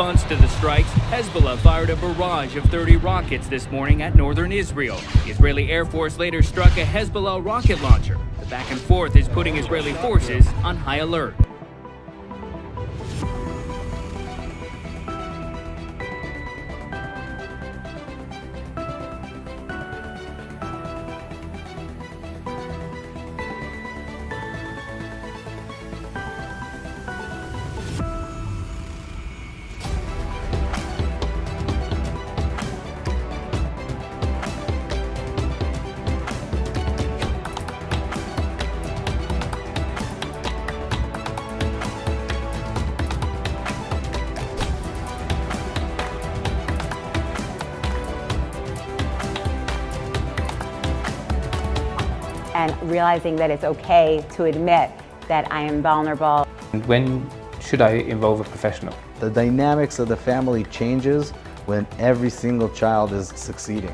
response to the strikes, Hezbollah fired a barrage of 30 rockets this morning at northern Israel. The Israeli Air Force later struck a Hezbollah rocket launcher. The back and forth is putting Israeli forces on high alert. And realizing that it's okay to admit that I am vulnerable. And when should I involve a professional? The dynamics of the family changes when every single child is succeeding.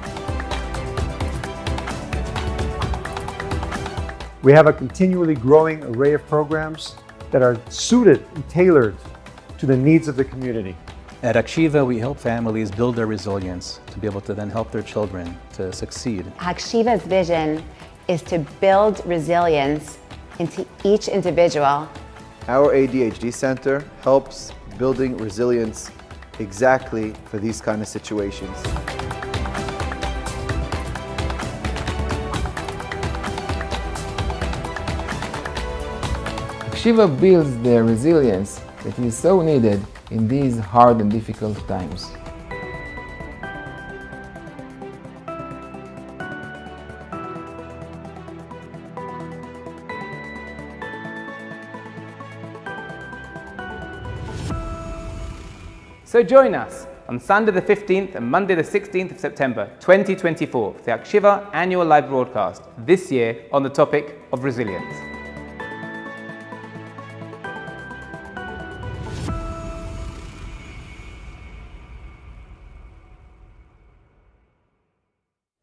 We have a continually growing array of programs that are suited and tailored to the needs of the community. At Hakshiva, we help families build their resilience to be able to then help their children to succeed. Hakshiva's vision is to build resilience into each individual. Our ADHD Center helps building resilience exactly for these kind of situations. Hakshiva builds the resilience that is so needed in these hard and difficult times. So join us on Sunday the 15th and Monday the 16th of September 2024 for the Hakshiva annual live broadcast, this year on the topic of resilience.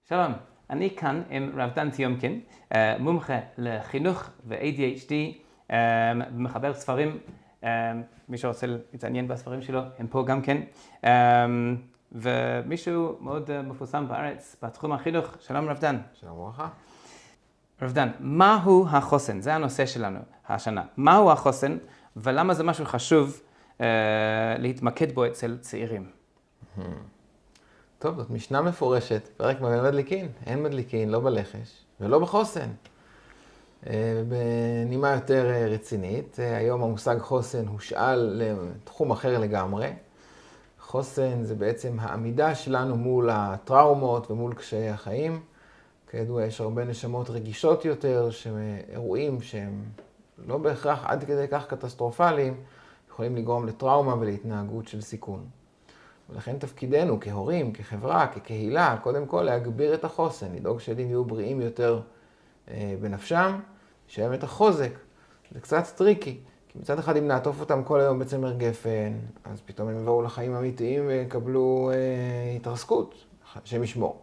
שלום, אני כאן עם רב דן טיומקין, מומחה לחינוך ו-ADHD, מחבר ספרים. מי שרוצה להתעניין בספרים שלו, הם פה גם כן. ומישהו מאוד מפורסם בארץ בתחום החינוך. שלום רב דן. שלום וברכה. רב דן, מהו החוסן? זה הנושא שלנו השנה. מהו החוסן ולמה זה משהו חשוב להתמקד בו אצל צעירים? טוב, זאת משנה מפורשת, פרק מגן מדליקין. אין מדליקין, לא בלחש ולא בחוסן. בנימה יותר רצינית, היום המושג חוסן הושאל לתחום אחר לגמרי. חוסן זה בעצם העמידה שלנו מול הטראומות ומול קשיי החיים. כידוע, יש הרבה נשמות רגישות יותר, שאירועים שהם לא בהכרח עד כדי כך קטסטרופליים, יכולים לגרום לטראומה ולהתנהגות של סיכון. ולכן תפקידנו כהורים, כחברה, כקהילה, קודם כל להגביר את החוסן, לדאוג שילדים יהיו בריאים יותר בנפשם, שהם את החוזק. זה קצת טריקי, כי מצד אחד אם נעטוף אותם כל היום בצמר גפן, אז פתאום הם יבואו לחיים אמיתיים ויקבלו התרסקות, שהם ישמור.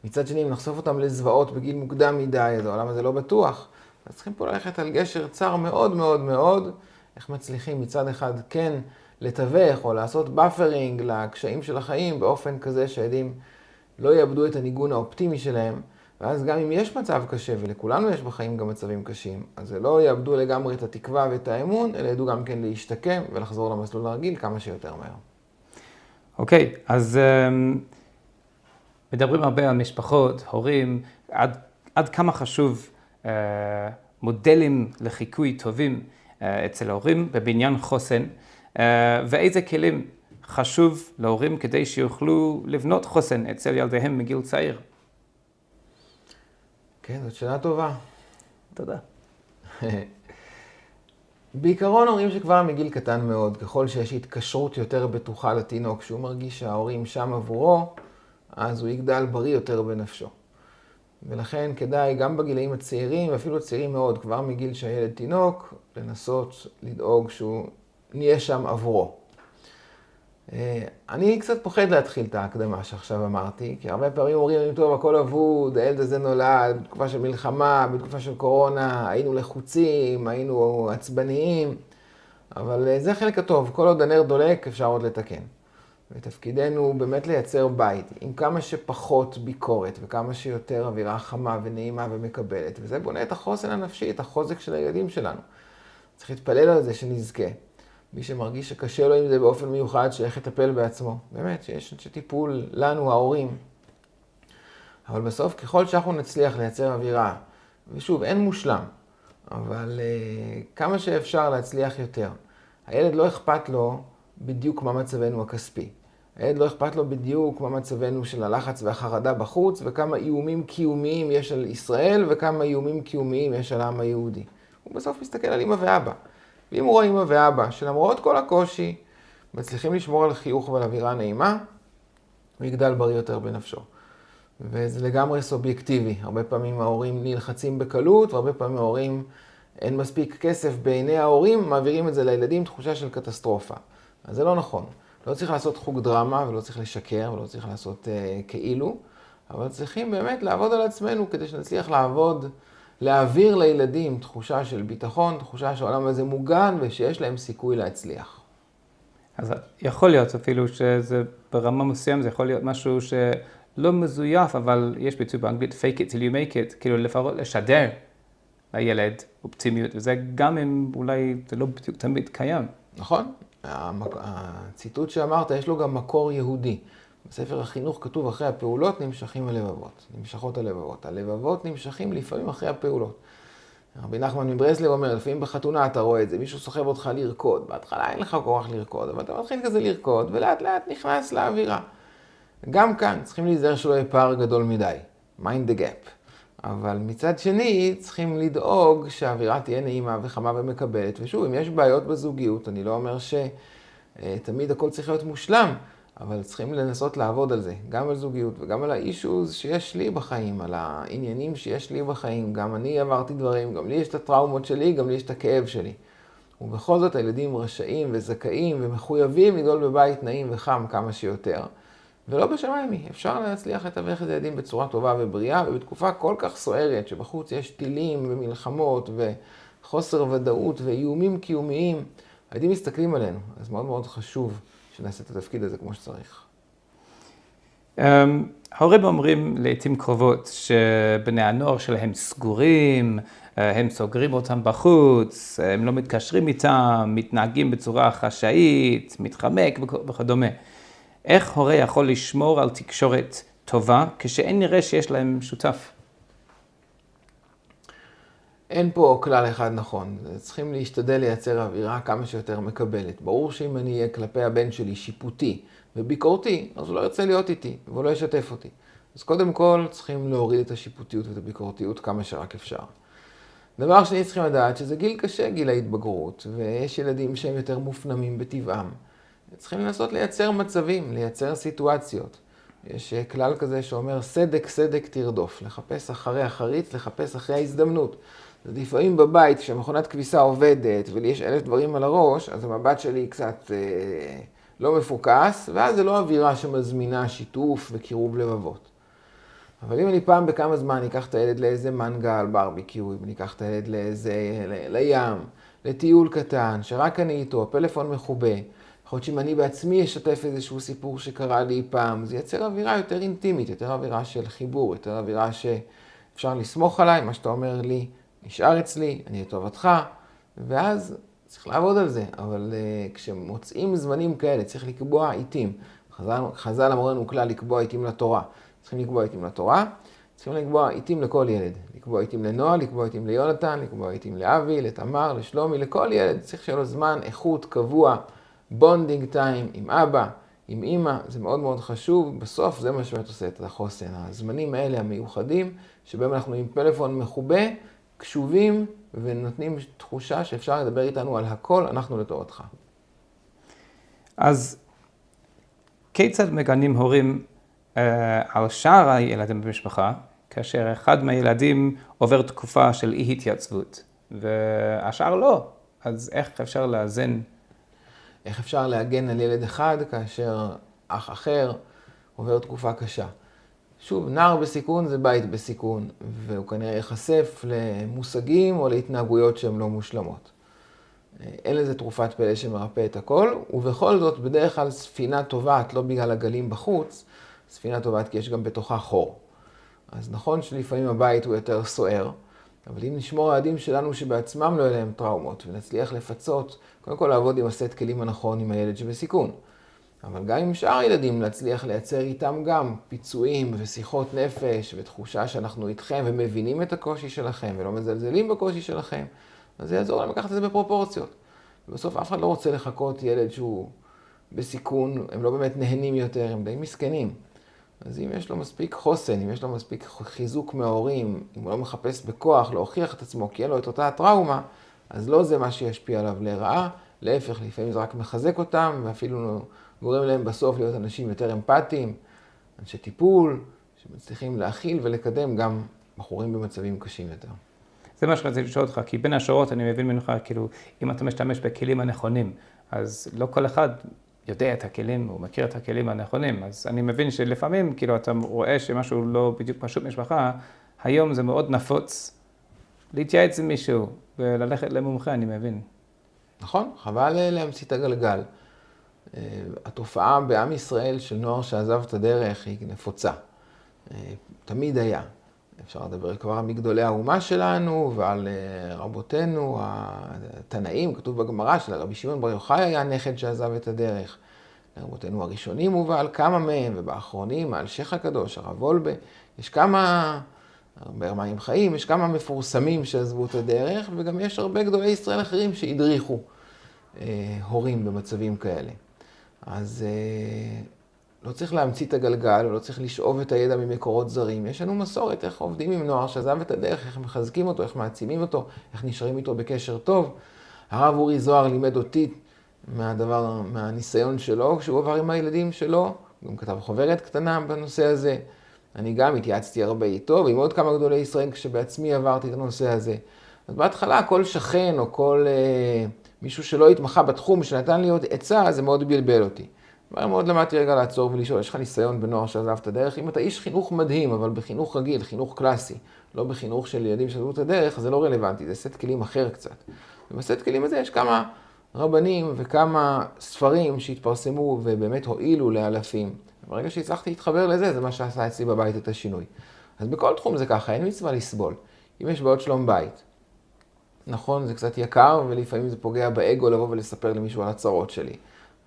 מצד שני, אם נחשוף אותם לזוועות בגיל מוקדם מדי, אז העולם הזה לא בטוח. אז צריכים פה ללכת על גשר צר מאוד מאוד מאוד, איך מצליחים מצד אחד כן לתווך או לעשות באפרינג לקשיים של החיים באופן כזה שהילדים לא יאבדו את הניגון האופטימי שלהם, ואז גם אם יש מצב קשה, ולכולנו יש בחיים גם מצבים קשים, אז זה לא יאבדו לגמרי את התקווה ואת האמון, אלא ידעו גם כן להשתקם ולחזור למסלול הרגיל כמה שיותר מהר. אוקיי, אז מדברים הרבה על משפחות, הורים, עד כמה חשוב מודלים לחיקוי טובים אצל ההורים בבניין חוסן, ואיזה כלים חשוב להורים כדי שיוכלו לבנות חוסן אצל ילדיהם מגיל צעיר. כן, זאת שאלה טובה. תודה. בעיקרון אומרים שכבר מגיל קטן מאוד, ככל שיש התקשרות יותר בטוחה לתינוק, שהוא מרגיש שההורים שם עבורו, אז הוא יגדל בריא יותר בנפשו. ולכן כדאי גם בגילאים הצעירים, ואפילו צעירים מאוד, כבר מגיל שהילד תינוק, לנסות לדאוג שהוא נהיה שם עבורו. אני קצת פוחד להתחיל את ההקדמה שעכשיו אמרתי, כי הרבה פעמים אומרים, טוב, הכל אבוד, הילד הזה נולד בתקופה של מלחמה, בתקופה של קורונה, היינו לחוצים, היינו עצבניים, אבל זה חלק הטוב, כל עוד הנר דולק אפשר עוד לתקן. ותפקידנו באמת לייצר בית עם כמה שפחות ביקורת וכמה שיותר אווירה חמה ונעימה ומקבלת. וזה בונה את החוסן הנפשי, את החוזק של הילדים שלנו. צריך להתפלל על זה שנזכה. מי שמרגיש שקשה לו עם זה באופן מיוחד, שאיך לטפל בעצמו. באמת, שיש טיפול לנו, ההורים. אבל בסוף, ככל שאנחנו נצליח לייצר אווירה, ושוב, אין מושלם, אבל כמה שאפשר להצליח יותר. הילד לא אכפת לו בדיוק מה מצבנו הכספי. הילד לא אכפת לו בדיוק מה מצבנו של הלחץ והחרדה בחוץ, וכמה איומים קיומיים יש על ישראל, וכמה איומים קיומיים יש על העם היהודי. הוא בסוף מסתכל על אמא ואבא. ואם הוא רואה אמא ואבא, שלמרות כל הקושי, מצליחים לשמור על חיוך ועל אווירה נעימה, הוא יגדל בריא יותר בנפשו. וזה לגמרי סובייקטיבי. הרבה פעמים ההורים נלחצים בקלות, והרבה פעמים ההורים אין מספיק כסף בעיני ההורים, מעבירים את זה לילדים תחושה של קטסטרופה. אז זה לא נכון. לא צריך לעשות חוג דרמה, ולא צריך לשקר, ולא צריך לעשות כאילו, אבל צריכים באמת לעבוד על עצמנו כדי שנצליח להעביר לילדים תחושה של ביטחון, תחושה שהעולם הזה מוגן ושיש להם סיכוי להצליח. אז יכול להיות אפילו שזה ברמה מסוים, זה יכול להיות משהו שלא מזויף, אבל יש ביטוי באנגלית fake it till you make it, כאילו לפחות לשדר לילד אופטימיות, וזה גם אם אולי זה לא בדיוק תמיד קיים. נכון. הציטוט שאמרת, יש לו גם מקור יהודי. בספר החינוך כתוב אחרי הפעולות נמשכים הלבבות, נמשכות הלבבות. הלבבות נמשכים לפעמים אחרי הפעולות. רבי נחמן מברסלב אומר, לפעמים בחתונה אתה רואה את זה, מישהו סוחב אותך לרקוד, בהתחלה אין לך כוח לרקוד, אבל אתה מתחיל כזה לרקוד, ולאט לאט נכנס לאווירה. גם כאן צריכים להיזהר שלא יהיה פער גדול מדי, mind the gap. אבל מצד שני צריכים לדאוג שהאווירה תהיה נעימה וחמה ומקבלת, ושוב, אם יש בעיות בזוגיות, אני לא אומר שתמיד הכל צריך להיות מושלם, אבל צריכים לנסות לעבוד על זה, גם על זוגיות וגם על האישוז שיש לי בחיים, על העניינים שיש לי בחיים. גם אני עברתי דברים, גם לי יש את הטראומות שלי, גם לי יש את הכאב שלי. ובכל זאת הילדים רשאים וזכאים ומחויבים לגדול בבית נעים וחם כמה שיותר. ולא בשמיים, אפשר להצליח לתווך את הילדים בצורה טובה ובריאה, ובתקופה כל כך סוערת שבחוץ יש טילים ומלחמות וחוסר ודאות ואיומים קיומיים, הילדים מסתכלים עלינו, אז מאוד מאוד חשוב שנעשה את התפקיד הזה כמו שצריך. ההורים אומרים לעתים קרובות שבני הנוער שלהם סגורים, הם סוגרים אותם בחוץ, הם לא מתקשרים איתם, מתנהגים בצורה חשאית, מתחמק וכדומה. איך הורה יכול לשמור על תקשורת טובה כשאין נראה שיש להם שותף? אין פה כלל אחד נכון. צריכים להשתדל לייצר אווירה כמה שיותר מקבלת. ברור שאם אני אהיה כלפי הבן שלי שיפוטי וביקורתי, אז הוא לא ירצה להיות איתי והוא לא ישתף אותי. אז קודם כל צריכים להוריד את השיפוטיות ואת הביקורתיות כמה שרק אפשר. דבר שני, צריכים לדעת שזה גיל קשה, גיל ההתבגרות, ויש ילדים שהם יותר מופנמים בטבעם. צריכים לנסות לייצר מצבים, לייצר סיטואציות. יש כלל כזה שאומר סדק סדק תרדוף, לחפש אחרי החריץ, לחפש אחרי ההזדמנות. אז לפעמים בבית, כשמכונת כביסה עובדת ולי יש 1000 דברים על הראש, אז המבט שלי קצת לא מפוקס, ואז זה לא אווירה שמזמינה שיתוף וקירוב לבבות. אבל אם אני פעם בכמה זמן אקח את הילד לאיזה מנגל, ברביקיו, אם אני אקח את הילד לים, לטיול קטן, שרק אני איתו, הפלאפון מחובה, יכול להיות שאם אני בעצמי אשתף איזשהו סיפור שקרה לי פעם, זה ייצר אווירה יותר אינטימית, יותר אווירה של חיבור, יותר אווירה שאפשר לסמוך עליי, מה שאתה אומר לי נשאר אצלי, אני לטובתך, ואז צריך לעבוד על זה. אבל כשמוצאים זמנים כאלה, צריך לקבוע עיתים. חז"ל אמרנו כלל לקבוע עיתים לתורה. צריכים לקבוע עיתים לתורה, צריכים לקבוע עיתים לכל ילד. לקבוע עיתים לנועה, לקבוע עיתים ליונתן, לקבוע עיתים לאבי, לתמר, לשלומי, לכל ילד. צריך שיהיה לו זמן, איכות, קבוע, בונדינג טיים עם אבא, עם אמא. זה מאוד מאוד חשוב. בסוף זה מה שבאמת עושה את החוסן. הזמנים האלה המיוחדים, שבהם אנחנו עם פלאפון מחובה, קשובים ונותנים תחושה שאפשר לדבר איתנו על הכל, אנחנו לטובתך. אז כיצד מגנים הורים על שאר הילדים במשפחה, כאשר אחד מהילדים עובר תקופה של אי התייצבות, והשאר לא? אז איך אפשר לאזן? איך אפשר להגן על ילד אחד כאשר אח אחר עובר תקופה קשה? שוב, נער בסיכון זה בית בסיכון, והוא כנראה ייחשף למושגים או להתנהגויות שהן לא מושלמות. אין לזה תרופת פלא שמרפא את הכל, ובכל זאת בדרך כלל ספינה טובעת לא בגלל הגלים בחוץ, ספינה טובעת כי יש גם בתוכה חור. אז נכון שלפעמים הבית הוא יותר סוער, אבל אם נשמור הילדים שלנו שבעצמם לא יהיו להם טראומות ונצליח לפצות, קודם כל לעבוד עם הסט כלים הנכון עם הילד שבסיכון. אבל גם עם שאר הילדים להצליח לייצר איתם גם פיצויים ושיחות נפש ותחושה שאנחנו איתכם ומבינים את הקושי שלכם ולא מזלזלים בקושי שלכם, אז זה יעזור להם לקחת את זה בפרופורציות. ובסוף אף אחד לא רוצה לחכות ילד שהוא בסיכון, הם לא באמת נהנים יותר, הם די מסכנים. אז אם יש לו מספיק חוסן, אם יש לו מספיק חיזוק מההורים, אם הוא לא מחפש בכוח להוכיח את עצמו כי אין לו את אותה הטראומה, אז לא זה מה שישפיע עליו לרעה, להפך, לפעמים זה רק מחזק אותם, ואפילו גורם להם בסוף להיות אנשים יותר אמפתיים, אנשי טיפול, שמצליחים להכיל ולקדם גם בחורים במצבים קשים יותר. זה מה שרציתי לשאול אותך, כי בין השורות אני מבין ממך, כאילו, אם אתה משתמש בכלים הנכונים, אז לא כל אחד יודע את הכלים, הוא מכיר את הכלים הנכונים, אז אני מבין שלפעמים, כאילו, אתה רואה שמשהו לא בדיוק פשוט משפחה, היום זה מאוד נפוץ להתייעץ עם מישהו וללכת למומחה, אני מבין. נכון, חבל להמציא את הגלגל. התופעה בעם ישראל של נוער שעזב את הדרך היא נפוצה. תמיד היה. אפשר לדבר כבר מגדולי האומה שלנו ועל רבותינו, התנאים, כתוב בגמרא של רבי שמעון בר יוחאי היה נכד שעזב את הדרך. רבותינו הראשונים הובא על כמה מהם, ובאחרונים על שייח הקדוש, הרב וולבה. יש כמה, הרבה מים חיים, יש כמה מפורסמים שעזבו את הדרך, וגם יש הרבה גדולי ישראל אחרים שהדריכו הורים במצבים כאלה. אז לא צריך להמציא את הגלגל, לא צריך לשאוב את הידע ממקורות זרים. יש לנו מסורת איך עובדים עם נוער שעזב את הדרך, איך מחזקים אותו, איך מעצימים אותו, איך נשארים איתו בקשר טוב. הרב אורי זוהר לימד אותי מהניסיון שלו, כשהוא עבר עם הילדים שלו, גם כתב חוברת קטנה בנושא הזה. אני גם התייעצתי הרבה איתו, ועם עוד כמה גדולי ישראל כשבעצמי עברתי את הנושא הזה. אז בהתחלה כל שכן או כל מישהו שלא התמחה בתחום שנתן לי עוד עצה, זה מאוד בלבל אותי. מאוד למדתי רגע לעצור ולשאול, יש לך ניסיון בנוער שעזב את הדרך? אם אתה איש חינוך מדהים, אבל בחינוך רגיל, חינוך קלאסי, לא בחינוך של ילדים שעזבו את הדרך, זה לא רלוונטי, זה סט כלים אחר קצת. ובסט כלים הזה יש כמה רבנים וכמה ספרים שהתפרסמו ובאמת הועילו לאלפים. ברגע שהצלחתי להתחבר לזה, זה מה שעשה אצלי בבית את השינוי. אז בכל תחום זה ככה, אין מצווה לסבול. אם יש בעיות שלום בית, נכון, זה קצת יקר ולפעמים זה פוגע באגו לבוא ולספר למישהו על הצרות שלי.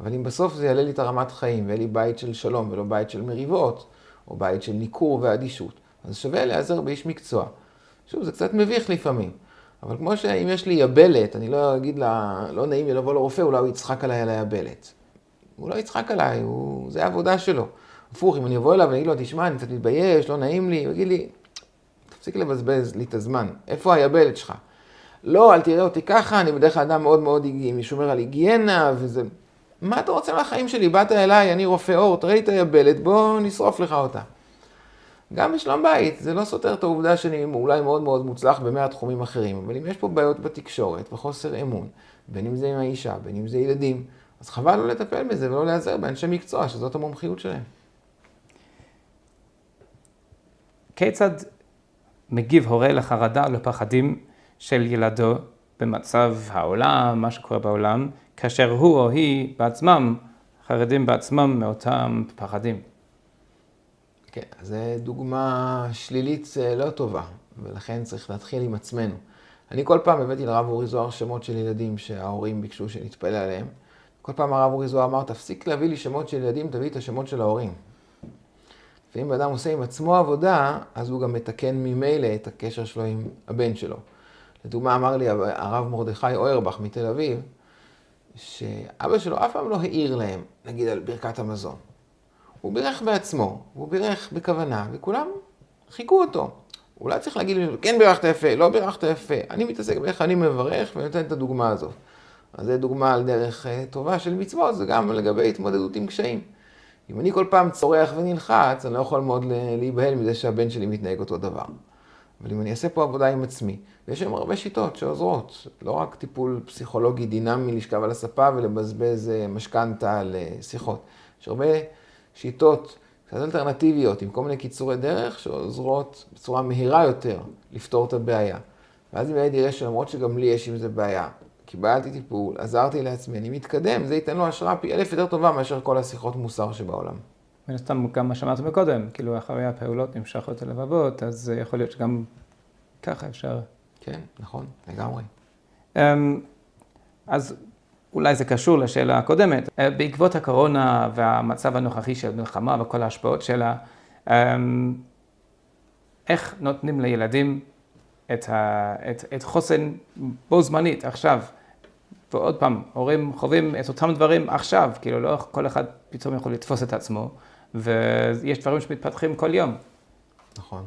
אבל אם בסוף זה יעלה לי את הרמת חיים, ויהיה לי בית של שלום ולא בית של מריבות, או בית של ניכור ואדישות, אז שווה להיעזר באיש מקצוע. שוב, זה קצת מביך לפעמים. אבל כמו שאם יש לי יבלת, אני לא אגיד לה, לא נעים לי לבוא לרופא, אולי הוא יצחק עליי על היבלת. הוא לא יצחק עליי, זה העבודה שלו. הפוך, אם אני אבוא אליו ואני אגיד לו, תשמע, אני קצת מתבייש, לא נעים לי, הוא יגיד לי, תפסיק לבזבז לי את הזמן, איפה היבלת שלך? לא, אל תראה אותי ככה, אני בדרך כלל אדם מאוד מאוד משומר על היגיינה, וזה... מה אתה רוצה מהחיים שלי? באת אליי, אני רופא אור, תראי את היבלת, בוא נשרוף לך אותה. גם בשלום בית, זה לא סותר את העובדה שאני אולי מאוד מאוד מוצלח ב100 תחומים אחרים, אבל אם יש פה בעיות בתקשורת וחוסר אמון, בין אם זה עם האישה, בין אם זה ילדים, אז חבל לא לטפל בזה ולא להיעזר באנשי מקצוע, שזאת המומחיות שלהם. כיצד מגיב הורה לחרדה או לפחדים של ילדו במצב העולם, מה שקורה בעולם, כאשר הוא או היא בעצמם, חרדים בעצמם מאותם פחדים? כן, זו דוגמה שלילית לא טובה, ולכן צריך להתחיל עם עצמנו. אני כל פעם הבאתי לרב אורי זוהר שמות של ילדים שההורים ביקשו שנתפלל עליהם. כל פעם הרב אורי זוהר אמר, תפסיק להביא לי שמות של ילדים, תביא את השמות של ההורים. ואם אדם עושה עם עצמו עבודה, אז הוא גם מתקן ממילא את הקשר שלו עם הבן שלו. לדוגמה אמר לי הרב מרדכי אוירבך מתל אביב, שאבא שלו אף פעם לא העיר להם, נגיד על ברכת המזון. הוא בירך בעצמו, הוא בירך בכוונה, וכולם חיכו אותו. אולי צריך להגיד לי, כן בירכת יפה, לא בירכת יפה. אני מתעסק באיך אני מברך ונותן את הדוגמה הזאת. אז זו דוגמה על דרך טובה של מצוות, זה גם לגבי התמודדות עם קשיים. אם אני כל פעם צורח ונלחץ, אני לא יכול מאוד להיבהל מזה שהבן שלי מתנהג אותו דבר. אבל אם אני אעשה פה עבודה עם עצמי, ויש שם הרבה שיטות שעוזרות, לא רק טיפול פסיכולוגי דינמי לשכב על הספה ולבזבז משכנתה על שיחות. יש הרבה שיטות קצת אלטרנטיביות עם כל מיני קיצורי דרך שעוזרות בצורה מהירה יותר לפתור את הבעיה. ואז אם הילד יראה שלמרות שגם לי יש עם זה בעיה, קיבלתי טיפול, עזרתי לעצמי, אני מתקדם, זה ייתן לו השראה פי 1000 יותר טובה מאשר כל השיחות מוסר שבעולם. מן הסתם, גם מה שאמרת מקודם, כאילו אחרי הפעולות נמשכות הלבבות, אז יכול להיות שגם ככה אפשר. כן, נכון, לגמרי. אז אולי זה קשור לשאלה הקודמת. בעקבות הקורונה והמצב הנוכחי של מלחמה וכל ההשפעות שלה, איך נותנים לילדים את חוסן בו זמנית עכשיו? ועוד פעם, הורים חווים את אותם דברים עכשיו, כאילו לא כל אחד פתאום יכול לתפוס את עצמו, ויש דברים שמתפתחים כל יום. נכון.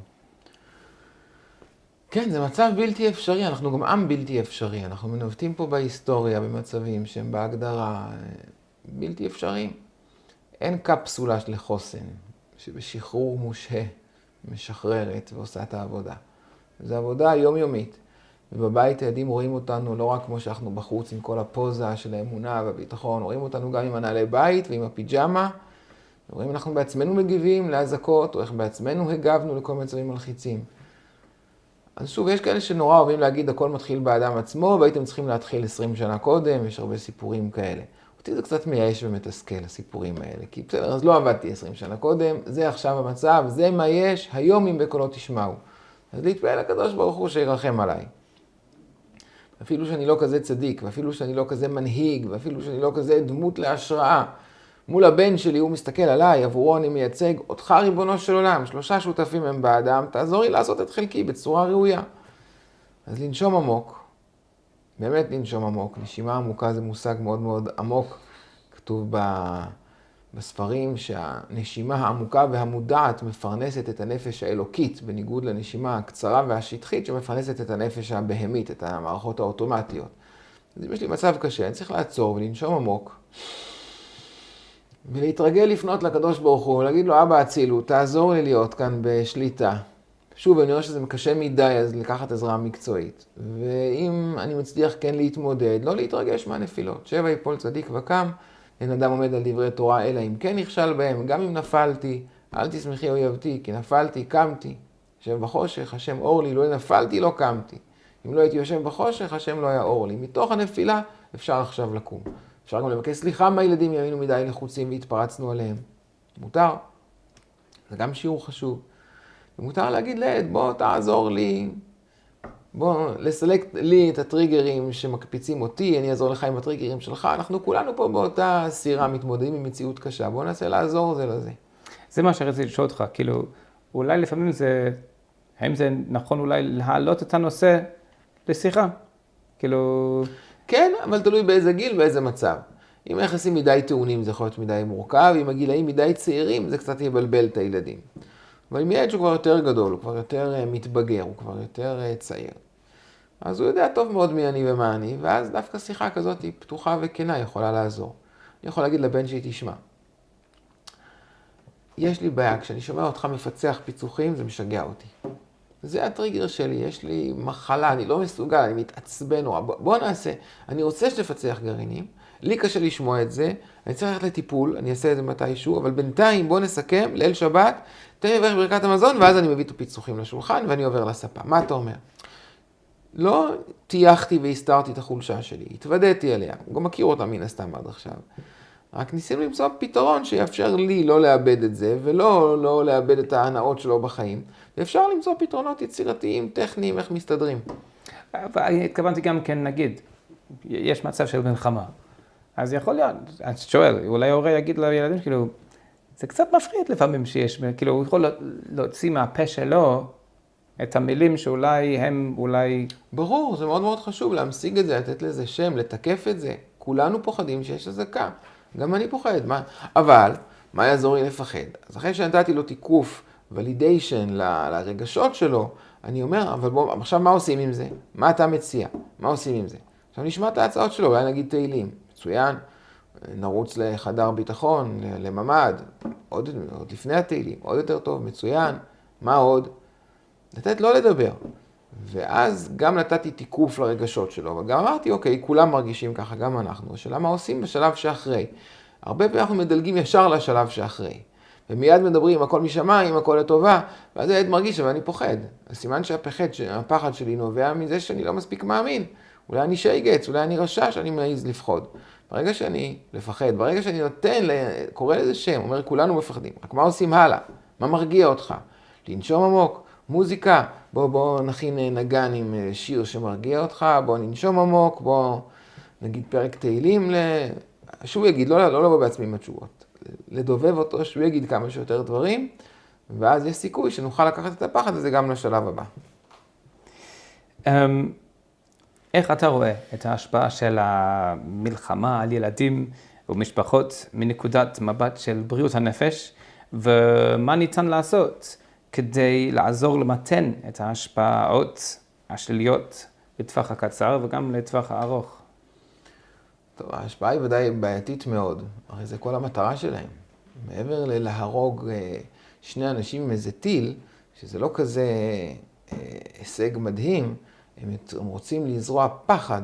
כן, זה מצב בלתי אפשרי, אנחנו גם עם בלתי אפשרי, אנחנו מנווטים פה בהיסטוריה במצבים שהם בהגדרה בלתי אפשריים. אין קפסולה לחוסן, שבשחרור מושהה משחררת ועושה את העבודה. זו עבודה יומיומית. ובבית הילדים רואים אותנו לא רק כמו שאנחנו בחוץ עם כל הפוזה של האמונה והביטחון, רואים אותנו גם עם הנעלי בית ועם הפיג'מה, רואים אנחנו בעצמנו מגיבים להזקות, או איך בעצמנו הגבנו לכל מצבים מלחיצים. אז שוב, יש כאלה שנורא אוהבים להגיד הכל מתחיל באדם עצמו, והייתם צריכים להתחיל 20 שנה קודם, יש הרבה סיפורים כאלה. אותי זה קצת מייאש ומתסכל, הסיפורים האלה, כי בסדר, אז לא עבדתי 20 שנה קודם, זה עכשיו המצב, זה מה יש, היום אם בקולות תשמעו. אז להתפעל לקדוש ברוך הוא שירחם עליי. אפילו שאני לא כזה צדיק, ואפילו שאני לא כזה מנהיג, ואפילו שאני לא כזה דמות להשראה. מול הבן שלי הוא מסתכל עליי, עבורו אני מייצג אותך ריבונו של עולם, 3 שותפים הם באדם, תעזור לי לעשות את חלקי בצורה ראויה. אז לנשום עמוק, באמת לנשום עמוק, נשימה עמוקה זה מושג מאוד מאוד עמוק, כתוב בספרים שהנשימה העמוקה והמודעת מפרנסת את הנפש האלוקית, בניגוד לנשימה הקצרה והשטחית שמפרנסת את הנפש הבהמית, את המערכות האוטומטיות. אז אם יש לי מצב קשה, אני צריך לעצור ולנשום עמוק, ולהתרגל לפנות לקדוש ברוך הוא, ולהגיד לו, אבא אצילות, תעזור לי להיות כאן בשליטה. שוב, אני רואה שזה קשה מדי, אז לקחת עזרה מקצועית. ואם אני מצליח כן להתמודד, לא להתרגש מהנפילות. 7 יפול צדיק וקם, אין אדם עומד על דברי תורה, אלא אם כן נכשל בהם, גם אם נפלתי, אל תשמחי אויבתי, כי נפלתי, קמתי. יושב בחושך, השם אור לי, לא נפלתי, לא קמתי. אם לא הייתי יושב בחושך, השם לא היה אור לי. מתוך הנפילה אפשר עכשיו לקום. אפשר גם לבקש סליחה מהילדים, ימינו מדי לחוצים והתפרצנו עליהם. מותר. זה גם שיעור חשוב. ומותר להגיד לילד, בוא תעזור לי, בוא לסלק לי את הטריגרים שמקפיצים אותי, אני אעזור לך עם הטריגרים שלך. אנחנו כולנו פה באותה סירה מתמודדים עם מציאות קשה. בוא ננסה לעזור זה לזה. זה מה שרציתי לשאול אותך, כאילו, אולי לפעמים זה, האם זה נכון אולי להעלות את הנושא לשיחה? כאילו... כן, אבל תלוי באיזה גיל, באיזה מצב. אם היחסים מדי טעונים זה יכול להיות מדי מורכב, אם הגילאים מדי צעירים זה קצת יבלבל את הילדים. אבל אם ילד שהוא כבר יותר גדול, הוא כבר יותר מתבגר, הוא כבר יותר צעיר, אז הוא יודע טוב מאוד מי אני ומה אני, ואז דווקא שיחה כזאת היא פתוחה וכנה, יכולה לעזור. אני יכול להגיד לבן שלי, תשמע, יש לי בעיה, כשאני שומע אותך מפצח פיצוחים, זה משגע אותי. זה הטריגר שלי, יש לי מחלה, אני לא מסוגל, אני מתעצבן נורא. בוא נעשה, אני רוצה שתפצח גרעינים, לי קשה לשמוע את זה, אני צריך ללכת לטיפול, אני אעשה את זה מתישהו, אבל בינתיים בוא נסכם, ליל שבת, תן לי לברך ברכת המזון, ואז אני מביא את הפיצוחים לשולחן ואני עובר לספה. מה אתה אומר? לא תייחתי והסתרתי את החולשה שלי, התוודעתי עליה, הוא גם מכיר אותה מן הסתם עד עכשיו. רק ניסינו למצוא פתרון שיאפשר לי לא לאבד את זה, ולא לאבד את ההנאות שלו בחיים. ואפשר למצוא פתרונות יצירתיים, טכניים, איך מסתדרים. התכוונתי גם כן, נגיד, יש מצב של מלחמה. אז יכול להיות, אני שואל, אולי ההורה יגיד לילדים, כאילו, זה קצת מפחיד לפעמים שיש, כאילו, הוא יכול להוציא מהפה שלו את המילים שאולי הם, אולי... ברור, זה מאוד מאוד חשוב להמשיג את זה, לתת לזה שם, לתקף את זה. כולנו פוחדים שיש אזעקה. גם אני פוחד, אבל מה יעזור לי לפחד? אז אחרי שנתתי לו תיקוף, ולידיישן לרגשות שלו, אני אומר, אבל בוא, עכשיו מה עושים עם זה? מה אתה מציע? מה עושים עם זה? עכשיו נשמע את ההצעות שלו, אולי נגיד תהילים. מצוין, נרוץ לחדר ביטחון, לממד, עוד לפני התהילים, עוד יותר טוב, מצוין. מה עוד? לתת לא לדבר. ואז גם נתתי תיקוף לרגשות שלו, וגם אמרתי, אוקיי, כולם מרגישים ככה, גם אנחנו. השאלה מה עושים בשלב שאחרי. הרבה פעמים אנחנו מדלגים ישר לשלב שאחרי. ומיד מדברים, הכל משמיים, הכל לטובה, ואז הילד מרגיש, אבל אני פוחד. הסימן שהפחד שלי נובע מזה שאני לא מספיק מאמין. אולי אני שייגץ, אולי אני רשש, אני מעז לפחוד. ברגע שאני לפחד, ברגע שאני נותן, קורא לזה שם, אומר כולנו מפחדים, רק מה עושים הלאה? מה מרגיע אותך? לנשום עמוק, מוזיקה, בוא נכין נגן עם שיר שמרגיע אותך, בוא ננשום עמוק, בוא נגיד פרק תהילים, שהוא יגיד, לא לבוא בעצמי עם התשובות, לדובב אותו, שהוא יגיד כמה שיותר דברים, ואז יש סיכוי שנוכל לקחת את הפחד הזה גם לשלב הבא. איך אתה רואה את ההשפעה של המלחמה על ילדים ומשפחות מנקודת מבט של בריאות הנפש, ומה ניתן לעשות כדי לעזור למתן את ההשפעות השליליות לטווח הקצר וגם לטווח הארוך? טוב, ההשפעה היא ודאי בעייתית מאוד, הרי זה כל המטרה שלהם. מעבר ללהרוג שני אנשים עם איזה טיל, שזה לא כזה הישג מדהים, הם רוצים לזרוע פחד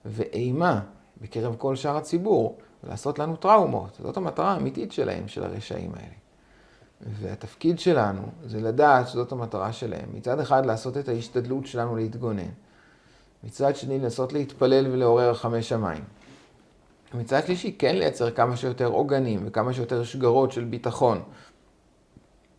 ואימה בקרב כל שאר הציבור, ולעשות לנו טראומות. זאת המטרה האמיתית שלהם, של הרשעים האלה. והתפקיד שלנו זה לדעת שזאת המטרה שלהם. מצד אחד לעשות את ההשתדלות שלנו להתגונן. מצד שני לנסות להתפלל ולעורר רחמי שמיים. מצד שלישי כן לייצר כמה שיותר עוגנים וכמה שיותר שגרות של ביטחון.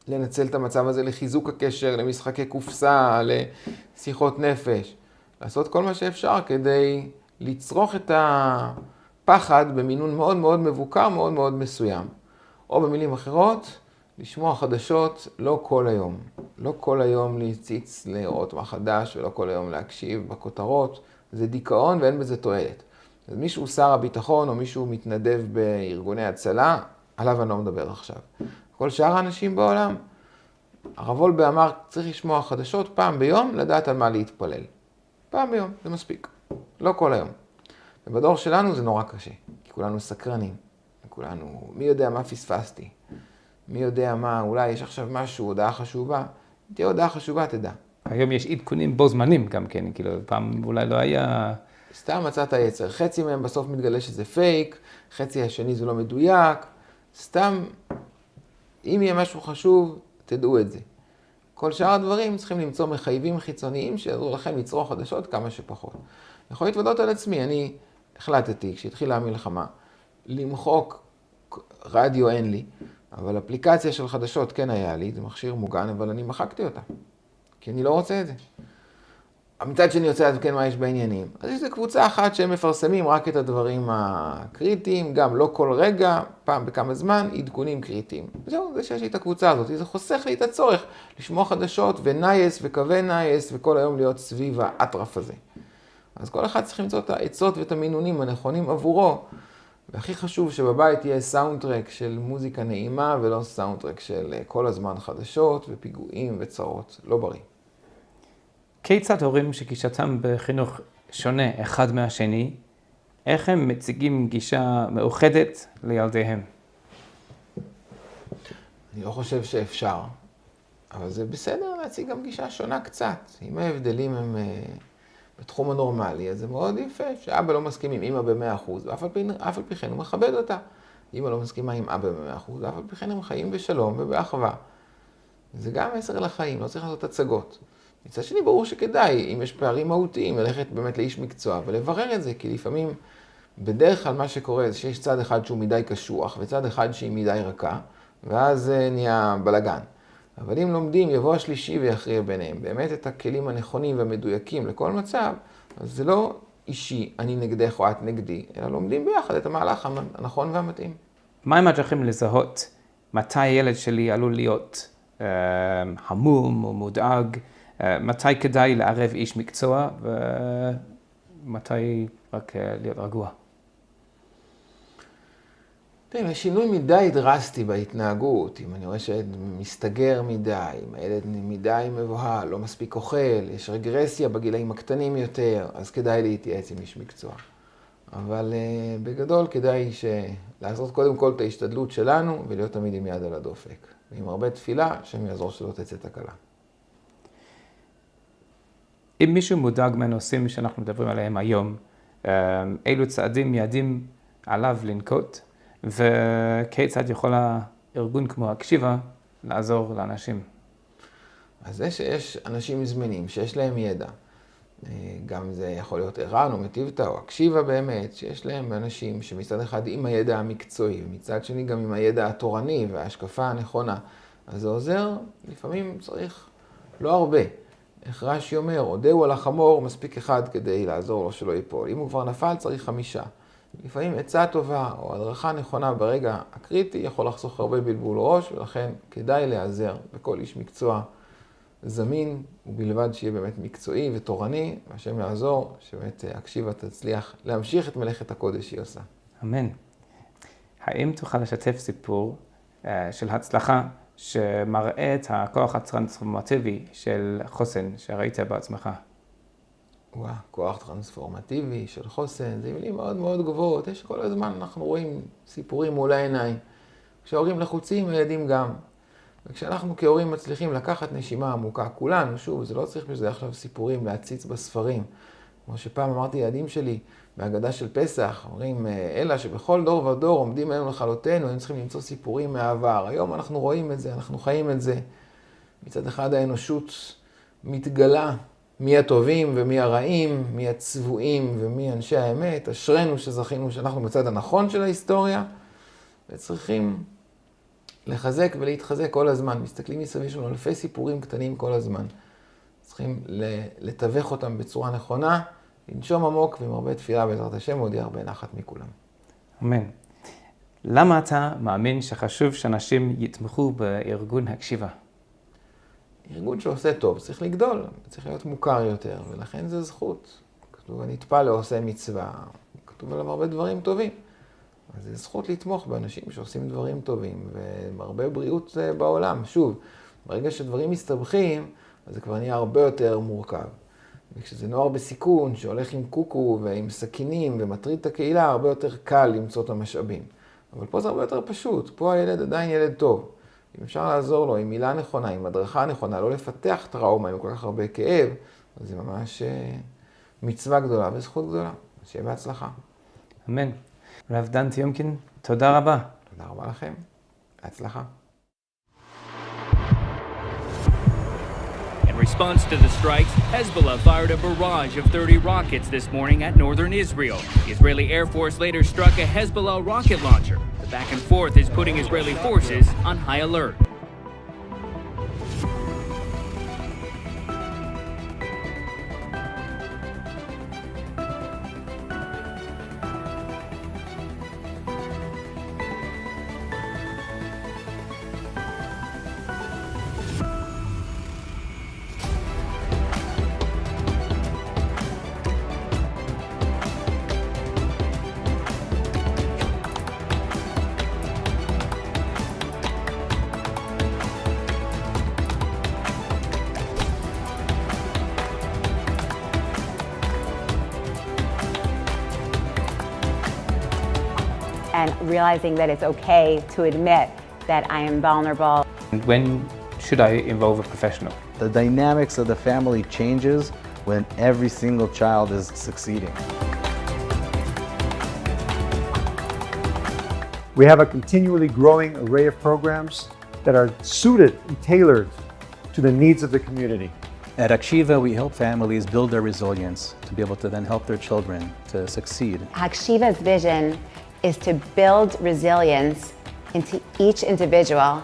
לנצל את המצב הזה לחיזוק הקשר, למשחקי קופסה, לשיחות נפש. לעשות כל מה שאפשר כדי לצרוך את הפחד במינון מאוד מאוד מבוקר, מאוד מאוד מסוים. או במילים אחרות, לשמוע חדשות לא כל היום. לא כל היום להציץ לראות מה חדש ולא כל היום להקשיב בכותרות. זה דיכאון ואין בזה תועלת. אז מישהו שר הביטחון או מישהו מתנדב בארגוני הצלה, עליו אני לא מדבר עכשיו. כל שאר האנשים בעולם, הרב וולבה אמר, צריך לשמוע חדשות פעם ביום, לדעת על מה להתפלל. פעם ביום, זה מספיק. לא כל היום. ובדור שלנו זה נורא קשה, כי כולנו סקרנים. כולנו, מי יודע מה פספסתי? מי יודע מה, אולי יש עכשיו משהו, הודעה חשובה? תהיה הודעה חשובה, תדע. היום יש עדכונים בו זמנים גם כן, כאילו פעם אולי לא היה... סתם מצאת יצר. חצי מהם בסוף מתגלה שזה פייק, חצי השני זה לא מדויק. סתם, אם יהיה משהו חשוב, תדעו את זה. כל שאר הדברים צריכים למצוא מחייבים חיצוניים שיעזרו לכם לצרוך חדשות כמה שפחות. יכול להתוודות על עצמי, אני החלטתי כשהתחילה המלחמה למחוק, רדיו אין לי, אבל אפליקציה של חדשות כן היה לי, זה מכשיר מוגן, אבל אני מחקתי אותה, כי אני לא רוצה את זה. מצד שני יוצא כן מה יש בעניינים. אז יש קבוצה אחת שהם מפרסמים רק את הדברים הקריטיים, גם לא כל רגע, פעם בכמה זמן, עדכונים קריטיים. זהו, זה שיש לי את הקבוצה הזאת. זה חוסך לי את הצורך לשמוע חדשות ונייס וקווי נייס וכל היום להיות סביב האטרף הזה. אז כל אחד צריך למצוא את העצות ואת המינונים הנכונים עבורו. והכי חשוב שבבית יהיה סאונדטרק של מוזיקה נעימה ולא סאונדטרק של כל הזמן חדשות ופיגועים וצרות. לא בריא. כיצד הורים שגישתם בחינוך שונה אחד מהשני, איך הם מציגים גישה מאוחדת לילדיהם? אני לא חושב שאפשר, אבל זה בסדר להציג גם גישה שונה קצת. אם ההבדלים הם בתחום הנורמלי, אז זה מאוד יפה שאבא לא מסכים עם אמא ב100%, ואף על פי כן הוא מכבד אותה. אמא לא מסכימה עם אבא ב100%, ואף על פי כן הם חיים בשלום ובאחווה. זה גם מסר לחיים, לא צריך לעשות הצגות. מצד שני ברור שכדאי, אם יש פערים מהותיים, ללכת באמת לאיש מקצוע ולברר את זה, כי לפעמים בדרך כלל מה שקורה זה שיש צד אחד שהוא מדי קשוח וצד אחד שהיא מדי רכה, ואז נהיה בלגן. אבל אם לומדים, יבוא השלישי ויכריע ביניהם, באמת את הכלים הנכונים והמדויקים לכל מצב, אז זה לא אישי, אני נגדך או את נגדי, אלא לומדים ביחד את המהלך הנכון והמתאים. מה הם הדרכים לזהות מתי הילד שלי עלול להיות המום או מודאג, מתי כדאי לערב איש מקצוע ומתי רק להיות רגוע? יש שינוי מדי דרסטי בהתנהגות, אם אני רואה שהילד מסתגר מדי, אם הילד מדי מבוהל, לא מספיק אוכל, יש רגרסיה בגילאים הקטנים יותר, אז כדאי להתייעץ עם איש מקצוע. אבל בגדול כדאי לעשות קודם כל את ההשתדלות שלנו ולהיות תמיד עם יד על הדופק. ועם הרבה תפילה שהם יעזור שלא תצא תקלה. אם מישהו מודאג מהנושאים שאנחנו מדברים עליהם היום, אילו צעדים מיידים עליו לנקוט, וכיצד יכול הארגון כמו הקשיבה לעזור לאנשים? אז זה שיש אנשים זמינים, שיש להם ידע, גם זה יכול להיות ערן או מטיבתא או הקשיבה באמת, שיש להם אנשים שמצד אחד עם הידע המקצועי, ומצד שני גם עם הידע התורני וההשקפה הנכונה. אז זה עוזר, לפעמים צריך לא הרבה. איך רש"י אומר, הודהו על החמור, מספיק אחד כדי לעזור לו שלא ייפול. אם הוא כבר נפל, צריך 5. לפעמים עצה טובה או הדרכה נכונה ברגע הקריטי יכול לחסוך הרבה בלבול ראש, ולכן כדאי להיעזר בכל איש מקצוע זמין, ובלבד שיהיה באמת מקצועי ותורני, והשם יעזור, שבאמת הקשיבה תצליח להמשיך את מלאכת הקודש שהיא עושה. אמן. האם תוכל לשתף סיפור של הצלחה שמראה את הכוח הטרנספורמטיבי של חוסן שראית בעצמך? כוח טרנספורמטיבי של חוסן, זה מילים מאוד מאוד גבוהות. יש כל הזמן, אנחנו רואים סיפורים מול העיניים. כשההורים לחוצים, הילדים גם. וכשאנחנו כהורים מצליחים לקחת נשימה עמוקה, כולנו, שוב, זה לא צריך בשביל עכשיו סיפורים להציץ בספרים. כמו שפעם אמרתי לילדים שלי, בהגדה של פסח, אומרים, אלא שבכל דור ודור עומדים היום לכלותנו, הם צריכים למצוא סיפורים מהעבר. היום אנחנו רואים את זה, אנחנו חיים את זה. מצד אחד האנושות מתגלה מי הטובים ומי הרעים, מי הצבועים ומי אנשי האמת. אשרנו שזכינו שאנחנו בצד הנכון של ההיסטוריה, וצריכים לחזק ולהתחזק כל הזמן. מסתכלים מסביב, יש לנו אלפי סיפורים קטנים כל הזמן. צריכים לתווך אותם בצורה נכונה, לנשום עמוק ועם הרבה תפילה בעזרת השם, עוד יהיה הרבה נחת מכולם. אמן. למה אתה מאמין שחשוב שאנשים יתמכו בארגון הקשיבה? ארגון שעושה טוב צריך לגדול, צריך להיות מוכר יותר, ולכן זה זכות. כתוב, הנטפל לעושה מצווה, כתוב עליו הרבה דברים טובים. אז זה זכות לתמוך באנשים שעושים דברים טובים, והרבה בריאות בעולם. שוב, ברגע שדברים מסתבכים, אז זה כבר נהיה הרבה יותר מורכב. וכשזה נוער בסיכון, שהולך עם קוקו ועם סכינים ומטריד את הקהילה, הרבה יותר קל למצוא את המשאבים. אבל פה זה הרבה יותר פשוט, פה הילד עדיין ילד טוב. אם אפשר לעזור לו עם מילה נכונה, עם הדרכה נכונה, לא לפתח טראומה עם כל כך הרבה כאב, אז זה ממש מצווה גדולה וזכות גדולה. שיהיה בהצלחה. אמן. רב דן טיומקין, תודה רבה. תודה רבה לכם. בהצלחה. In response to the strikes, Hezbollah fired a barrage of 30 rockets this morning at northern Israel. The Israeli Air Force later struck a Hezbollah rocket launcher. The back and forth is putting Israeli forces on high alert. And realizing that it's okay to admit that I am vulnerable. And when should I involve a professional? The dynamics of the family changes when every single child is succeeding. We have a continually growing array of programs that are suited and tailored to the needs of the community. At Hakshiva, we help families build their resilience to be able to then help their children to succeed. Hakshiva's vision is to build resilience into each individual.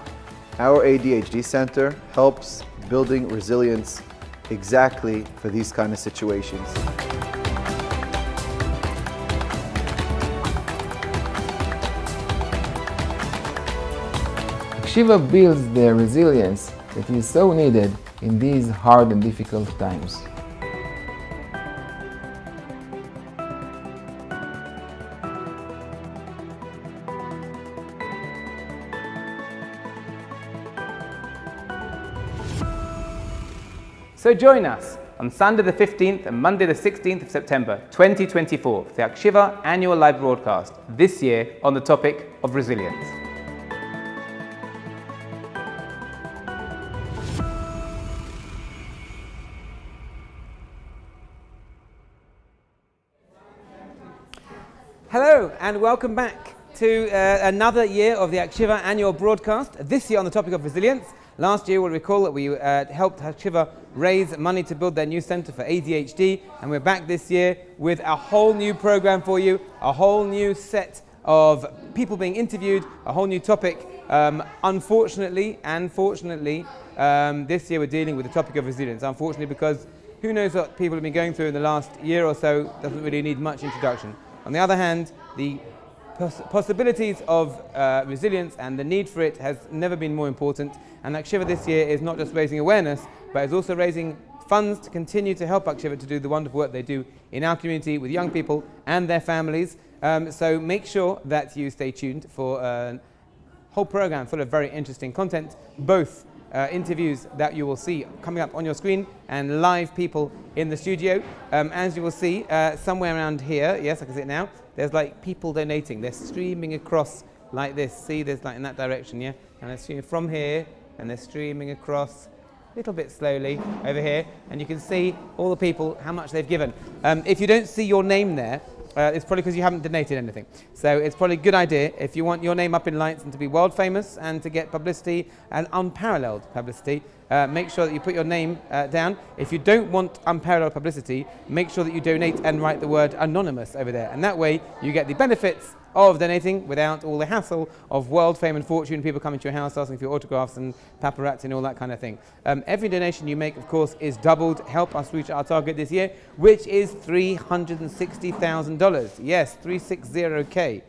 Our ADHD Center helps building resilience exactly for these kind of situations. Hakshiva builds the resilience that is so needed in these hard and difficult times. So join us on Sunday the 15th and Monday the 16th of September 2024 for the Hakshiva annual live broadcast, this year on the topic of resilience. Hello and welcome back to another year of the Hakshiva annual broadcast, this year on the topic of resilience. Last year, we'll recall that we helped Hakshiva raise money to build their new centre for ADHD, and we're back this year with a whole new program for you, a whole new set of people being interviewed, a whole new topic. Unfortunately and fortunately, this year we're dealing with the topic of resilience. Unfortunately, because who knows what people have been going through in the last year or so doesn't really need much introduction. On the other hand, the possibilities of resilience and the need for it has never been more important, and Hakshiva this year is not just raising awareness, but is also raising funds to continue to help Hakshiva to do the wonderful work they do in our community with young people and their families. So make sure that you stay tuned for a whole program full of very interesting content, both interviews that you will see coming up on your screen and live people in the studio. As you will see, somewhere around here, yes, I can see it now, there's like people donating. They're streaming across like this. See, there's like in that direction, yeah? And they're streaming from here, and they're streaming across a little bit slowly over here. And you can see all the people, how much they've given. If you don't see your name there, it's probably because you haven't donated anything. So it's probably a good idea if you want your name up in lights and to be world famous and to get publicity and unparalleled publicity. Make sure that you put your name down. If you don't want unparalleled publicity, make sure that you donate and write the word anonymous over there. And that way you get the benefits of donating without all the hassle of world fame and fortune, people coming to your house asking for your autographs and paparazzi and all that kind of thing. Every donation you make, of course, is doubled. Help us reach our target this year, which is $360,000. Yes, $360K.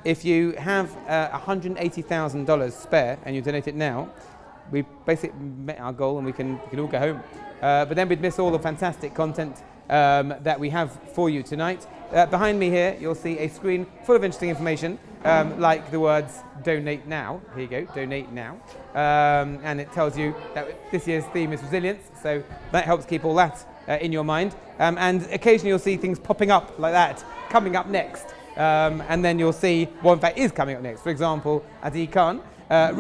If you have $180,000 spare and you donate it now, we basically met our goal and we can all go home. But then we'd miss all the fantastic content that we have for you tonight. Behind me here, you'll see a screen full of interesting information, like the words donate now. Here you go, donate now. And it tells you that this year's theme is resilience, so that helps keep all that in your mind. And occasionally you'll see things popping up like that, coming up next. And then you'll see what in fact is coming up next. For example, Adi Khan,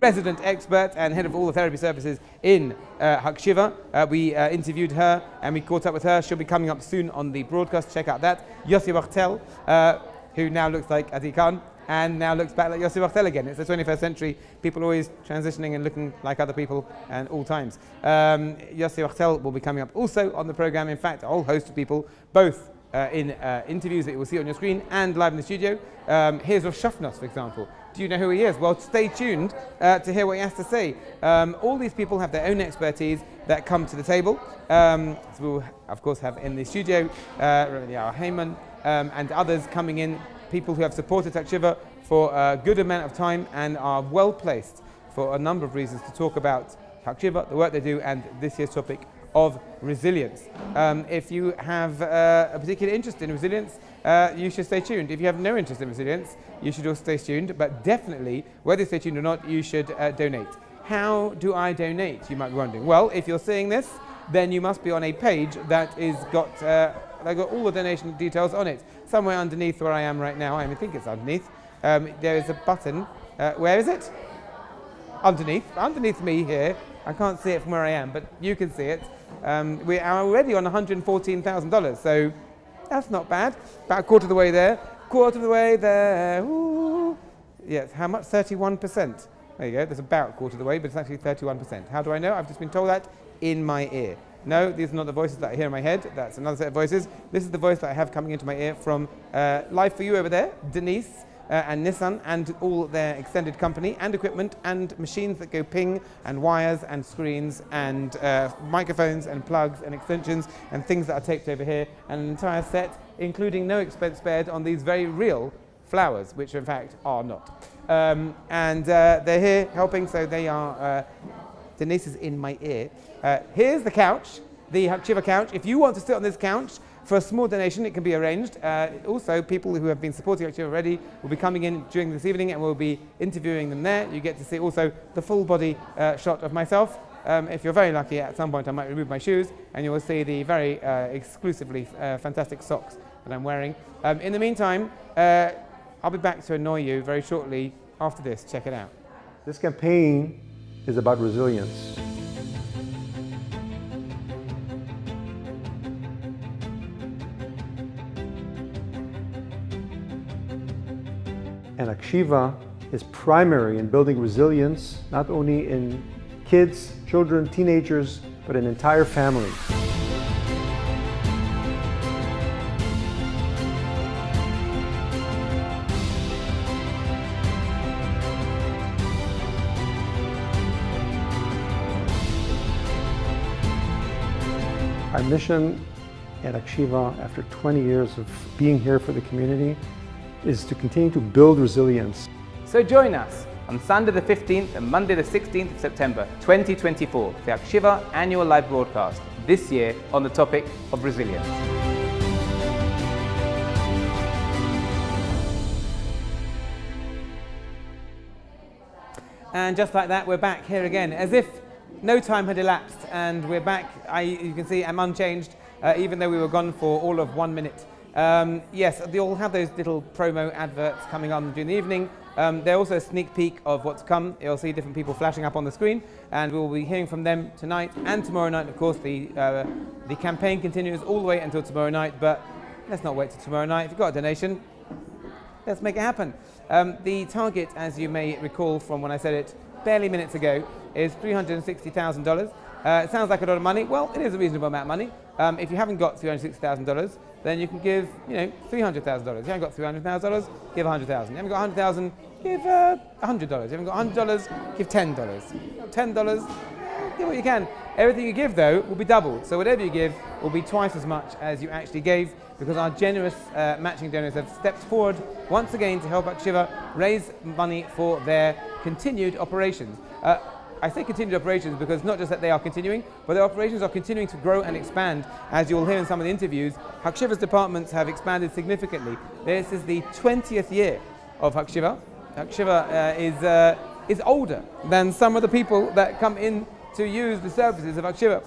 resident expert and head of all the therapy services in Hakshiva. We interviewed her and we caught up with her. She'll be coming up soon on the broadcast. Check out that. Yossi Wachtel, who now looks like Adi Khan and now looks back like Yossi Wachtel again. It's the 21st century. People always transitioning and looking like other people and all times. Yossi Wachtel will be coming up also on the program. In fact, a whole host of people, both in interviews that you will see on your screen and live in the studio. Here's Rav Shafnos, for example. Do you know who he is? Well, stay tuned to hear what he has to say. All these people have their own expertise that come to the table. So we'll, of course, have in the studio Rabbi Heyman and others coming in, people who have supported Hakshiva for a good amount of time and are well placed for a number of reasons to talk about Hakshiva, the work they do, and this year's topic of resilience. If you have a particular interest in resilience, you should stay tuned. If you have no interest in resilience, you should also stay tuned, but definitely, whether you stay tuned or not, you should donate. How do I donate, you might be wondering? Well, if you're seeing this, then you must be on a page that is got all the donation details on it. Somewhere underneath where I am right now, I think it's underneath, there is a button. Where is it? Underneath me here. I can't see it from where I am, but you can see it. We are already on $114,000, so that's not bad. About a quarter of the way there. Ooh. Yes, how much? 31%. There you go. There's about a quarter of the way, but it's actually 31%. How do I know? I've just been told that in my ear. No, these are not the voices that I hear in my head. That's another set of voices. This is the voice that I have coming into my ear from Live for You over there, Denise. And Nissan and all their extended company and equipment and machines that go ping and wires and screens and microphones and plugs and extensions and things that are taped over here, and an entire set including no expense spared on these very real flowers, which in fact are not. They're here helping, so they are, Denise is in my ear. Here's the couch, the Hakshiva couch. If you want to sit on this couch, for a small donation, it can be arranged. Also, people who have been supporting Hakshiva already will be coming in during this evening and we'll be interviewing them there. You get to see also the full body shot of myself. If you're very lucky, at some point I might remove my shoes and you will see the very exclusively fantastic socks that I'm wearing. In the meantime, I'll be back to annoy you very shortly after this. Check it out. This campaign is about resilience. Hakshiva is primary in building resilience, not only in kids, children, teenagers, but in entire families. Our mission at Hakshiva, after 20 years of being here for the community, is to continue to build resilience. So join us on Sunday the 15th and Monday the 16th of September 2024 for the Hakshiva annual live broadcast, this year on the topic of resilience. And just like that, we're back here again, as if no time had elapsed, and we're back. You can see I'm unchanged, even though we were gone for all of 1 minute. Yes, they'll have those little promo adverts coming on during the evening. They're also a sneak peek of what's come. You'll see different people flashing up on the screen, and we'll be hearing from them tonight and tomorrow night. Of course, the campaign continues all the way until tomorrow night, but let's not wait till tomorrow night. If you've got a donation, let's make it happen. The target, as you may recall from when I said it barely minutes ago, is $360,000. It sounds like a lot of money. Well, it is a reasonable amount of money. If you haven't got $360,000, then you can give, $300,000. If you haven't got $300,000, give $100,000. You haven't got $100,000, give $100. You haven't got $100, give $10. $10, give what you can. Everything you give, though, will be doubled. So whatever you give will be twice as much as you actually gave, because our generous matching donors have stepped forward once again to help Hakshiva raise money for their continued operations. I say continued operations because not just that they are continuing, but their operations are continuing to grow and expand. As you will hear in some of the interviews, Hakshiva's departments have expanded significantly. This is the 20th year of Hakshiva. Hakshiva is older than some of the people that come in to use the services of Hakshiva.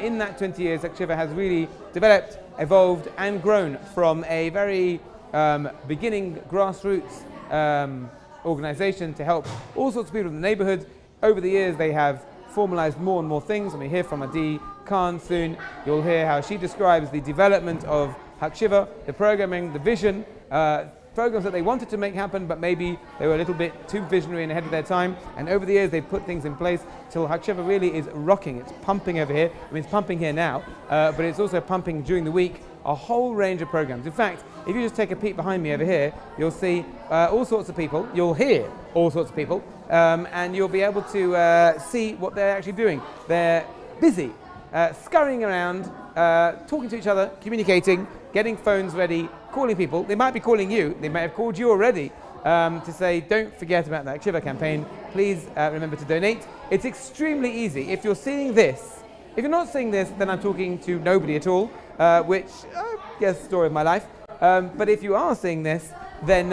In that 20 years, Hakshiva has really developed, evolved, and grown from a very beginning grassroots organization to help all sorts of people in the neighborhood. Over the years, they have formalized more and more things, and we hear from Adi Khan soon. You'll hear how she describes the development of Hakshiva, the programming, the vision, programs that they wanted to make happen, but maybe they were a little bit too visionary and ahead of their time. And over the years, they've put things in place till Hakshiva really is rocking. It's pumping over here. I mean, it's pumping here now, but it's also pumping during the week a whole range of programs. In fact, if you just take a peek behind me over here, you'll see all sorts of people. You'll hear all sorts of people, and you'll be able to see what they're actually doing. They're busy, scurrying around, talking to each other, communicating, getting phones ready, calling people. They might be calling you. They might have called you already to say, don't forget about the Hakshiva campaign. Please remember to donate. It's extremely easy. If you're seeing this, if you're not seeing this, then I'm talking to nobody at all, which, yes, story of my life. But if you are seeing this, then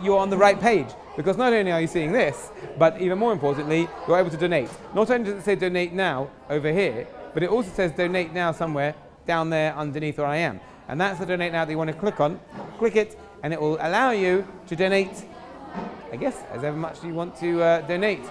you're on the right page, because not only are you seeing this, but even more importantly, you're able to donate. Not only does it say donate now over here, but it also says donate now somewhere down there underneath where I am. And that's the donate now that you want to click on. Click it, and it will allow you to donate, I guess, as ever much you want to donate.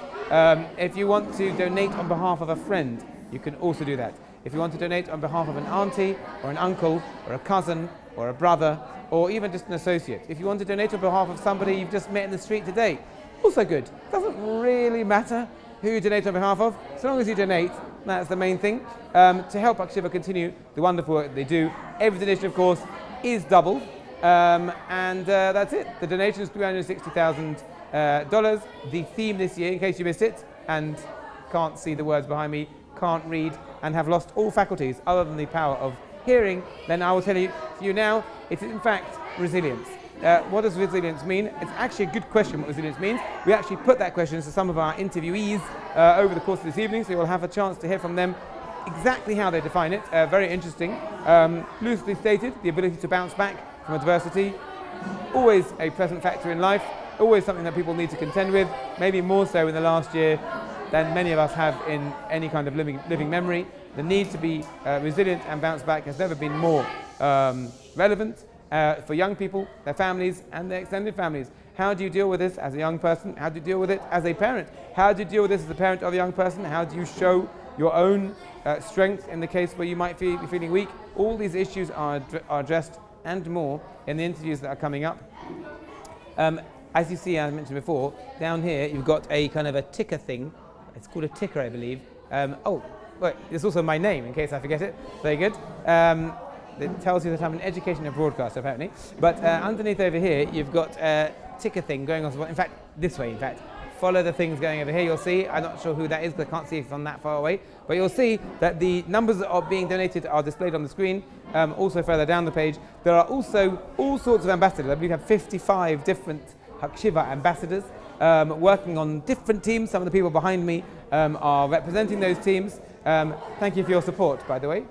If you want to donate on behalf of a friend, you can also do that. If you want to donate on behalf of an auntie or an uncle or a cousin or a brother or even just an associate. If you want to donate on behalf of somebody you've just met in the street today, also good. Doesn't really matter who you donate on behalf of, so long as you donate, that's the main thing. To help Hakshiva continue the wonderful work that they do. Every donation, of course, is doubled, and that's it. The donation is $360,000. The theme this year, in case you missed it and can't see the words behind me, can't read, and have lost all faculties other than the power of hearing, then I will tell you now, it's in fact resilience. What does resilience mean? It's actually a good question what resilience means. We actually put that question to some of our interviewees over the course of this evening, so you'll have a chance to hear from them exactly how they define it. Very interesting. Loosely stated, the ability to bounce back from adversity. Always a present factor in life, always something that people need to contend with, maybe more so in the last year than many of us have in any kind of living memory. The need to be resilient and bounce back has never been more relevant for young people, their families, and their extended families. How do you deal with this as a young person? How do you deal with it as a parent? How do you deal with this as a parent of a young person? How do you show your own strength in the case where you might be feeling weak? All these issues are addressed and more in the interviews that are coming up. As you see, as I mentioned before, down here you've got a kind of a ticker thing. It's called a ticker, I believe. Oh, wait, it's also my name in case I forget it. Very good. It tells you that I'm an education and broadcaster, apparently. But underneath over here, you've got a ticker thing going on. In fact, this way, in fact. Follow the things going over here, you'll see. I'm not sure who that is because I can't see if it's on that far away. But you'll see that the numbers that are being donated are displayed on the screen. Also further down the page, there are also all sorts of ambassadors. I believe we have 55 different Hakshiva ambassadors working on different teams. Some of the people behind me are representing those teams. Thank you for your support, by the way.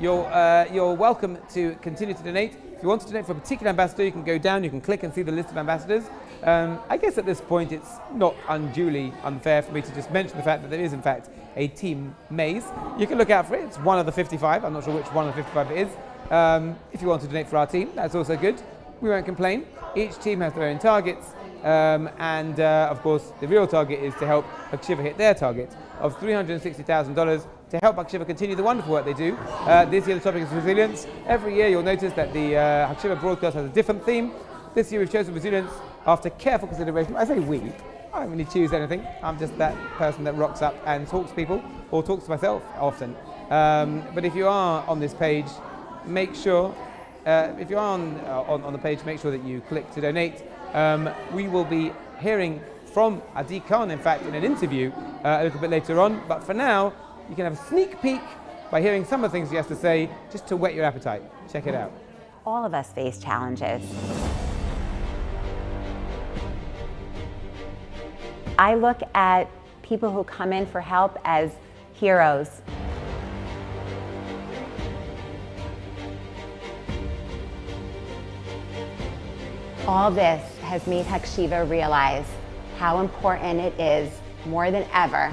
You're welcome to continue to donate. If you want to donate for a particular ambassador, you can go down, you can click and see the list of ambassadors. I guess at this point it's not unduly unfair for me to just mention the fact that there is in fact a team Maze. You can look out for it, it's one of the 55, I'm not sure which one of the 55 it is. If you want to donate for our team, that's also good. We won't complain. Each team has their own targets, of course the real target is to help Hakshiva hit their target of $360,000 to help Hakshiva continue the wonderful work they do. This year the topic is resilience. Every year you'll notice that the Hakshiva broadcast has a different theme. This year we've chosen resilience after careful consideration. I say we, I don't really choose anything. I'm just that person that rocks up and talks to people, or talks to myself often. But if you are on this page, make sure, if you're on the page, make sure that you click to donate. We will be hearing from Adi Khan, in fact, in an interview a little bit later on. But for now, you can have a sneak peek by hearing some of the things he has to say, just to whet your appetite. Check it out. All of us face challenges. I look at people who come in for help as heroes. All this has made Hakshiva realize how important it is, more than ever,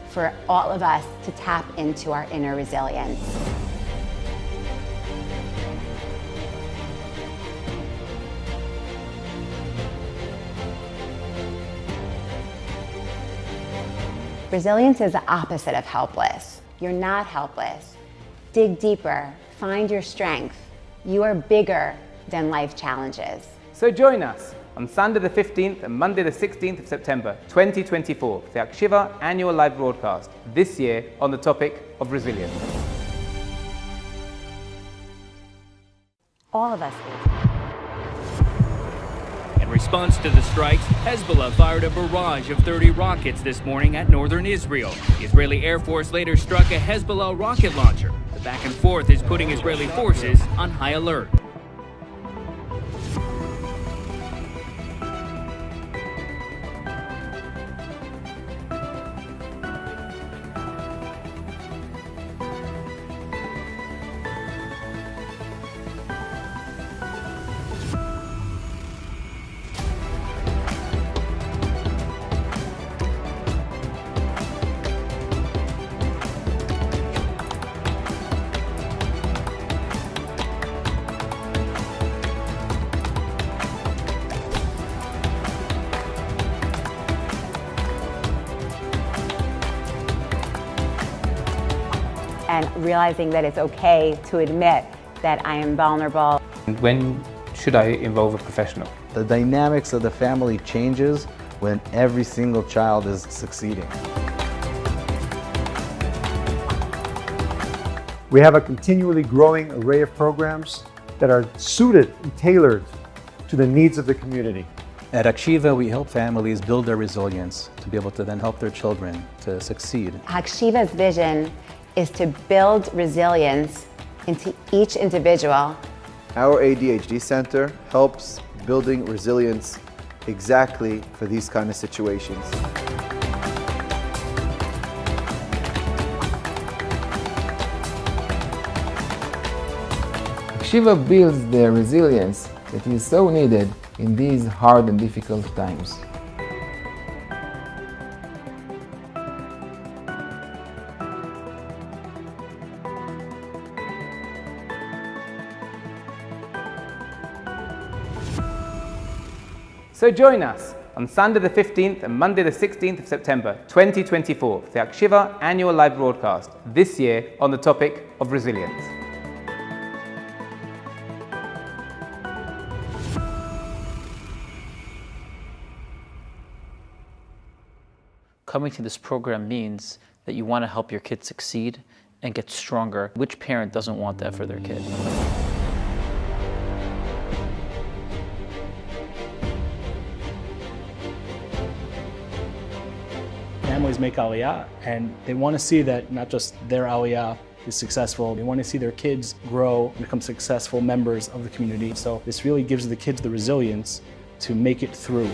for all of us to tap into our inner resilience. Resilience is the opposite of helpless. You're not helpless. Dig deeper, find your strength. You are bigger than life challenges. So join us on Sunday the 15th and Monday the 16th of September 2024 for the Hakshiva annual live broadcast, this year on the topic of resilience. All of us face. In response to the strikes, Hezbollah fired a barrage of 30 rockets this morning at northern Israel. The Israeli Air Force later struck a Hezbollah rocket launcher. The back and forth is putting Israeli forces on high alert. And realizing that it's okay to admit that I am vulnerable. When should I involve a professional? The dynamics of the family changes when every single child is succeeding. We have a continually growing array of programs that are suited and tailored to the needs of the community. At Hakshiva, we help families build their resilience to be able to then help their children to succeed. Hakshiva's vision is to build resilience into each individual. Our ADHD Center helps building resilience exactly for these kind of situations. Hakshiva builds the resilience that is so needed in these hard and difficult times. So join us on Sunday the 15th and Monday the 16th of September 2024 for the Hakshiva annual live broadcast, this year on the topic of resilience. coming to this program means that you want to help your kids succeed and get stronger. Which parent doesn't want that for their kid? Families make Aliyah, and they want to see that not just their Aliyah is successful, they want to see their kids grow and become successful members of the community. So this really gives the kids the resilience to make it through.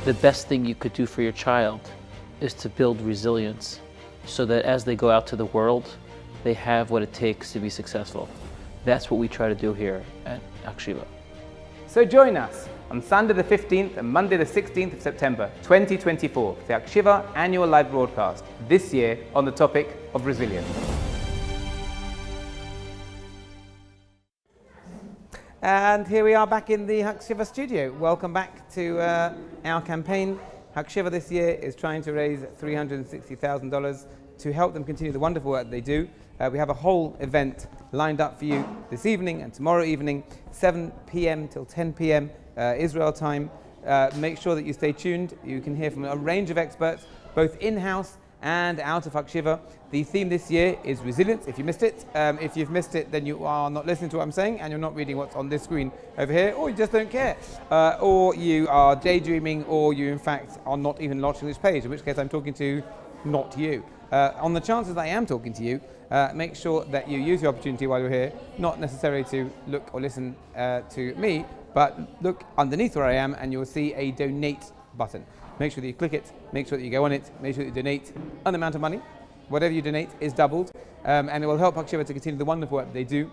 The best thing you could do for your child is to build resilience so that as they go out to the world, they have what it takes to be successful. That's what we try to do here at Hakshiva. So join us on Sunday the 15th and Monday the 16th of September 2024 for the Hakshiva annual live broadcast, this year on the topic of resilience. And here we are back in the Hakshiva studio. Welcome back to our campaign. Hakshiva this year is trying to raise $360,000 to help them continue the wonderful work they do. We have a whole event lined up for you this evening and tomorrow evening, 7 p.m. till 10 p.m. Israel time. Make sure that you stay tuned. You can hear from a range of experts, both in-house and out of Hakshiva. The theme this year is resilience. If you missed it, if you've missed it, then you are not listening to what I'm saying and you're not reading what's on this screen over here, or you just don't care, or you are daydreaming, or you in fact are not even watching this page, in which case I'm talking to not you. On the chances that I am talking to you, make sure that you use the opportunity while you're here, not necessarily to look or listen to me, but look underneath where I am and you'll see a donate button. Make sure that you click it, make sure that you go on it, make sure that you donate an amount of money. Whatever you donate is doubled, and it will help Hakshiva to continue the wonderful work they do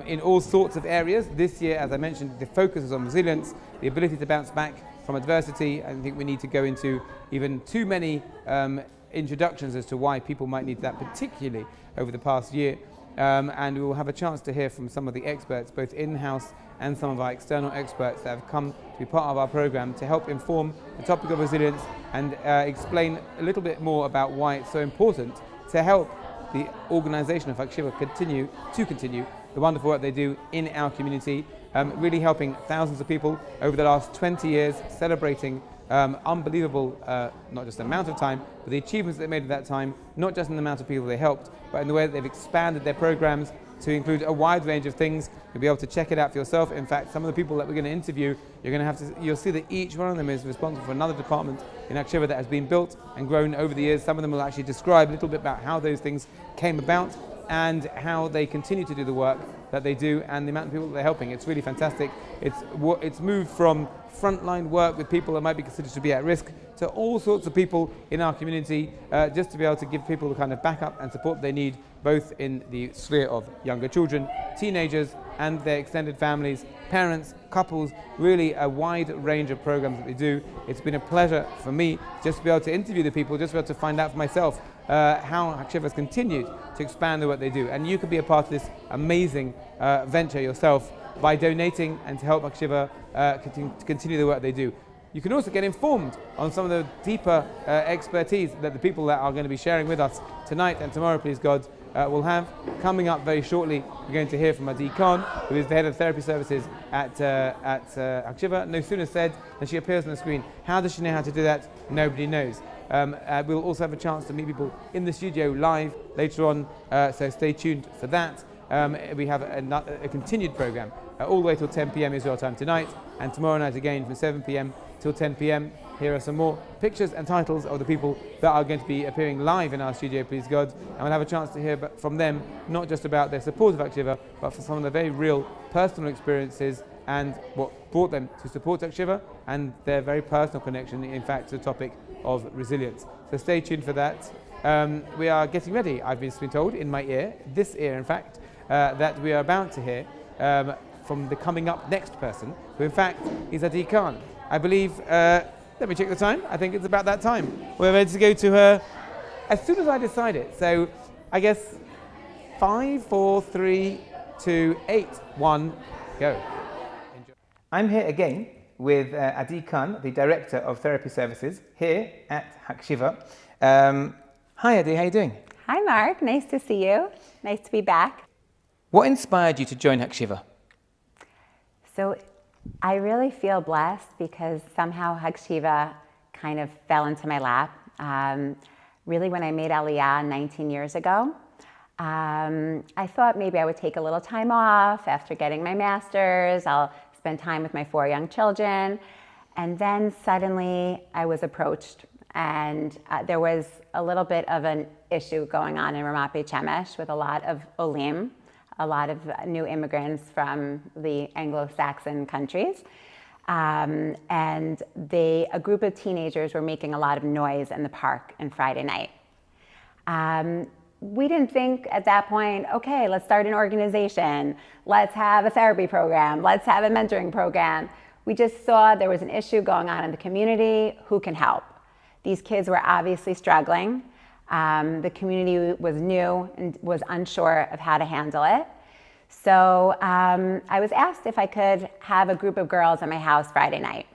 in all sorts of areas. This year, as I mentioned, the focus is on resilience, the ability to bounce back from adversity. I don't think we need to go into even too many introductions as to why people might need that, particularly over the past year. And we will have a chance to hear from some of the experts, both in-house and some of our external experts that have come to be part of our program to help inform the topic of resilience and explain a little bit more about why it's so important to help the organisation of Hakshiva continue the wonderful work they do in our community, really helping thousands of people over the last 20 years, celebrating unbelievable, not just the amount of time, but the achievements they made at that time, not just in the amount of people they helped, but in the way that they've expanded their programs to include a wide range of things. You'll be able to check it out for yourself. In fact, some of the people that we're going to interview, you'll see that each one of them is responsible for another department in Hakshiva that has been built and grown over the years. Some of them will actually describe a little bit about how those things came about and how they continue to do the work that they do and the amount of people that they're helping. It's really fantastic. It's moved from frontline work with people that might be considered to be at risk to all sorts of people in our community, just to be able to give people the kind of backup and support they need, both in the sphere of younger children, teenagers and their extended families, parents, couples, really a wide range of programs that they do. It's been a pleasure for me just to be able to interview the people, just to be able to find out for myself how Hakshiva has continued to expand the work they do. And you could be a part of this amazing venture yourself by donating and to help Hakshiva continue the work they do. You can also get informed on some of the deeper expertise that the people that are going to be sharing with us tonight and tomorrow, please God, will have. Coming up very shortly, we're going to hear from Adi Khan, who is the head of therapy services at Hakshiva. No sooner said than she appears on the screen. How does she know how to do that? Nobody knows. We'll also have a chance to meet people in the studio live later on, so stay tuned for that. We have a continued program all the way till 10 p.m. Israel time tonight, and tomorrow night again from 7 p.m. till 10 p.m. Here are some more pictures and titles of the people that are going to be appearing live in our studio, please God, and we'll have a chance to hear from them, not just about their support of Hakshiva, but for some of the very real personal experiences and what brought them to support Hakshiva and their very personal connection, in fact, to the topic of resilience. So stay tuned for that. We are getting ready, I've been told in my ear, this ear in fact, that we are about to hear from the coming up next person, who in fact is Adi Khan. I believe, let me check the time, I think it's about that time. We're ready to go to her as soon as I decide it. So I guess 5, 4, 3, 2, 8, 1, go. Enjoy. I'm here again with Adi Khan, the Director of Therapy Services here at Hakshiva. Hi Adi, how are you doing? Hi Mark, nice to see you. Nice to be back. What inspired you to join Hakshiva? So I really feel blessed because somehow Hakshiva kind of fell into my lap. Really, when I made Aliyah 19 years ago, I thought maybe I would take a little time off after getting my master's. I'll spend time with my 4 young children. And then suddenly I was approached, and there was a little bit of an issue going on in Ramat Beit Shemesh with a lot of olim, a lot of new immigrants from the Anglo-Saxon countries. And a group of teenagers were making a lot of noise in the park on Friday night. We didn't think at that point, okay, let's start an organization. Let's have a therapy program. Let's have a mentoring program. We just saw there was an issue going on in the community. Who can help? These kids were obviously struggling. The community was new and was unsure of how to handle it. So I was asked if I could have a group of girls at my house Friday night.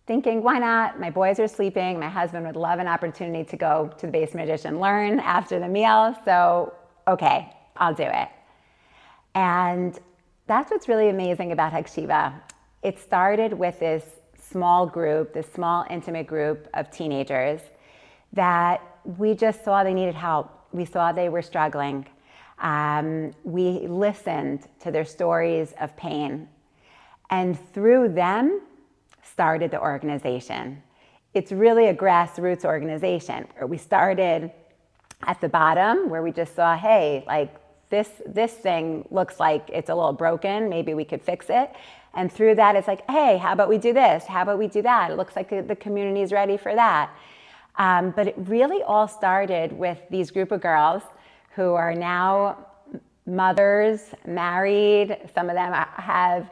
Thinking, why not? My boys are sleeping. My husband would love an opportunity to go to the Beis Midrash and learn after the meal. So, okay, I'll do it. And that's what's really amazing about Hakshiva. It started with this small group, this small intimate group of teenagers that we just saw they needed help. We saw they were struggling. We listened to their stories of pain. And through them, started the organization. It's really a grassroots organization where we started at the bottom, where we just saw, hey, like this thing looks like it's a little broken, maybe we could fix it. And through that, it's like, hey, how about we do this? How about we do that? It looks like the community is ready for that. But it really all started with these group of girls who are now mothers, married. Some of them have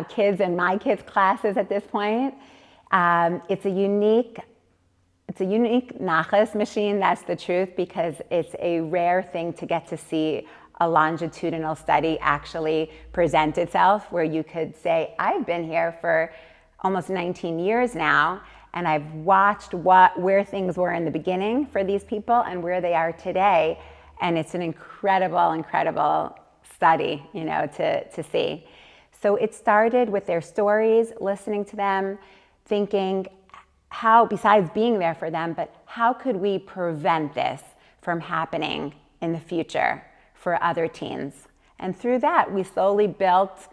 kids in my kids' classes at this point. It's a unique nachas machine, that's the truth, because it's a rare thing to get to see a longitudinal study actually present itself, where you could say, I've been here for almost 19 years now, and I've watched where things were in the beginning for these people and where they are today. And it's an incredible, incredible study, to see. So it started with their stories, listening to them, thinking how, besides being there for them, but how could we prevent this from happening in the future for other teens? And through that, we slowly built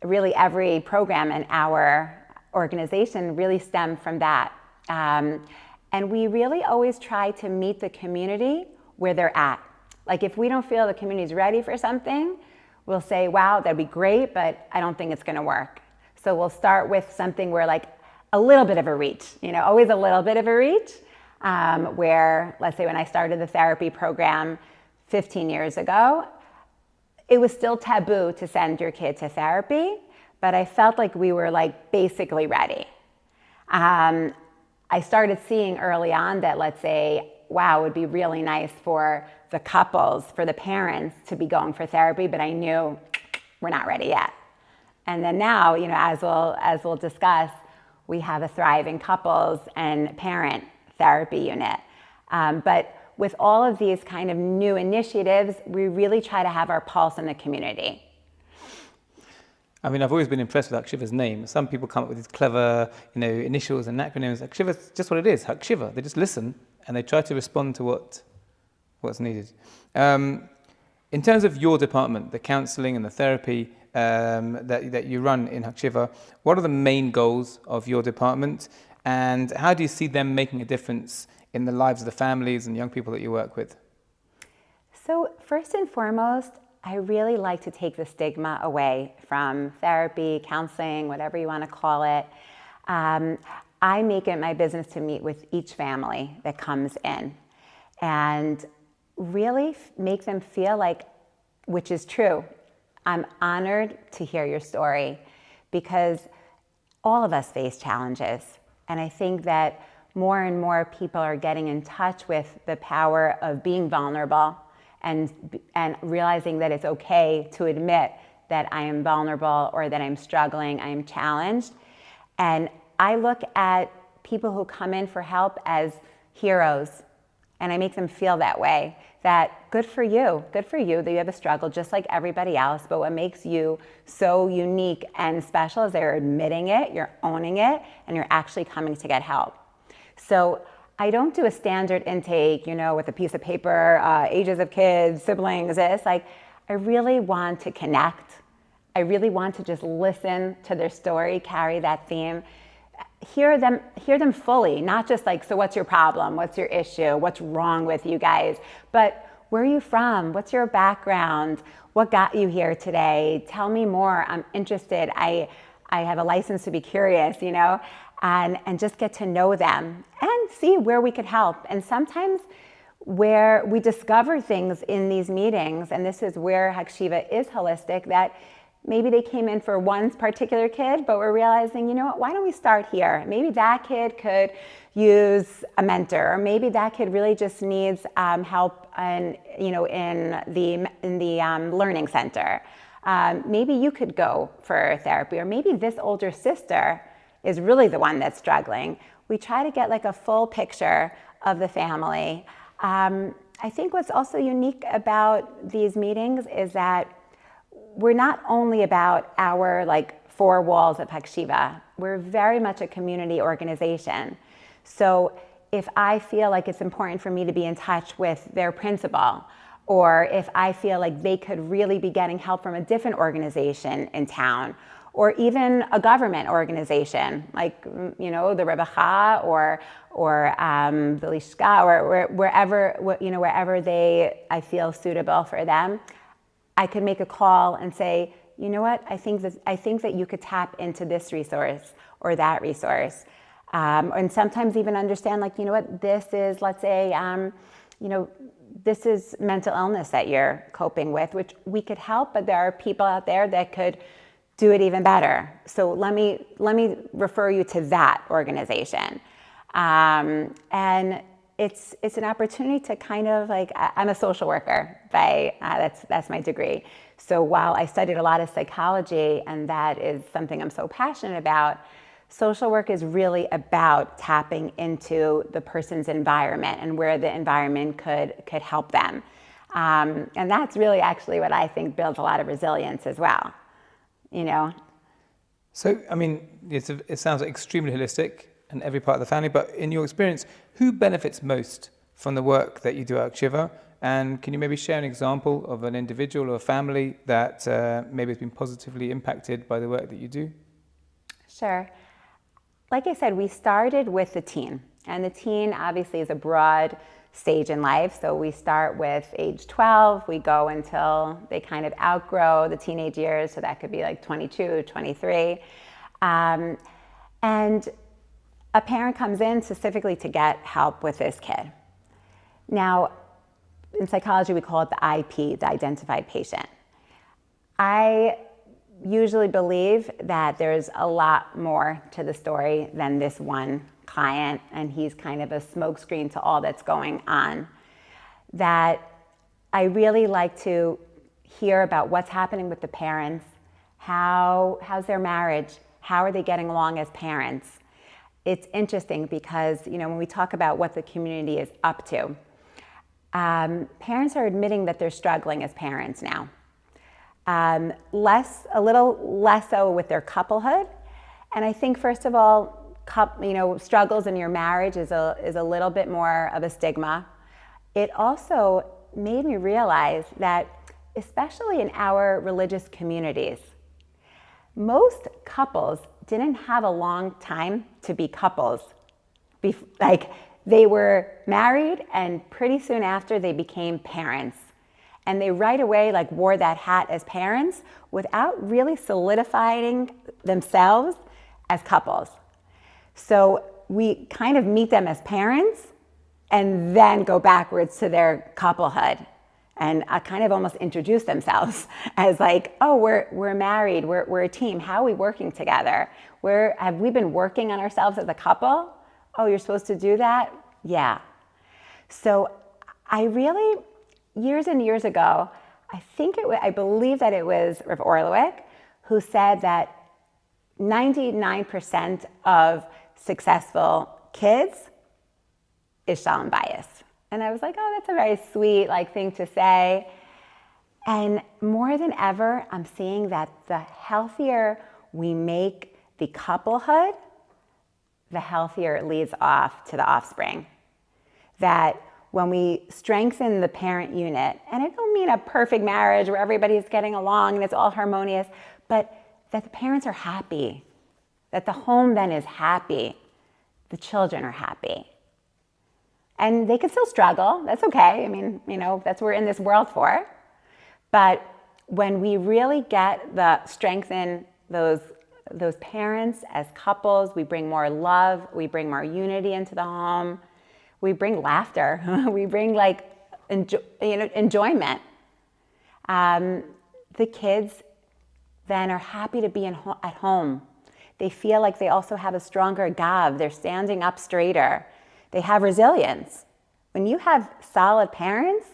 really every program in our organization really stemmed from that. And we really always try to meet the community where they're at. Like if we don't feel the community's ready for something, we'll say, wow, that'd be great, but I don't think it's gonna work. So we'll start with something where like a little bit of a reach, always a little bit of a reach, where let's say when I started the therapy program 15 years ago, it was still taboo to send your kid to therapy, but I felt like we were like basically ready. I started seeing early on that, let's say, wow, it would be really nice for the couples, for the parents to be going for therapy, but I knew we're not ready yet. And then now, as we'll discuss, we have a thriving couples and parent therapy unit. But with all of these kind of new initiatives, we really try to have our pulse in the community. I mean, I've always been impressed with Hakshiva's name. Some people come up with these clever, initials and acronyms. Hakshiva's just what it is, Hakshiva. They just listen and they try to respond to what's needed. In terms of your department, the counselling and the therapy that you run in Hakshiva, what are the main goals of your department, and how do you see them making a difference in the lives of the families and young people that you work with? So first and foremost, I really like to take the stigma away from therapy, counseling, whatever you want to call it. I make it my business to meet with each family that comes in and really make them feel like, which is true, I'm honored to hear your story, because all of us face challenges. And I think that more and more people are getting in touch with the power of being vulnerable and realizing that it's okay to admit that I am vulnerable or that I'm struggling, I am challenged. And I look at people who come in for help as heroes, and I make them feel that way, that good for you that you have a struggle just like everybody else, but what makes you so unique and special is they're admitting it, you're owning it, and you're actually coming to get help. So I don't do a standard intake, with a piece of paper, ages of kids, siblings, this. Like, I really want to connect. I really want to just listen to their story, carry that theme, hear them fully, not just like, so what's your problem? What's your issue? What's wrong with you guys? But where are you from? What's your background? What got you here today? Tell me more. I'm interested. I have a license to be curious, and just get to know them and see where we could help. And sometimes where we discover things in these meetings, and this is where Hakshiva is holistic, that maybe they came in for one particular kid, but we're realizing, why don't we start here? Maybe that kid could use a mentor, or maybe that kid really just needs help in the learning center. Maybe you could go for therapy, or maybe this older sister is really the one that's struggling. We try to get like a full picture of the family. I think what's also unique about these meetings is that we're not only about our four walls of Hakshiva. We're very much a community organization. So if I feel like it's important for me to be in touch with their principal, or if I feel like they could really be getting help from a different organization in town, or even a government organization, like the Rebacha or the Lishka, or wherever I feel suitable for them, I could make a call and say, you know what, I think that you could tap into this resource or that resource. And sometimes even understand, this is, let's say, this is mental illness that you're coping with, which we could help, but there are people out there that could do it even better. So let me refer you to that organization. And it's an opportunity to kind of I'm a social worker that's my degree. So while I studied a lot of psychology, and that is something I'm so passionate about, social work is really about tapping into the person's environment and where the environment could help them. And that's really actually what I think builds a lot of resilience as well. So, it sounds extremely holistic in every part of the family, but in your experience, who benefits most from the work that you do at Hakshiva? And can you maybe share an example of an individual or a family that maybe has been positively impacted by the work that you do? Sure. Like I said, we started with the teen, and the teen obviously is a broad stage in life. So we start with age 12, we go until they kind of outgrow the teenage years. So that could be 22, 23. And a parent comes in specifically to get help with this kid. Now, in psychology, we call it the IP, the identified patient. I usually believe that there's a lot more to the story than this one client, and he's kind of a smokescreen to all that's going on. That I really like to hear about what's happening with the parents, how's their marriage, how are they getting along as parents. It's interesting because, when we talk about what the community is up to, parents are admitting that they're struggling as parents now. A little less so with their couplehood. And I think, first of all, struggles in your marriage is a little bit more of a stigma. It also made me realize that, especially in our religious communities, most couples didn't have a long time to be couples. They were married, and pretty soon after they became parents. And they right away wore that hat as parents without really solidifying themselves as couples. So we kind of meet them as parents and then go backwards to their couplehood and kind of almost introduce themselves as we're married, we're a team. How are we working together? Have we been working on ourselves as a couple? Oh, you're supposed to do that? Yeah. So I really, years and years ago, I believe that it was Rav Orlowick who said that 99% of successful kids is shalom bayis. And I was like, oh, that's a very sweet thing to say. And more than ever, I'm seeing that the healthier we make the couplehood, the healthier it leads off to the offspring. That when we strengthen the parent unit, and I don't mean a perfect marriage where everybody's getting along and it's all harmonious, but that the parents are happy, that the home then is happy, the children are happy. And they can still struggle, that's okay. I mean, that's what we're in this world for. But when we really strengthen those parents as couples, we bring more love, we bring more unity into the home, we bring laughter, we bring enjoyment. The kids then are happy to be at home. They feel like they also have a stronger gav, they're standing up straighter, they have resilience. When you have solid parents,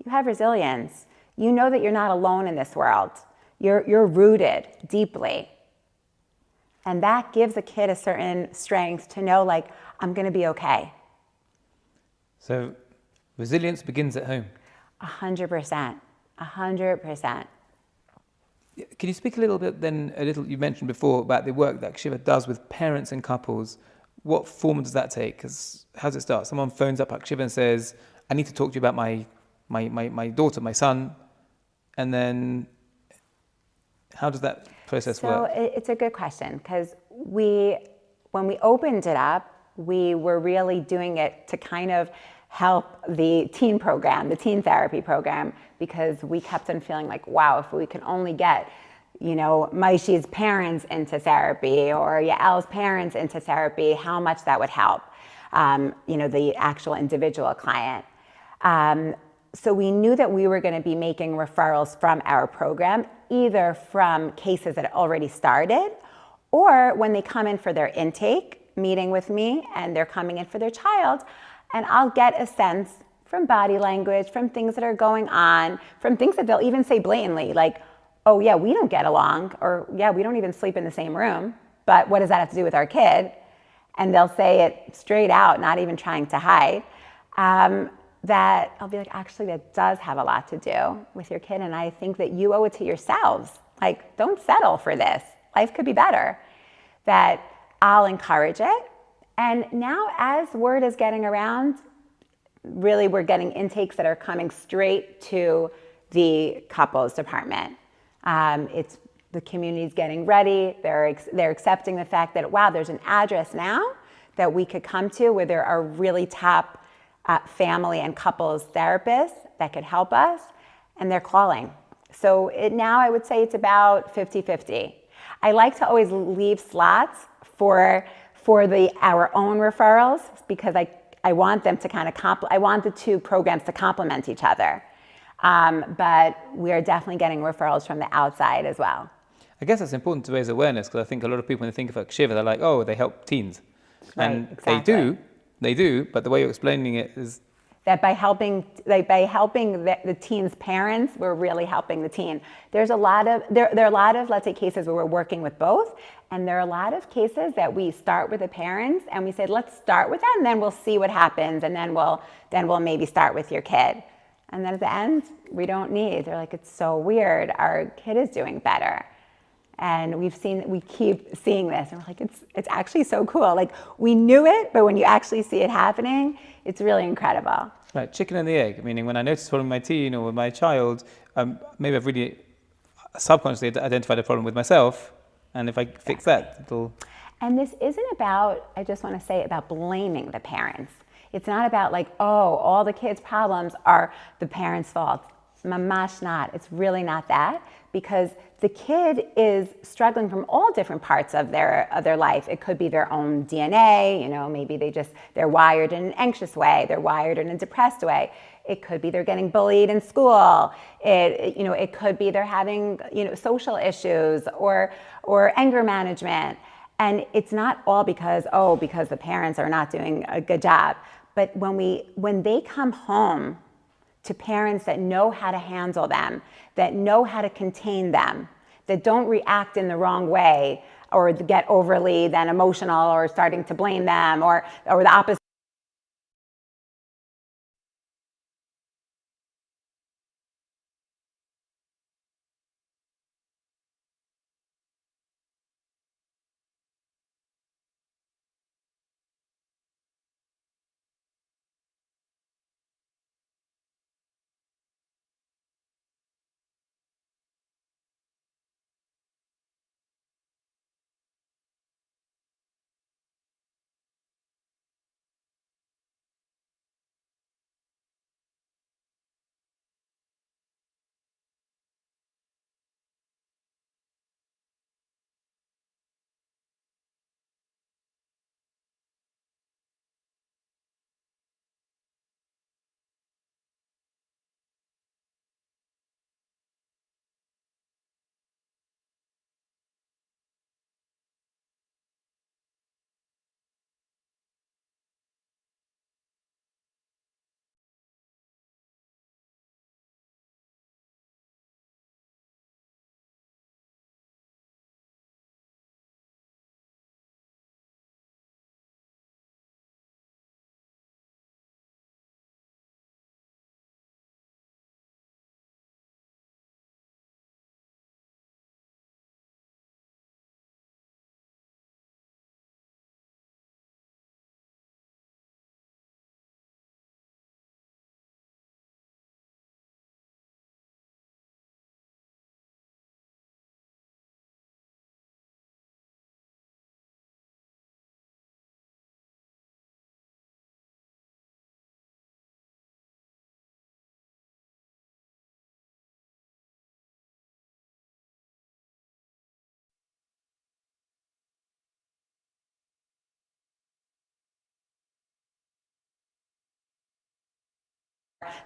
you have resilience. You know that you're not alone in this world. You're rooted deeply. And that gives a kid a certain strength to know, I'm going to be okay. So resilience begins at home. 100%. 100%. Can you speak a little bit then, you mentioned before about the work that Hakshiva does with parents and couples. What form does that take? How does it start? Someone phones up Hakshiva and says, I need to talk to you about my daughter, my son. And then how does that process work? So it's a good question, because when we opened it up, we were really doing it to kind of help the teen program, the teen therapy program, because we kept on feeling like, wow, if we can only get, Maishi's parents into therapy or Yael's parents into therapy, how much that would help, the actual individual client. So we knew that we were going to be making referrals from our program, either from cases that had already started, or when they come in for their intake meeting with me and they're coming in for their child, and I'll get a sense from body language, from things that are going on, from things that they'll even say blatantly, like, oh yeah, we don't get along, or yeah, we don't even sleep in the same room, but what does that have to do with our kid? And they'll say it straight out, not even trying to hide. That I'll be like, actually, that does have a lot to do with your kid, and I think that you owe it to yourselves. Don't settle for this. Life could be better. That I'll encourage it. And now as word is getting around, really we're getting intakes that are coming straight to the couples department. The community's getting ready. They're accepting the fact that, wow, there's an address now that we could come to where there are really top family and couples therapists that could help us, and they're calling. So now I would say it's about 50-50. I like to always leave slots for our own referrals, because I want them to I want the two programs to complement each other. But we're definitely getting referrals from the outside as well. I guess it's important to raise awareness, because I think a lot of people, when they think of Hakshiva, they're like, oh, they help teens. Right, and exactly. They do, but the way you're explaining it is that by helping the teen's parents, we're really helping the teen. There's a lot of there are a lot of, let's say, cases where we're working with both, and there are a lot of cases that we start with the parents and we say, let's start with them, and then we'll see what happens, and then we'll maybe start with your kid. And then at the end, we don't need. They're like, it's so weird. Our kid is doing better. And we keep seeing this, and we're like, it's actually so cool. We knew it, but when you actually see it happening, it's really incredible. Right, chicken and the egg. Meaning, when I notice following my teen or with my child, maybe I've really subconsciously identified a problem with myself, and if I fix that, it'll. And this isn't about, I just want to say, about blaming the parents. It's not about all the kids' problems are the parents' fault. Mamash not. It's really not that, because the kid is struggling from all different parts of their life. It could be their own DNA, maybe they're wired in an anxious way, they're wired in a depressed way. It could be they're getting bullied in school. It could be they're having, social issues or anger management. And it's not all because the parents are not doing a good job. But when they come home to parents that know how to handle them, that know how to contain them, that don't react in the wrong way or get overly then emotional or starting to blame them or the opposite.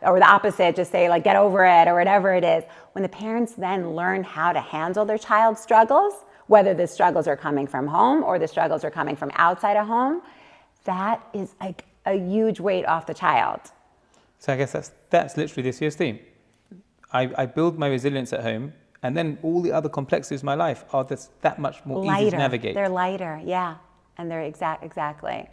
or the opposite, just say like, get over it or whatever it is. When the parents then learn how to handle their child's struggles, whether the struggles are coming from home or the struggles are coming from outside of home, that is like a huge weight off the child. So I guess that's literally this year's theme. I build my resilience at home, and then all the other complexities of my life are that much more easy to navigate. They're lighter, yeah. And they're exactly.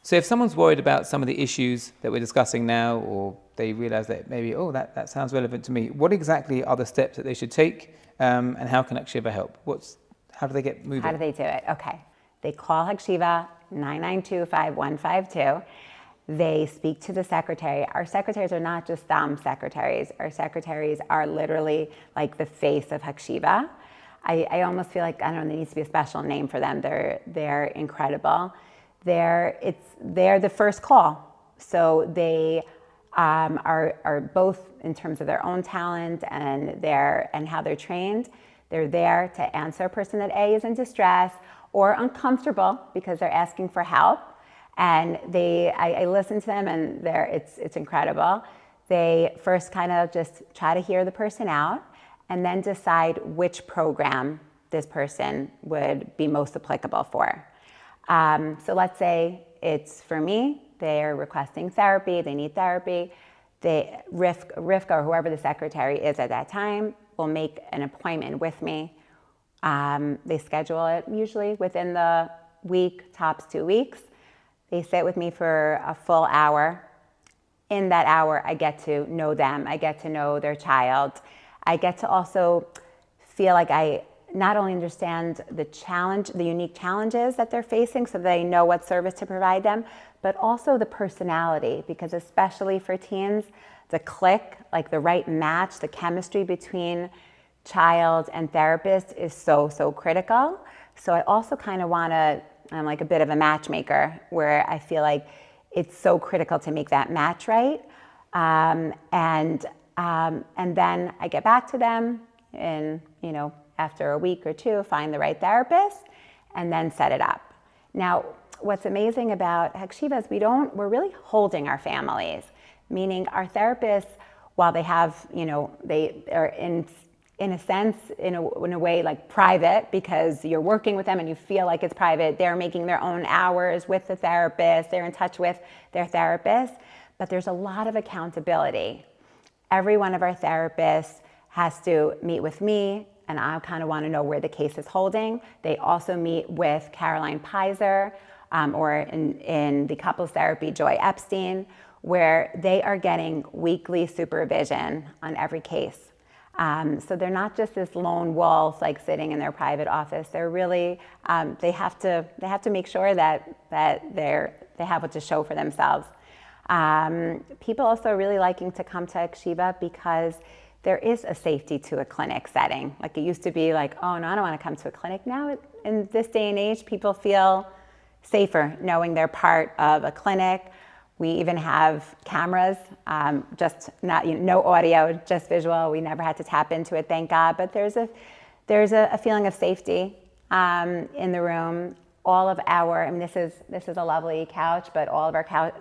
So if someone's worried about some of the issues that we're discussing now, or they realize that maybe, oh, that sounds relevant to me, what exactly are the steps that they should take, and how can Hakshiva help? How do they get moving? How do they do it? Okay. They call Hakshiva 992-5152. They speak to the secretary. Our secretaries are not just secretaries. Our secretaries are literally like the face of Hakshiva. I almost feel like, I don't know, there needs to be a special name for them. They're incredible. They're the first call. So they are both in terms of their own talent and how they're trained. They're there to answer a person that A, is in distress or uncomfortable because they're asking for help. And I listen to them, and it's incredible. They first kind of just try to hear the person out and then decide which program this person would be most applicable for. So let's say it's for me, they're requesting therapy, they need therapy. Rivka or whoever the secretary is at that time will make an appointment with me. They schedule it usually within the week, tops 2 weeks. They sit with me for a full hour. In that hour, I get to know them. I get to know their child. I get to also feel like I not only understand the unique challenges that they're facing so they know what service to provide them, but also the personality, because especially for teens, the click, like the right match, the chemistry between child and therapist is so critical. So I also kind of I'm like a bit of a matchmaker, where I feel like it's so critical to make that match right. And then I get back to them and, after a week or two, find the right therapist and then set it up. Now, what's amazing about Hakshiva is we're really holding our families, meaning our therapists, while they have, they are in a sense, in a way like private, because you're working with them and you feel like it's private. They're making their own hours with the therapist. They're in touch with their therapist, but there's a lot of accountability. Every one of our therapists has to meet with me, and I kind of want to know where the case is holding. They also meet with Caroline Pizer, or in the couples therapy, Joy Epstein, where they are getting weekly supervision on every case. So they're not just this lone wolf like sitting in their private office. They're really they have to make sure that they have what to show for themselves. People also are really liking to come to Hakshiva because there is a safety to a clinic setting. Like it used to be like, oh no, I don't want to come to a clinic. Now in this day and age, people feel safer knowing they're part of a clinic. We even have cameras, just no audio, just visual. We never had to tap into it, thank God. But there's a feeling of safety in the room. All of this is a lovely couch, but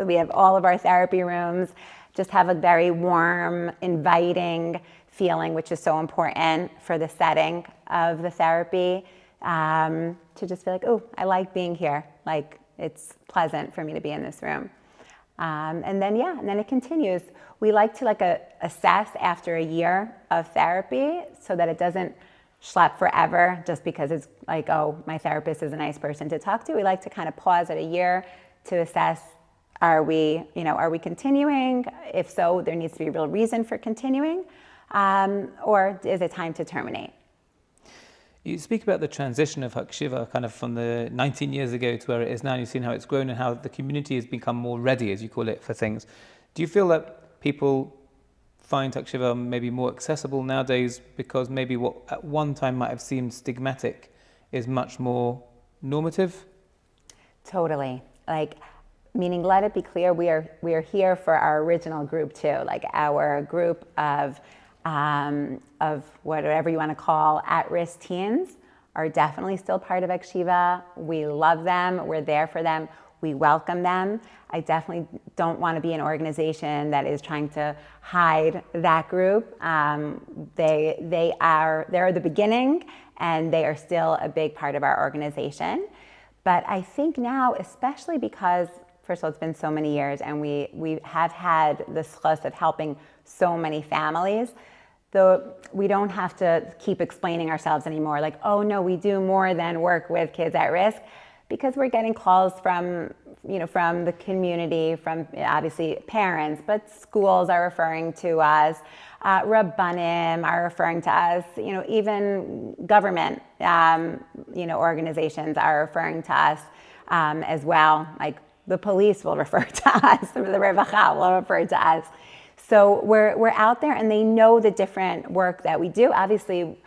we have all of our therapy rooms just have a very warm, inviting feeling, which is so important for the setting of the therapy. To just feel like, oh, I like being here. Like it's pleasant for me to be in this room. And then it continues. We like to assess after a year of therapy so that it doesn't schlep forever just because it's like, oh, my therapist is a nice person to talk to. We like to kind of pause at a year to assess, are we continuing? If so, there needs to be a real reason for continuing, or is it time to terminate? You speak about the transition of Hakshiva kind of from the 19 years ago to where it is now, and you've seen how it's grown and how the community has become more ready, as you call it, for things. Do you feel that people find Hakshiva maybe more accessible nowadays because maybe what at one time might have seemed stigmatic is much more normative? Totally. Meaning, let it be clear, we are here for our original group too, like our group of whatever you want to call at-risk teens are definitely still part of Hakshiva. We love them. We're there for them. We welcome them. I definitely don't want to be an organization that is trying to hide that group. They're the beginning, and they are still a big part of our organization. But I think now, especially because, first of all, it's been so many years, and we have had the schus of helping so many families, though we don't have to keep explaining ourselves anymore, like, oh no, we do more than work with kids at risk, because we're getting calls from, from the community, from obviously parents, but schools are referring to us, Rabbanim are referring to us, even government, organizations are referring to us as well. Like the police will refer to us, the Revachah will refer to us. So we're out there, and they know the different work that we do. Obviously,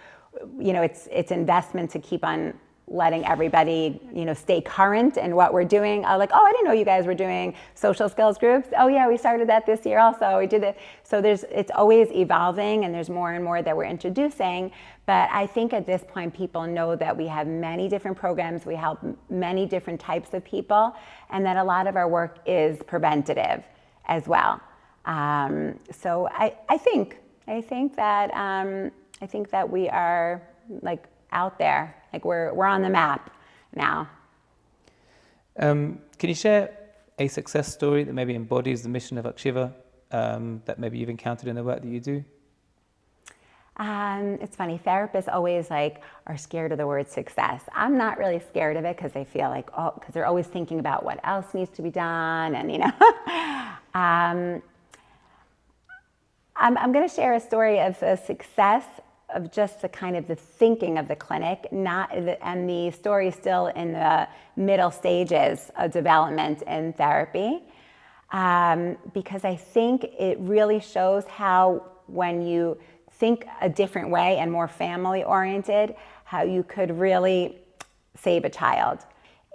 it's investment to keep on letting everybody, stay current in what we're doing. Like, oh, I didn't know you guys were doing social skills groups. Oh yeah, we started that this year also. We did it. So it's always evolving, and there's more and more that we're introducing. But I think at this point, people know that we have many different programs. We help many different types of people, and that a lot of our work is preventative as well. So I think that we are like out there, like we're on the map now. Can you share a success story that maybe embodies the mission of Hakshiva, that maybe you've encountered in the work that you do? It's funny, therapists always are scared of the word success. I'm not really scared of it because they feel like, because they're always thinking about what else needs to be done, and I'm going to share a story of the success of just the kind of the thinking of the clinic, and the story is still in the middle stages of development in therapy, because I think it really shows how when you think a different way and more family-oriented, how you could really save a child.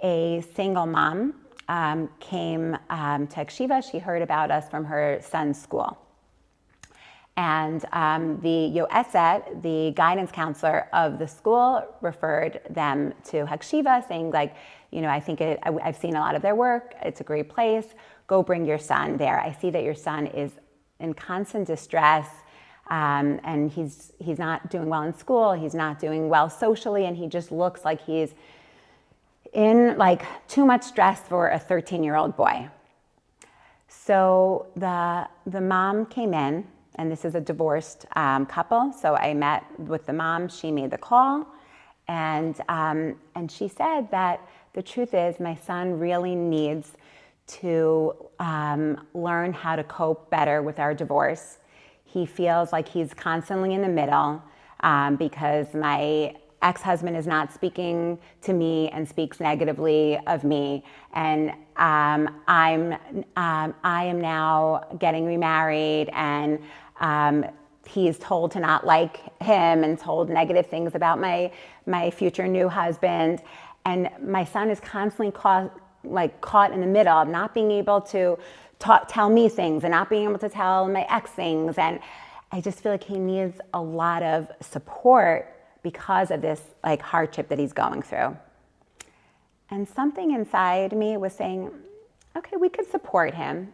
A single mom came to Hakshiva. She heard about us from her son's school. And the Yoetzet, the guidance counselor of the school, referred them to Hakshiva, saying I think I've seen a lot of their work. It's a great place. Go bring your son there. I see that your son is in constant distress, and he's not doing well in school. He's not doing well socially, and he just looks like he's in too much stress for a 13-year-old boy. So the mom came in. And this is a divorced couple. So I met with the mom. She made the call. And she said that the truth is my son really needs to learn how to cope better with our divorce. He feels like he's constantly in the middle because my ex-husband is not speaking to me and speaks negatively of me. And I am now getting remarried, and he is told to not like him and told negative things about my future new husband. And my son is constantly caught in the middle of not being able to tell me things and not being able to tell my ex things. And I just feel like he needs a lot of support because of this hardship that he's going through. And something inside me was saying, okay, we could support him,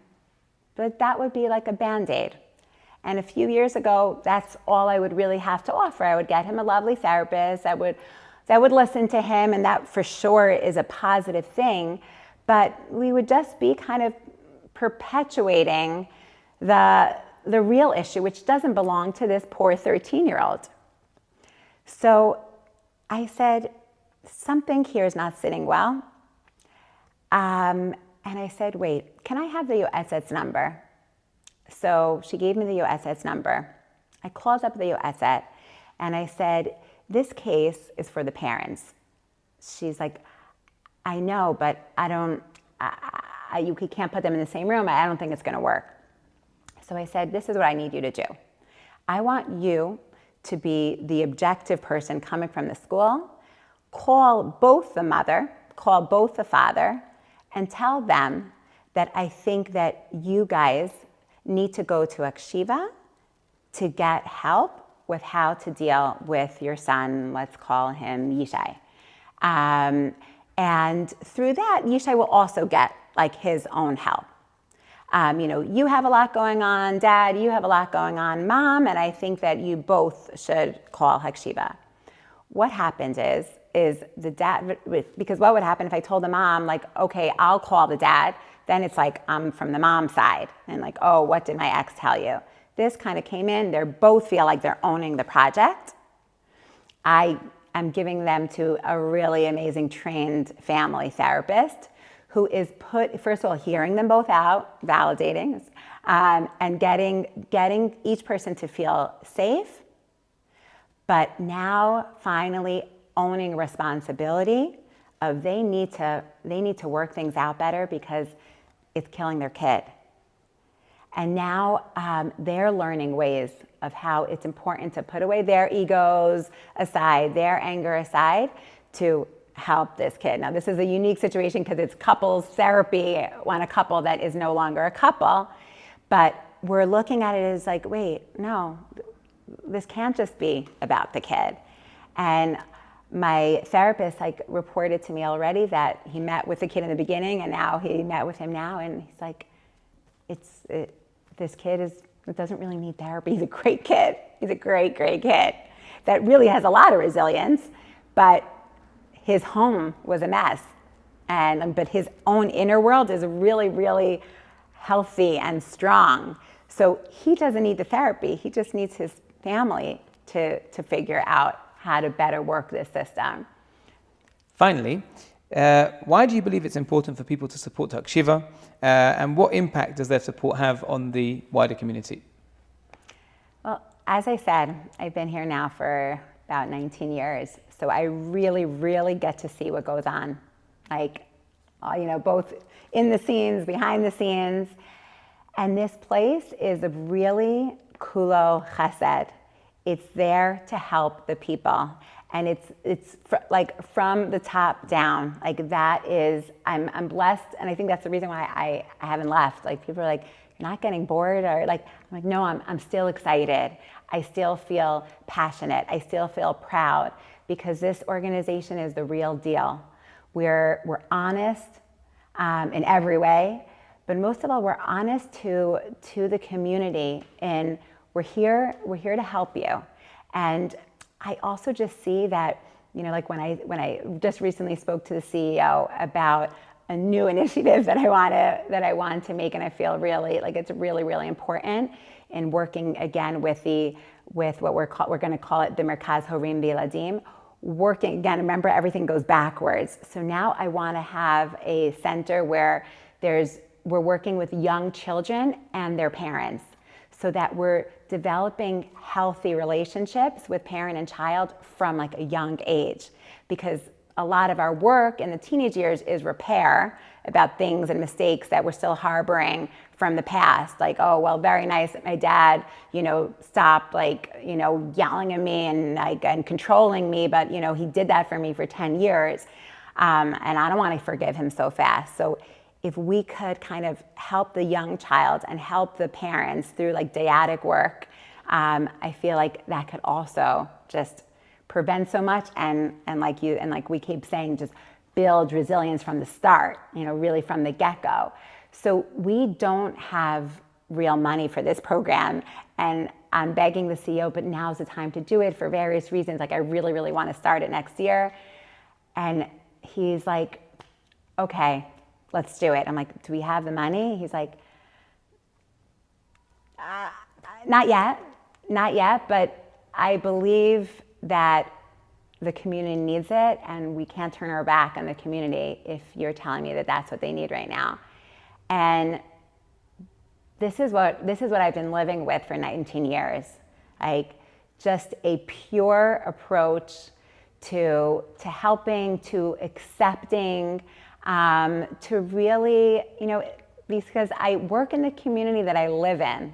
but that would be like a Band-Aid. And a few years ago, that's all I would really have to offer. I would get him a lovely therapist that would listen to him, and that for sure is a positive thing. But we would just be kind of perpetuating the real issue, which doesn't belong to this poor 13-year-old. So I said, something here is not sitting well. And I said, wait, can I have the Yoetzet's number? So she gave me the Yoetzet's number. I called up the Yoetzet and I said, this case is for the parents. She's like, I know, but you can't put them in the same room. I don't think it's going to work. So I said, this is what I need you to do. I want you to be the objective person coming from the school. Call both the mother, call both the father, and tell them that I think that you guys need to go to Hakshiva to get help with how to deal with your son. Let's call him Yishai. And through that, Yishai will also get like his own help. You have a lot going on, Dad, you have a lot going on, Mom, and I think that you both should call Hakshiva. What happened is the dad, because what would happen if I told the mom, like, okay, I'll call the dad, then it's like I'm from the mom side, and like, oh, what did my ex tell you? This kind of came in, they both feel like they're owning the project. I'm giving them to a really amazing trained family therapist who is first of all, hearing them both out, validating, and getting each person to feel safe, but now finally owning responsibility of they need to work things out better because it's killing their kid. And now they're learning ways of how it's important to put away their egos aside, their anger aside, to help this kid. Now, this is a unique situation because it's couples therapy on a couple that is no longer a couple, but we're looking at it as like, wait, no, this can't just be about the kid. And my therapist reported to me already that he met with the kid in the beginning and now he met with him now, and he's like, this kid doesn't really need therapy. He's a great kid. He's a great, great kid that really has a lot of resilience, but his home was a mess. But his own inner world is really, really healthy and strong. So he doesn't need the therapy. He just needs his family to figure out how to better work this system. Finally, why do you believe it's important for people to support Hakshiva, and what impact does their support have on the wider community? Well, as I said, I've been here now for about 19 years, so I really, really get to see what goes on, both in the scenes, behind the scenes, and this place is a really kulo chesed. It's there to help the people. And it's from the top down. I'm blessed, and I think that's the reason why I haven't left. People are like, you're not getting bored, or I'm like, no, I'm still excited. I still feel passionate. I still feel proud because this organization is the real deal. We're honest in every way, but most of all, we're honest to the community, and we're here to help you. And I also just see that, when I just recently spoke to the CEO about a new initiative that I want to make, and I feel really it's really, really important in working again with what we're going to call it the Merkaz Horim V'Yeladim. Working again, remember everything goes backwards. So now I want to have a center where we're working with young children and their parents, so that we're developing healthy relationships with parent and child from a young age. Because a lot of our work in the teenage years is repair about things and mistakes that we're still harboring from the past. Oh, well, very nice that my dad, stopped yelling at me and controlling me, but he did that for me for 10 years. And I don't want to forgive him so fast. So if we could kind of help the young child and help the parents through dyadic work, I feel like that could also just prevent so much and like we keep saying, just build resilience from the start, really from the get-go. So we don't have real money for this program, and I'm begging the CEO, but now's the time to do it for various reasons. I really, really want to start it next year. And he's like, okay, let's do it. I'm like, do we have the money? He's like, not yet, but I believe that the community needs it, and we can't turn our back on the community if you're telling me that that's what they need right now. And this is what I've been living with for 19 years. Just a pure approach to helping, to accepting, to really, because I work in the community that I live in,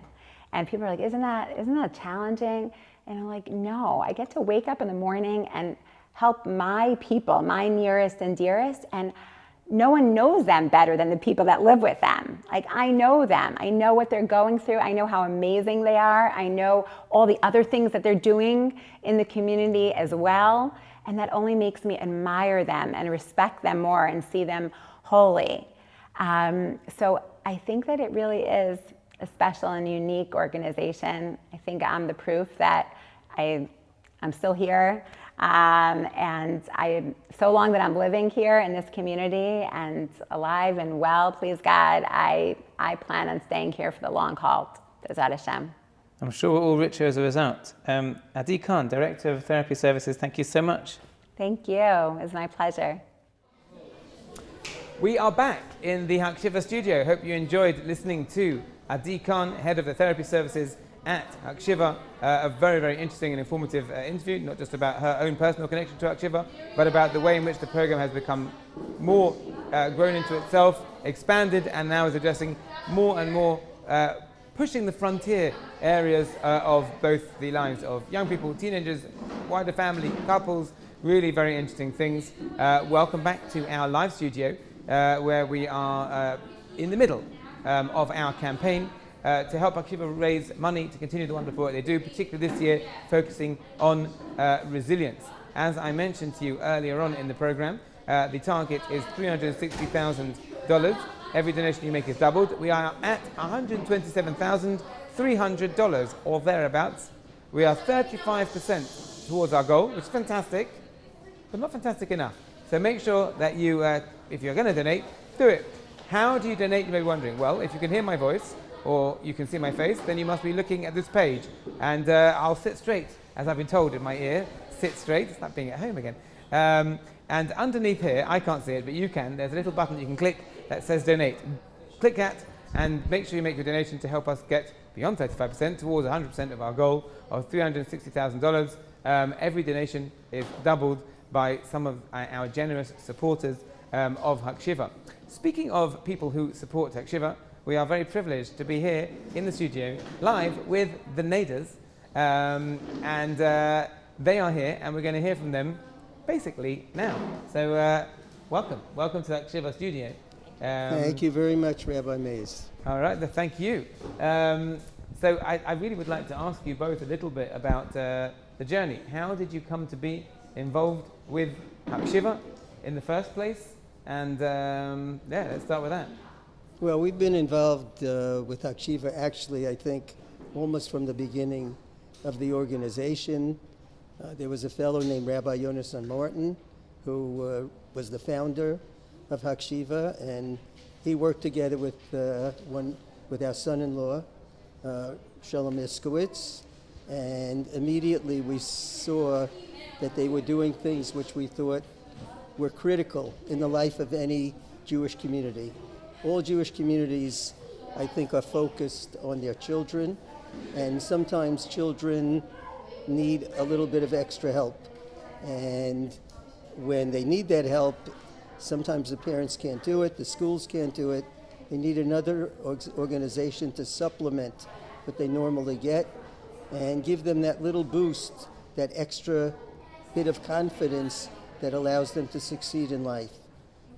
and people are like, isn't that challenging? And I'm like, no, I get to wake up in the morning and help my people, my nearest and dearest, and no one knows them better than the people that live with them. I know them. I know what they're going through. I know how amazing they are. I know all the other things that they're doing in the community as well. And that only makes me admire them and respect them more and see them holy. So I think that it really is a special and unique organization. I think I'm the proof that I'm still here. And so long that I'm living here in this community and alive and well, please God, I plan on staying here for the long haul. Bezat Hashem. I'm sure we're all richer as a result. Adi Khan, Director of Therapy Services, thank you so much. Thank you. It was my pleasure. We are back in the Hakshiva studio. Hope you enjoyed listening to Adi Khan, Head of the Therapy Services at Hakshiva. A very, very interesting and informative interview, not just about her own personal connection to Hakshiva, but about the way in which the program has become more grown into itself, expanded, and now is addressing more and more pushing the frontier areas of both the lives of young people, teenagers, wider family, couples, really very interesting things. Welcome back to our live studio where we are in the middle of our campaign to help Hakshiva raise money to continue the wonderful work they do, particularly this year focusing on resilience. As I mentioned to you earlier on in the program, the target is $360,000. Every donation you make is doubled. We are at $127,300 or thereabouts. We are 35% towards our goal, which is fantastic, but not fantastic enough. So make sure that you, if you're going to donate, do it. How do you donate, you may be wondering? Well, if you can hear my voice or you can see my face, then you must be looking at this page. And I'll sit straight, as I've been told in my ear. Sit straight, it's like being at home again. And underneath here, I can't see it, but you can, there's a little button you can click that says donate. Click that and make sure you make your donation to help us get beyond 35% towards 100% of our goal of $360,000. Every donation is doubled by some of our generous supporters of Hakshiva. Speaking of people who support Hakshiva, we are very privileged to be here in the studio live with the Naders, and they are here and we're going to hear from them basically now. So welcome to the Hakshiva studio. Thank you very much, Rabbi Mays. All right, thank you. So I really would like to ask you both a little bit about the journey. How did you come to be involved with Hakshiva in the first place? And yeah, let's start with that. Well, we've been involved with Hakshiva actually, I think, almost from the beginning of the organization. There was a fellow named Rabbi Yonasan Martin who was the founder of Hakshiva, and he worked together with our son-in-law, Shalom Iskowitz, and immediately we saw that they were doing things which we thought were critical in the life of any Jewish community. All Jewish communities, I think, are focused on their children, and sometimes children need a little bit of extra help. And when they need that help, sometimes the parents can't do it, the schools can't do it. They need another organization to supplement what they normally get and give them that little boost, that extra bit of confidence that allows them to succeed in life.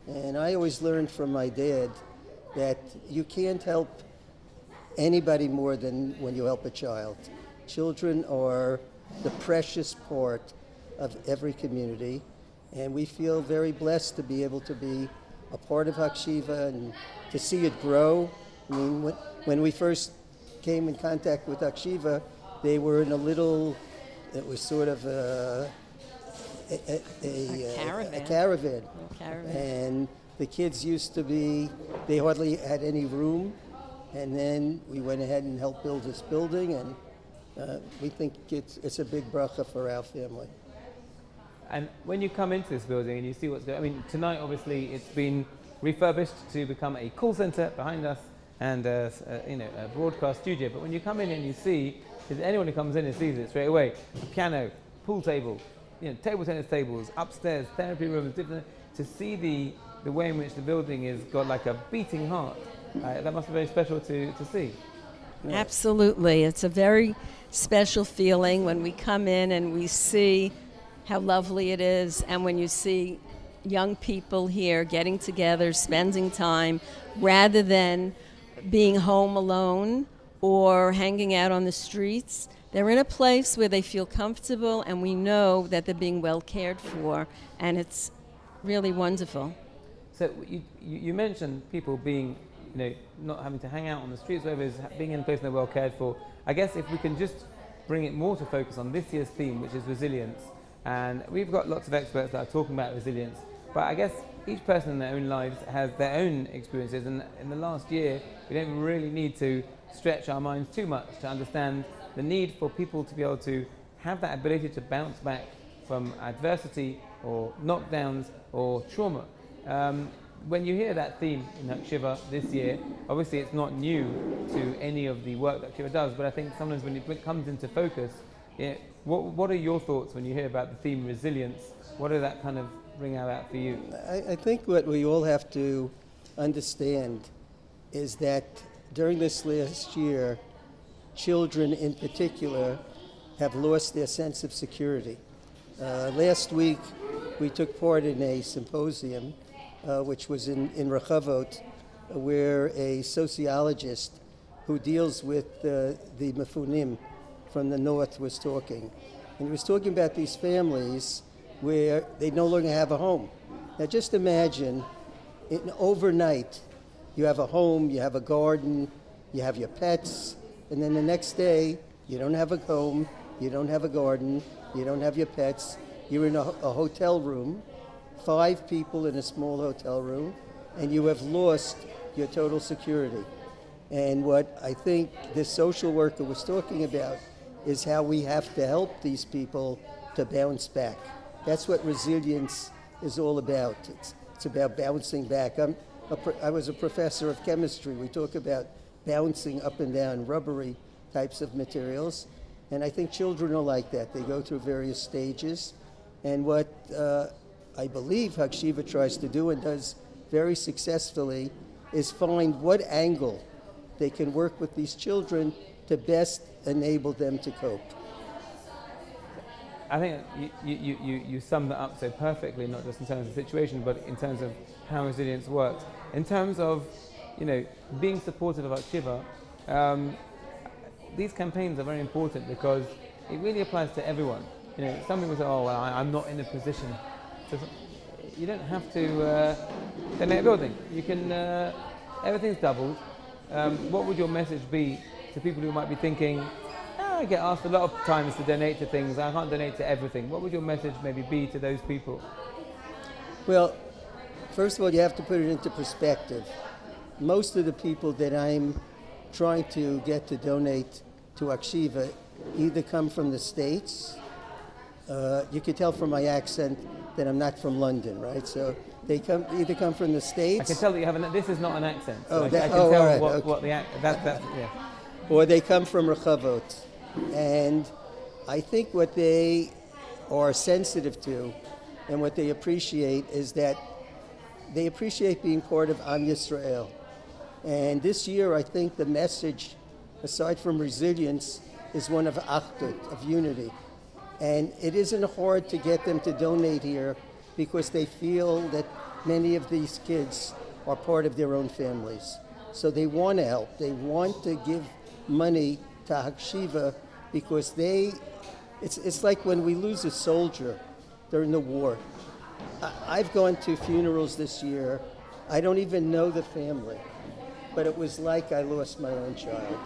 And I always learned from my dad that you can't help anybody more than when you help a child. Children are the precious part of every community. And we feel very blessed to be able to be a part of Hakshiva and to see it grow. I mean, when we first came in contact with Hakshiva, they were in a little, it was sort of a caravan. And the kids used to be, they hardly had any room. And then we went ahead and helped build this building, and we think it's a big bracha for our family. And when you come into this building and you see what's going on, I mean, tonight obviously it's been refurbished to become a call center behind us and a broadcast studio. But when you come in and you see, anyone who comes in and sees it straight away, a piano, pool table, table tennis tables, upstairs, therapy rooms, different, to see the way in which the building has got like a beating heart, that must be very special to see. Yeah. Absolutely. It's a very special feeling when we come in and we see how lovely it is, and when you see young people here getting together, spending time, rather than being home alone or hanging out on the streets, they're in a place where they feel comfortable, and we know that they're being well cared for, and it's really wonderful. So you mentioned people being, not having to hang out on the streets, whatever it is, being in a place they're well cared for. I guess if we can just bring it more to focus on this year's theme, which is resilience, and we've got lots of experts that are talking about resilience, but I guess each person in their own lives has their own experiences, and in the last year we don't really need to stretch our minds too much to understand the need for people to be able to have that ability to bounce back from adversity or knockdowns or trauma. When you hear that theme in Hakshiva this year, obviously it's not new to any of the work that Hakshiva does, but I think sometimes when it comes into focus, what are your thoughts when you hear about the theme resilience? What does that kind of bring out for you? I think what we all have to understand is that during this last year, children in particular have lost their sense of security. Last week, we took part in a symposium which was in Rehovot, where a sociologist who deals with the Mefunim from the north was talking. And he was talking about these families where they no longer have a home. Now just imagine, overnight, you have a home, you have a garden, you have your pets, and then the next day, you don't have a home, you don't have a garden, you don't have your pets, you're in a hotel room, 5 people in a small hotel room, and you have lost your total security. And what I think this social worker was talking about is how we have to help these people to bounce back. That's what resilience is all about. It's about bouncing back. I was a professor of chemistry. We talk about bouncing up and down rubbery types of materials, and I think children are like that. They go through various stages, and what I believe Hakshiva tries to do and does very successfully is find what angle they can work with these children to best enable them to cope. I think you summed that up so perfectly, not just in terms of the situation, but in terms of how resilience works. In terms of, being supportive of Hakshiva, these campaigns are very important because it really applies to everyone. Some people say, oh, well, I'm not in a position. So you don't have to donate a building. You can, everything's doubled. What would your message be to people who might be thinking, I get asked a lot of times to donate to things, I can't donate to everything. What would your message maybe be to those people? Well, first of all, you have to put it into perspective. Most of the people that I'm trying to get to donate to Hakshiva either come from the States, you could tell from my accent that I'm not from London, right? So they either come from the States. I can tell that you have this is not an accent. So oh, I can tell right, what the yeah. Or they come from Rehovot. And I think what they are sensitive to and what they appreciate is that they appreciate being part of Am Yisrael. And this year, I think the message, aside from resilience, is one of achdut, of unity. And it isn't hard to get them to donate here because they feel that many of these kids are part of their own families. So they want to help. They want to give money to Hakshiva because it's like when we lose a soldier during the war. I've gone to funerals this year. I don't even know the family, but it was like I lost my own child.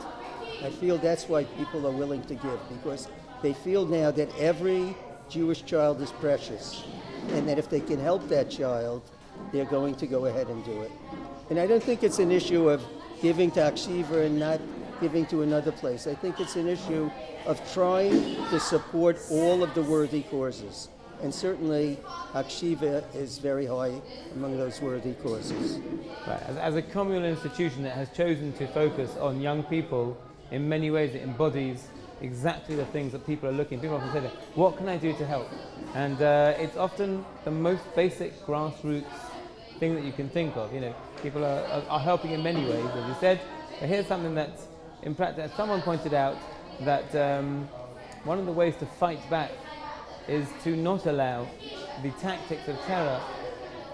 I feel that's why people are willing to give, because they feel now that every Jewish child is precious, and that if they can help that child, they're going to go ahead and do it. And I don't think it's an issue of giving to Hakshiva and not giving to another place. I think it's an issue of trying to support all of the worthy causes. And certainly, Hakshiva is very high among those worthy causes. Right. As a communal institution that has chosen to focus on young people, in many ways it embodies exactly the things that people are looking. People often say, what can I do to help? And it's often the most basic grassroots thing that you can think of. People are helping in many ways, as you said. But here's something that's, in practice, someone pointed out that one of the ways to fight back is to not allow the tactics of terror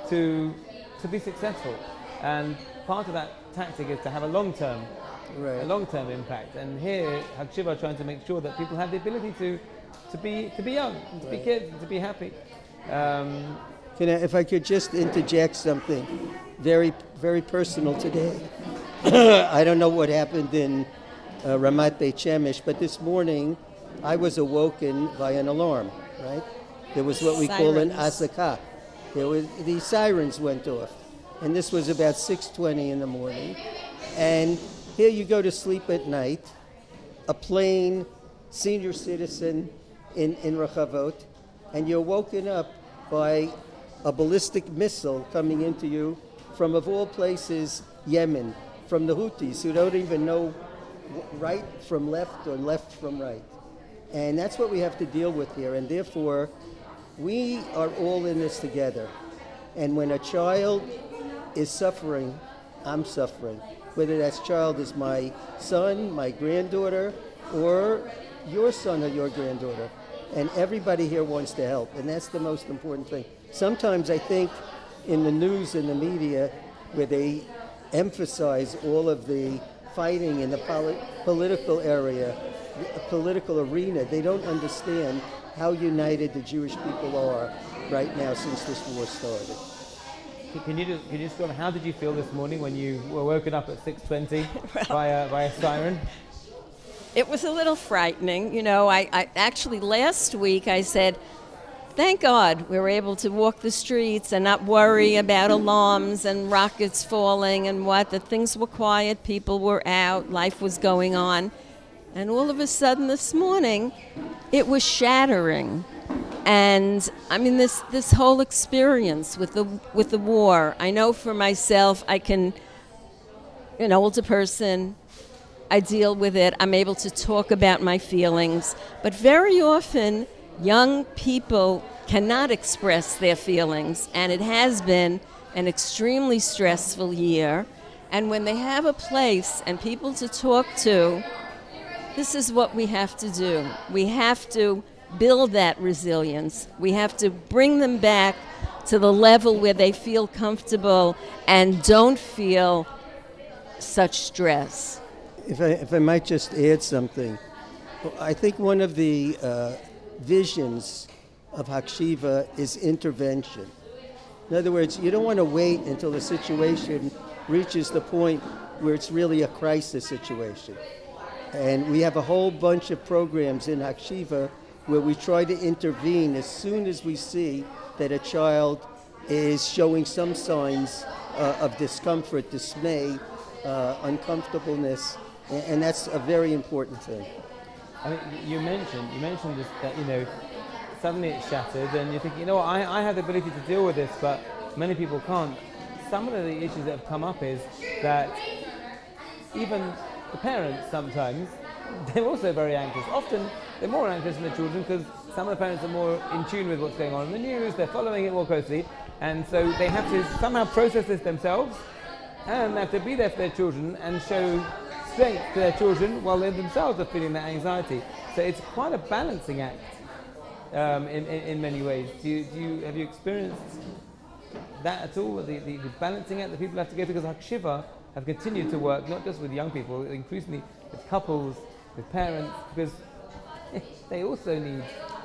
to be successful. And part of that tactic is to have a long-term a long-term impact. And here, Hakshiva are trying to make sure that people have the ability to be young, to be kids, and to be happy. If I could just interject something very, very personal today. I don't know what happened in Ramat Beit Shemesh, but this morning I was awoken by an alarm, right? There was what we call an asaka. The sirens went off. And this was about 6:20 in the morning. And here you go to sleep at night, a plain senior citizen in Rehovot, and you're woken up by a ballistic missile coming into you from, of all places, Yemen, from the Houthis, who don't even know right from left or left from right. And that's what we have to deal with here. And therefore, we are all in this together. And when a child is suffering, I'm suffering. Whether that child is my son, my granddaughter, or your son or your granddaughter. And everybody here wants to help, and that's the most important thing. Sometimes I think in the news and the media, where they emphasize all of the fighting in the political area, political arena, they don't understand how united the Jewish people are right now since this war started. Can you just go on, how did you feel this morning when you were woken up at 6:20 by a siren? It was a little frightening. You know, I actually last week I said, thank God we were able to walk the streets and not worry about alarms and rockets falling and that things were quiet, people were out, life was going on. And all of a sudden this morning, it was shattering. And I mean, this whole experience with the war, I know for myself, I can, an older person, I deal with it. I'm able to talk about my feelings. But very often, young people cannot express their feelings. And it has been an extremely stressful year. And when they have a place and people to talk to, this is what we have to do. We have to build that resilience. We have to bring them back to the level where they feel comfortable and don't feel such stress. If I might just add something, I think one of the visions of Hakshiva is intervention. In other words, you don't want to wait until the situation reaches the point where it's really a crisis situation. And we have a whole bunch of programs in Hakshiva where we try to intervene as soon as we see that a child is showing some signs of discomfort, dismay, uncomfortableness. And that's a very important thing. I mean, you mentioned this, that suddenly it's shattered, and you think, I have the ability to deal with this, but many people can't. Some of the issues that have come up is that even the parents sometimes, they're also very anxious. Often they're more anxious than the children because some of the parents are more in tune with what's going on in the news, they're following it more closely, and so they have to somehow process this themselves, and they have to be there for their children and show strength to their children while they themselves are feeling that anxiety. So it's quite a balancing act in many ways. Have you experienced that at all, the balancing act that people have to go through? Because Hakshiva have continued to work not just with young people, increasingly with couples, with parents, because they also need...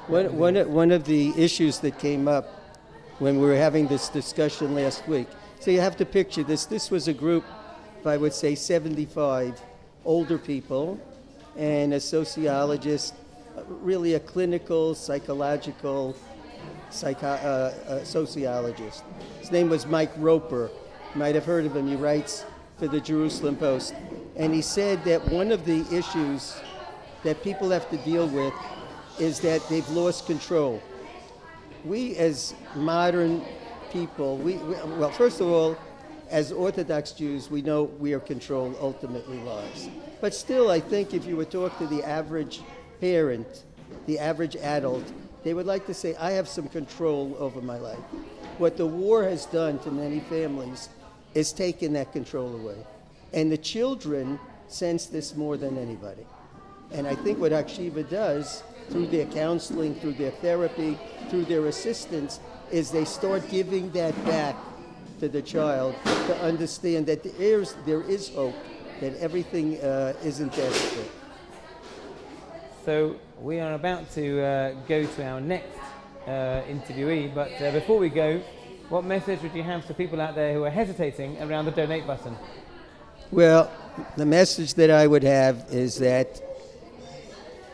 One of the issues that came up when we were having this discussion last week, so you have to picture this. This was a group of, I would say, 75 older people and a sociologist, really a clinical, psychological sociologist. His name was Mike Roper. You might have heard of him. He writes for the Jerusalem Post. And he said that one of the issues that people have to deal with is that they've lost control. We as modern people, well, first of all, as Orthodox Jews, we know where control ultimately lies. But still, I think if you would talk to the average parent, the average adult, they would like to say, I have some control over my life. What the war has done to many families is taken that control away. And the children sense this more than anybody. And I think what Hakshiva does, through their counseling, through their therapy, through their assistance, is they start giving that back to the child to understand that there is hope that everything isn't desperate. So we are about to go to our next interviewee, but before we go, what message would you have to people out there who are hesitating around the donate button? Well, the message that I would have is that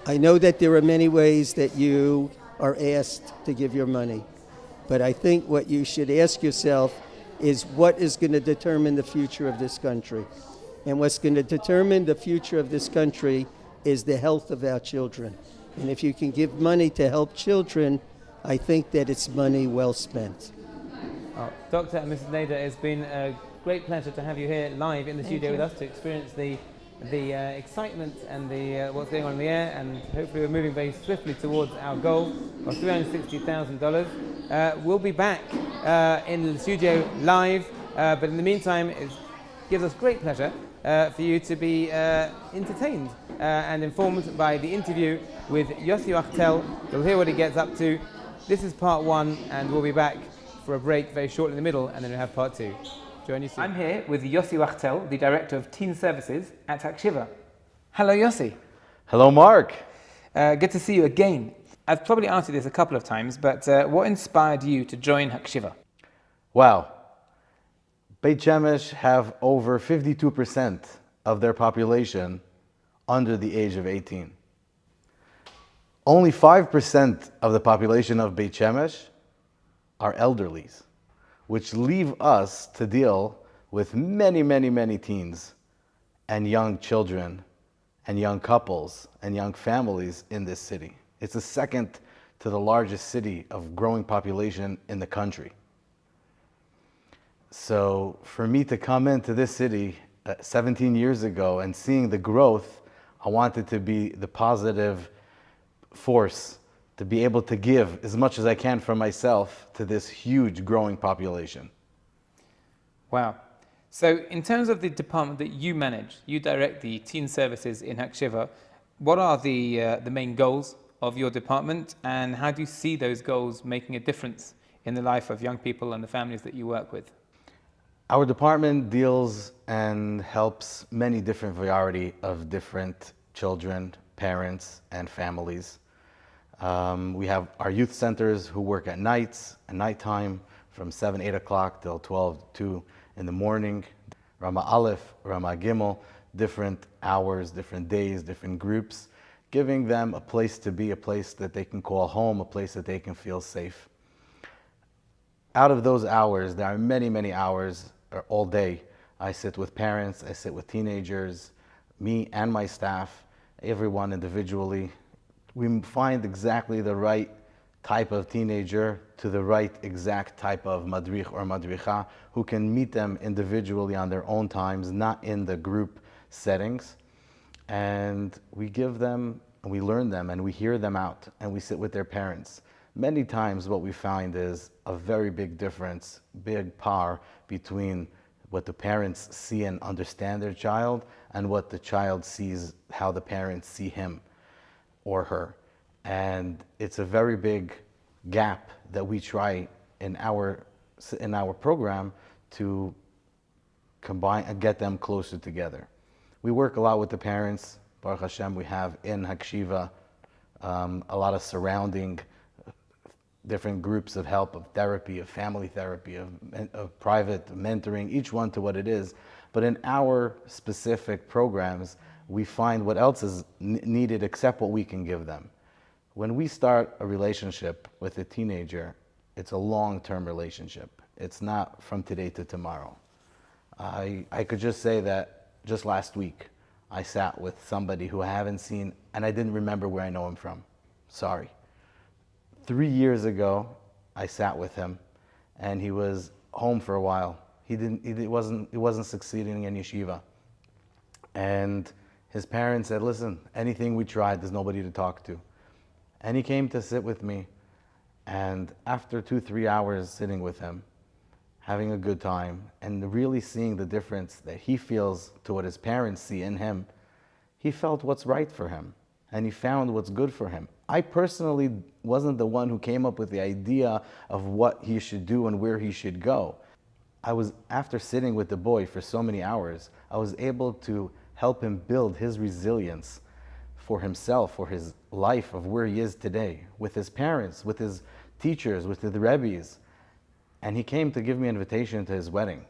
I know that there are many ways that you are asked to give your money, but I think what you should ask yourself is what is going to determine the future of this country. And what's going to determine the future of this country is the health of our children. And if you can give money to help children, I think that it's money well spent. Dr. and Mrs. Nader, it's been a great pleasure to have you here live in the studio with us to experience the excitement and what's going on in the air, and hopefully we're moving very swiftly towards our goal of $360,000. We'll be back in the studio live, but in the meantime it gives us great pleasure for you to be entertained and informed by the interview with Yossi Wachtel. You'll hear what he gets up to. This is part one, and we'll be back for a break very shortly in the middle, and then we'll have part two. Join you soon. I'm here with Yossi Wachtel, the Director of Teen Services at Hakshiva. Hello, Yossi. Hello, Mark. Good to see you again. I've probably asked you this a couple of times, but what inspired you to join Hakshiva? Wow. Beit Shemesh have over 52% of their population under the age of 18. Only 5% of the population of Beit Shemesh are elderlies, which leave us to deal with many, many, many teens and young children and young couples and young families in this city. It's the second to the largest city of growing population in the country. So for me to come into this city 17 years ago and seeing the growth, I wanted to be the positive force to be able to give as much as I can from myself to this huge growing population. Wow. So in terms of the department that you manage, you direct the teen services in Hakshiva, what are the main goals of your department, and how do you see those goals making a difference in the life of young people and the families that you work with? Our department deals and helps many different variety of different children, parents, and families. We have our youth centers who work at nighttime, from 7, 8 o'clock till 12, 2 in the morning. Rama Aleph, Rama Gimel, different hours, different days, different groups, giving them a place to be, a place that they can call home, a place that they can feel safe. Out of those hours, there are many, many hours all day. I sit with parents, I sit with teenagers, me and my staff, everyone individually. We find exactly the right type of teenager to the right exact type of madrich or madricha who can meet them individually on their own times, not in the group settings. And we give them, and we learn them, and we hear them out, and we sit with their parents. Many times what we find is a very big difference, big par between what the parents see and understand their child and what the child sees, how the parents see him or her. And it's a very big gap that we try in our program to combine and get them closer together. We work a lot with the parents. Baruch Hashem, we have in Hakshiva a lot of surrounding different groups of help, of therapy, of family therapy, of private mentoring, each one to what it is. But in our specific programs, we find what else is needed except what we can give them. When we start a relationship with a teenager, it's a long-term relationship. It's not from today to tomorrow. I could just say that just last week, I sat with somebody who I haven't seen, and I didn't remember where I know him from. Sorry. 3 years ago, I sat with him, and he was home for a while. He wasn't succeeding in yeshiva. And his parents said, listen, anything we tried, there's nobody to talk to. And he came to sit with me, and after 2-3 hours sitting with him, having a good time, and really seeing the difference that he feels to what his parents see in him, he felt what's right for him, and he found what's good for him. I personally wasn't the one who came up with the idea of what he should do and where he should go. After sitting with the boy for so many hours, I was able to help him build his resilience for himself, for his life of where he is today, with his parents, with his teachers, with the rebbes. And he came to give me an invitation to his wedding.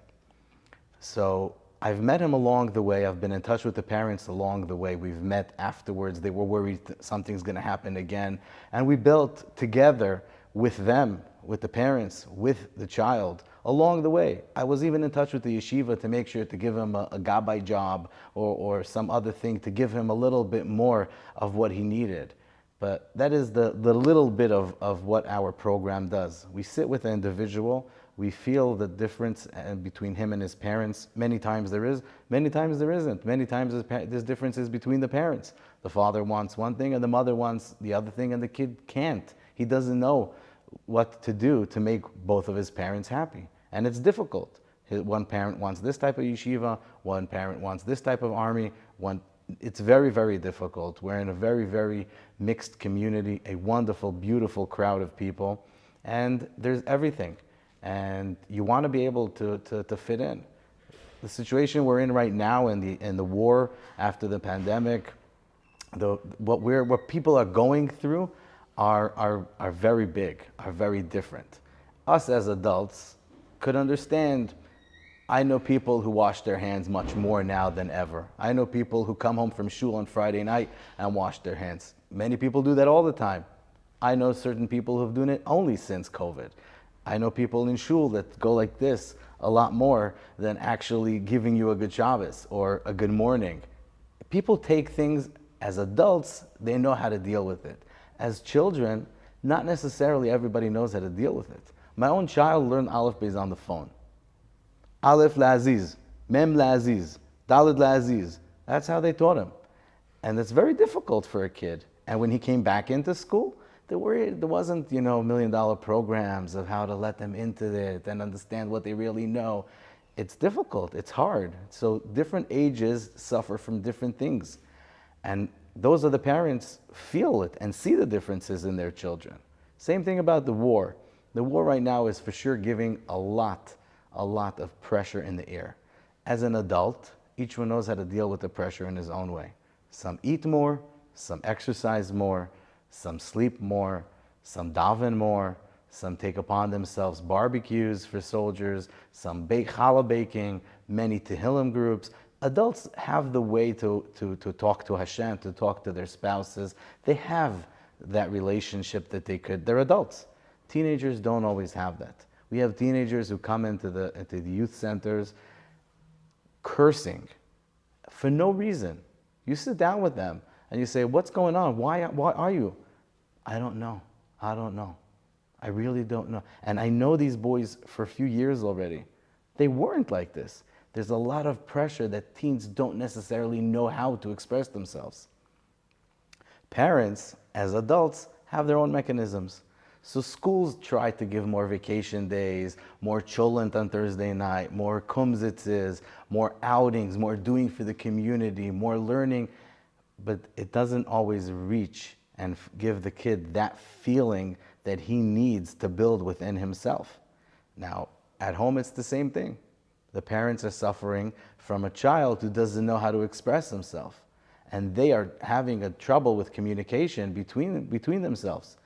So I've met him along the way. I've been in touch with the parents along the way. We've met afterwards. They were worried something's going to happen again. And we built together with them, with the parents, with the child, along the way. I was even in touch with the yeshiva to make sure to give him a gabbai job or some other thing to give him a little bit more of what he needed. But that is the little bit of what our program does. We sit with the individual. We feel the difference between him and his parents. Many times there is, many times there isn't. Many times there's differences between the parents. The father wants one thing and the mother wants the other thing, and the kid can't. He doesn't know what to do to make both of his parents happy. And it's difficult. One parent wants this type of yeshiva, one parent wants this type of army. It's very, very difficult. We're in a very, very mixed community, a wonderful, beautiful crowd of people, and there's everything. And you want to be able to fit in. The situation we're in right now in the war after the pandemic, what people are going through are very big, are very different. Us as adults could understand. I know people who wash their hands much more now than ever. I know people who come home from shul on Friday night and wash their hands. Many people do that all the time. I know certain people who've done it only since COVID. I know people in shul that go like this a lot more than actually giving you a good Shabbos or a good morning. People take things as adults, they know how to deal with it. As children, not necessarily everybody knows how to deal with it. My own child learned Aleph Beis on the phone. Aleph La'aziz, Mem La'aziz, Daled La'aziz. That's how they taught him. And it's very difficult for a kid. And when he came back into school, there wasn't, $1 million programs of how to let them into it and understand what they really know. It's difficult, it's hard. So different ages suffer from different things. And those are the parents feel it and see the differences in their children. Same thing about the war. The war right now is for sure giving a lot of pressure in the air. As an adult, each one knows how to deal with the pressure in his own way. Some eat more, some exercise more, some sleep more, some daven more, some take upon themselves barbecues for soldiers, some bake challah baking, many Tehillim groups. Adults have the way to talk to Hashem, to talk to their spouses. They have that relationship that they're adults. Teenagers don't always have that. We have teenagers who come into the youth centers cursing for no reason. You sit down with them and you say, what's going on? Why are you? I don't know. I really don't know. And I know these boys for a few years already. They weren't like this. There's a lot of pressure that teens don't necessarily know how to express themselves. Parents, as adults, have their own mechanisms. So schools try to give more vacation days, more cholent on Thursday night, more kumzitzes, more outings, more doing for the community, more learning. But it doesn't always reach and give the kid that feeling that he needs to build within himself. Now, at home it's the same thing. The parents are suffering from a child who doesn't know how to express himself. And they are having a trouble with communication between themselves.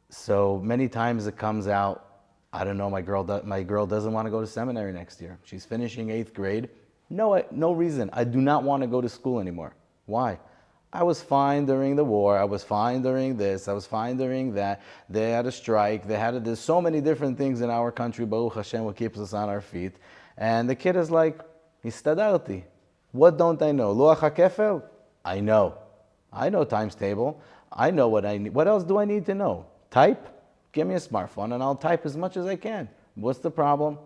So many times it comes out, I don't know, my girl doesn't want to go to seminary next year. She's finishing 8th grade. No reason. I do not want to go to school anymore. Why? I was fine during the war. I was fine during this. I was fine during that. They had a strike. There's so many different things in our country. Baruch Hashem, what keeps us on our feet. And the kid is like, Histadarti. What don't I know? Luach HaKefel? I know. I know times table. I know what I need. What else do I need to know? Type? Give me a smartphone and I'll type as much as I can. What's the problem?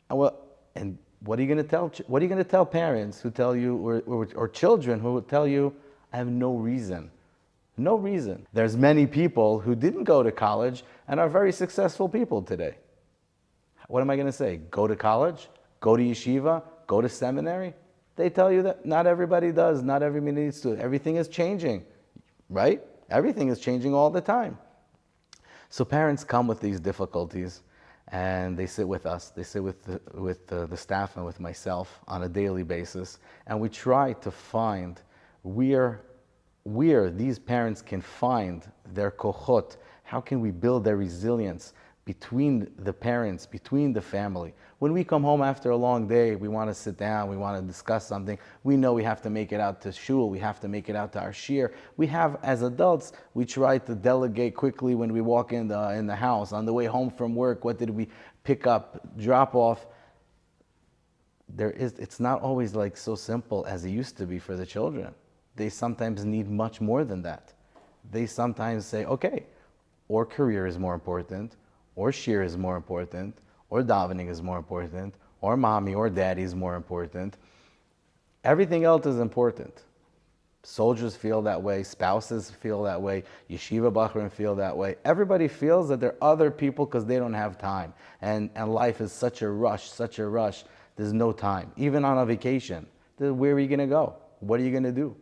And what are you going to tell? What are you going to tell parents who tell you, or children who will tell you, I have no reason? No reason. There's many people who didn't go to college and are very successful people today. What am I going to say? Go to college? Go to yeshiva? Go to seminary? They tell you that not everybody does. Not everybody needs to. Everything is changing, right? Everything is changing all the time. So parents come with these difficulties, and they sit with us. They sit with the staff and with myself on a daily basis, and we try to find where these parents can find their kochot. How can we build their resilience between the parents, between the family? When we come home after a long day, we want to sit down, we want to discuss something. We know we have to make it out to shul, we have to make it out to our shir. We have, as adults, we try to delegate quickly when we walk in the house. On the way home from work, what did we pick up, drop off? It's not always like so simple as it used to be for the children. They sometimes need much more than that. They sometimes say, okay, or career is more important, or shir is more important, or davening is more important, or mommy or daddy is more important. Everything else is important. Soldiers feel that way, spouses feel that way, yeshiva bachrim feel that way. Everybody feels that there are other people because they don't have time. And life is such a rush, there's no time. Even on a vacation, where are you going to go? What are you going to do?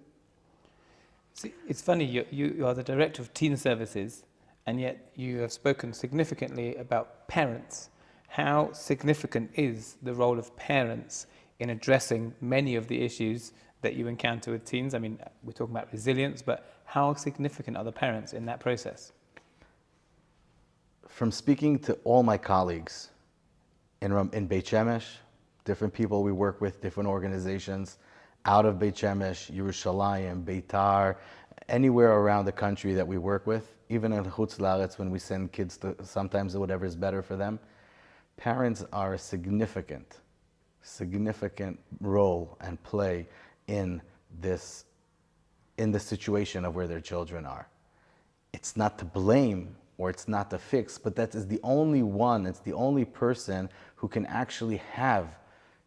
See, it's funny, you are the director of teen services, and yet you have spoken significantly about parents. How significant is the role of parents in addressing many of the issues that you encounter with teens? I mean, we're talking about resilience, but how significant are the parents in that process? From speaking to all my colleagues in Beit Shemesh, different people we work with, different organizations, out of Beit Shemesh, Yerushalayim, Beitar, anywhere around the country that we work with, even in Chutz La'aretz when we send kids to sometimes whatever is better for them, parents are a significant role and play in the situation of where their children are. It's not to blame or it's not to fix, but that is the only one, it's the only person who can actually have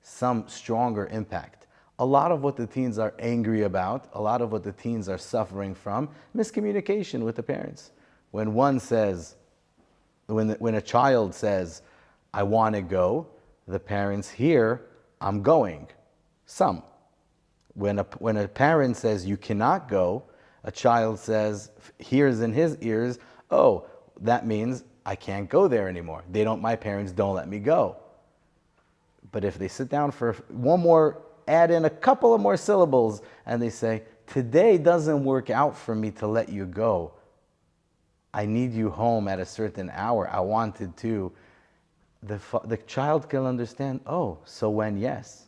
some stronger impact. A lot of what the teens are angry about, a lot of what the teens are suffering from, miscommunication with the parents. When a child says, I want to go, the parents hear, I'm going. Some. When a parent says, you cannot go, a child hears in his ears, oh, that means I can't go there anymore. My parents don't let me go. But if they sit down for add in a couple of more syllables, and they say, today doesn't work out for me to let you go. I need you home at a certain hour. I wanted to. The child can understand, oh, so when yes.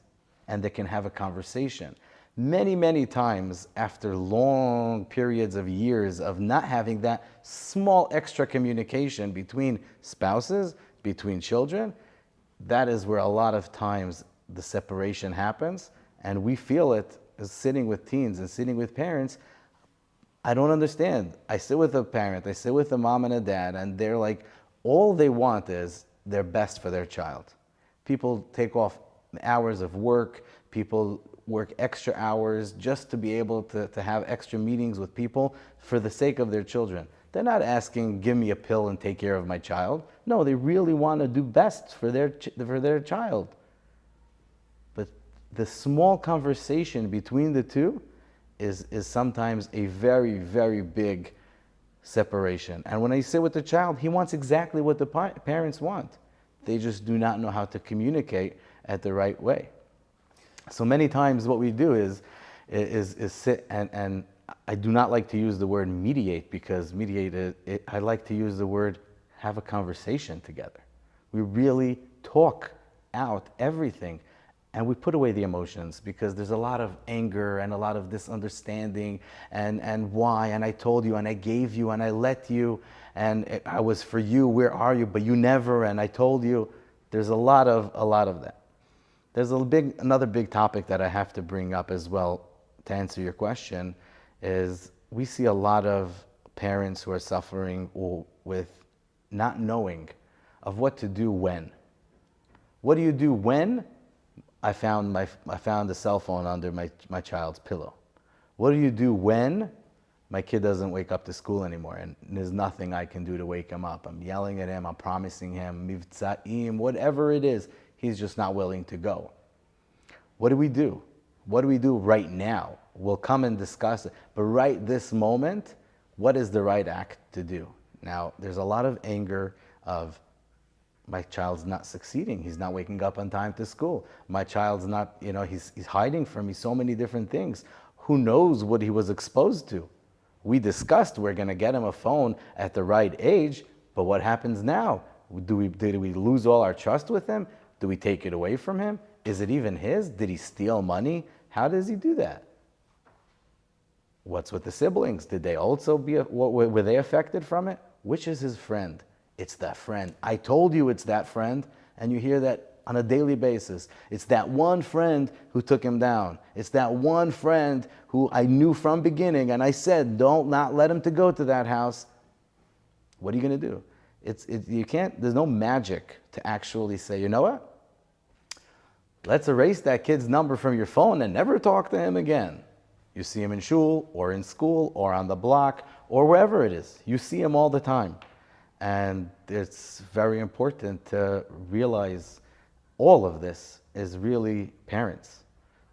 And they can have a conversation. Many, many times after long periods of years of not having that small extra communication between spouses, between children, that is where a lot of times the separation happens, and we feel it as sitting with teens and sitting with parents. I don't understand. I sit with a parent, I sit with a mom and a dad, and they're like, all they want is their best for their child. People take off hours of work, people work extra hours just to be able to have extra meetings with people for the sake of their children. They're not asking, give me a pill and take care of my child. No, they really want to do best for their child. But the small conversation between the two is sometimes a very, very big separation. And when I sit with the child, he wants exactly what the parents want. They just do not know how to communicate at the right way. So many times what we do is sit and I do not like to use the word mediate, because I like to use the word have a conversation together. We really talk out everything, and we put away the emotions, because there's a lot of anger and a lot of misunderstanding and why, and I told you and I gave you and I let you and I was for you, where are you, but you never, and I told you. There's a lot of that. There's another big topic that I have to bring up as well to answer your question is we see a lot of parents who are suffering with not knowing of what to do when. What do you do when? I found a cell phone under my child's pillow. What do you do when my kid doesn't wake up to school anymore and there's nothing I can do to wake him up? I'm yelling at him, I'm promising him, mivtzaim, whatever it is, he's just not willing to go. What do we do? What do we do right now? We'll come and discuss it, but right this moment, what is the right act to do? Now, there's a lot of anger of My child's not succeeding. He's not waking up on time to school. My child's not, he's hiding from me so many different things. Who knows what he was exposed to? We discussed we're going to get him a phone at the right age, but what happens now? Did we lose all our trust with him? Do we take it away from him? Is it even his? Did he steal money? How does he do that? What's with the siblings? Did they also were they affected from it? Which is his friend? It's that friend. I told you it's that friend, and you hear that on a daily basis. It's that one friend who took him down. It's that one friend who I knew from beginning, and I said, don't not let him to go to that house. What are you going to do? You can't, there's no magic to actually say, you know what? Let's erase that kid's number from your phone and never talk to him again. You see him in shul, or in school, or on the block, or wherever it is. You see him all the time. And it's very important to realize all of this is really parents.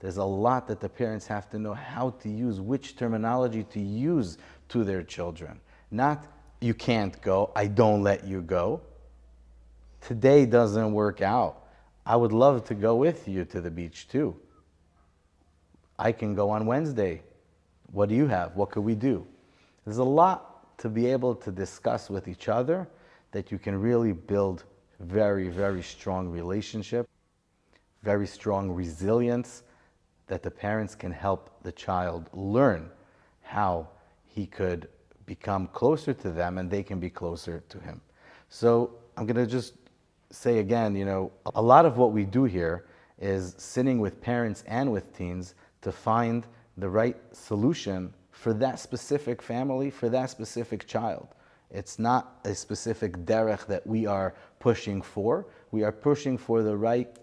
There's a lot that the parents have to know how to use, which terminology to use to their children. Not, you can't go, I don't let you go. Today doesn't work out. I would love to go with you to the beach too. I can go on Wednesday. What do you have? What could we do? There's a lot to be able to discuss with each other that you can really build very, very strong relationship, very strong resilience, that the parents can help the child learn how he could become closer to them and they can be closer to him. So I'm going to just say again, a lot of what we do here is sitting with parents and with teens to find the right solution for that specific family, for that specific child. It's not a specific derech that we are pushing for. We are pushing for the right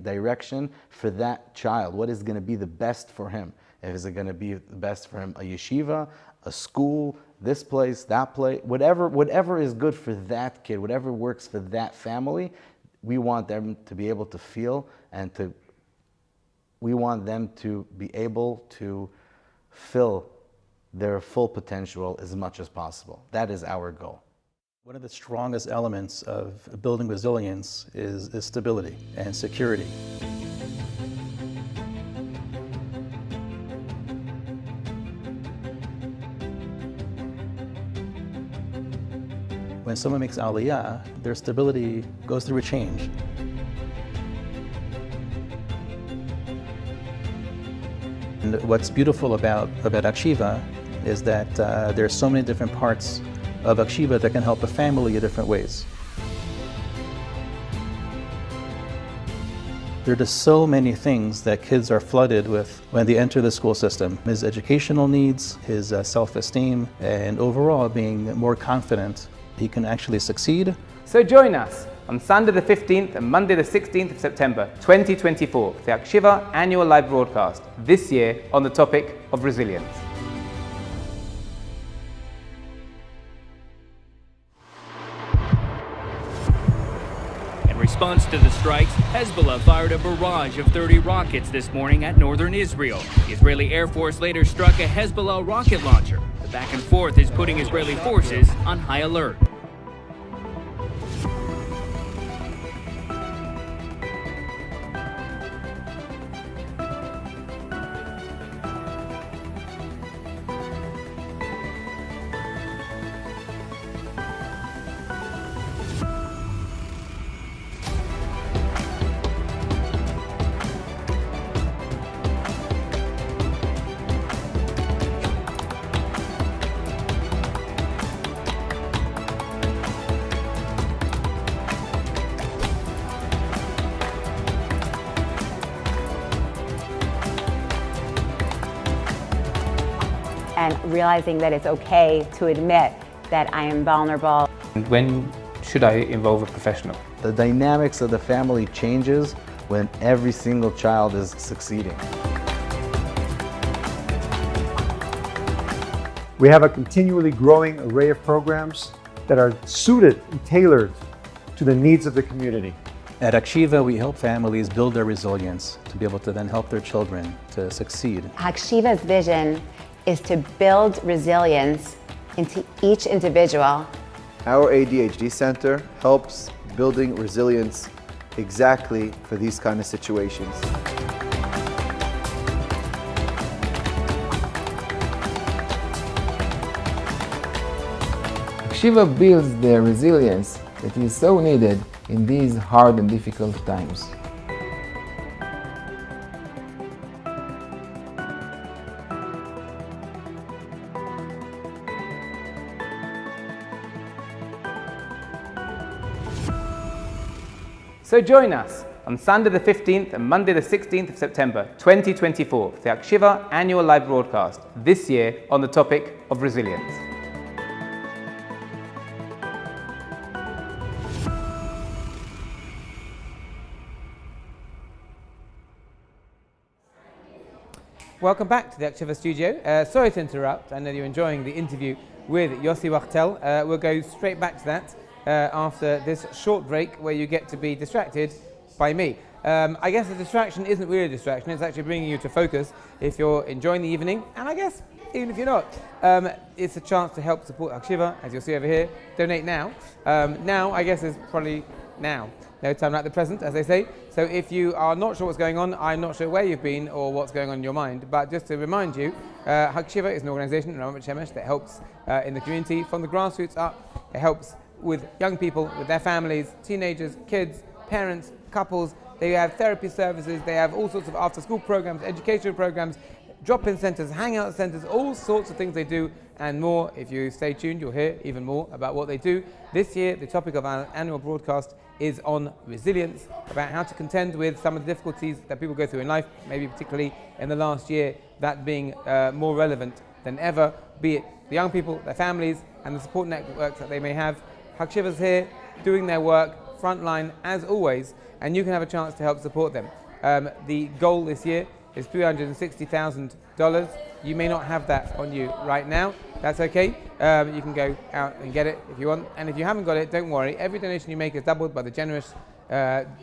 direction for that child. What is going to be the best for him? Is it going to be the best for him? A yeshiva, a school, this place, that place, whatever is good for that kid, whatever works for that family, we want them to be able to feel and we want them to be able to fill their full potential as much as possible. That is our goal. One of the strongest elements of building resilience is stability and security. When someone makes aliyah, their stability goes through a change. And what's beautiful about Hakshiva is that there are so many different parts of Hakshiva that can help a family in different ways. There are just so many things that kids are flooded with when they enter the school system. His educational needs, his self-esteem, and overall being more confident he can actually succeed. So join us on Sunday the 15th and Monday the 16th of September 2024 for the Hakshiva annual live broadcast, this year on the topic of resilience. In response to the strikes, Hezbollah fired a barrage of 30 rockets this morning at northern Israel. The Israeli Air Force later struck a Hezbollah rocket launcher. The back and forth is putting Israeli forces on high alert. And realizing that it's okay to admit that I am vulnerable. And when should I involve a professional? The dynamics of the family changes when every single child is succeeding. We have a continually growing array of programs that are suited and tailored to the needs of the community. At Hakshiva, we help families build their resilience to be able to then help their children to succeed. Hakshiva's vision is to build resilience into each individual Our ADHD Center helps building resilience exactly for these kind of situations. Hakshiva builds the resilience that is so needed in these hard and difficult times. So join us on Sunday the 15th and Monday the 16th of September 2024 for the Hakshiva annual live broadcast, this year on the topic of resilience. Welcome back to the Hakshiva studio. Sorry to interrupt. I know you're enjoying the interview with Yossi Wachtel. We'll go straight back to that after this short break where you get to be distracted by me. I guess the distraction isn't really a distraction. It's actually bringing you to focus if you're enjoying the evening. And I guess even if you're not, it's a chance to help support Hakshiva, as you'll see over here. Donate now. Now, I guess, is probably now. No time like the present, as they say. So if you are not sure what's going on, I'm not sure where you've been or what's going on in your mind. But just to remind you, Hakshiva is an organisation in Ramat Shemesh that helps in the community from the grassroots up. It helps with young people, with their families, teenagers, kids, parents, couples. They have therapy services. They have all sorts of after-school programs, educational programs, drop-in centres, hangout centres, all sorts of things they do and more. If you stay tuned, you'll hear even more about what they do. This year, the topic of our annual broadcast is on resilience, about how to contend with some of the difficulties that people go through in life, maybe particularly in the last year, that being more relevant than ever, be it the young people, their families, and the support networks that they may have. Hakshiva's here, doing their work, frontline as always, and you can have a chance to help support them. The goal this year is $360,000. You may not have that on you right now. That's okay. You can go out and get it if you want. And if you haven't got it, don't worry. Every donation you make is doubled by the generous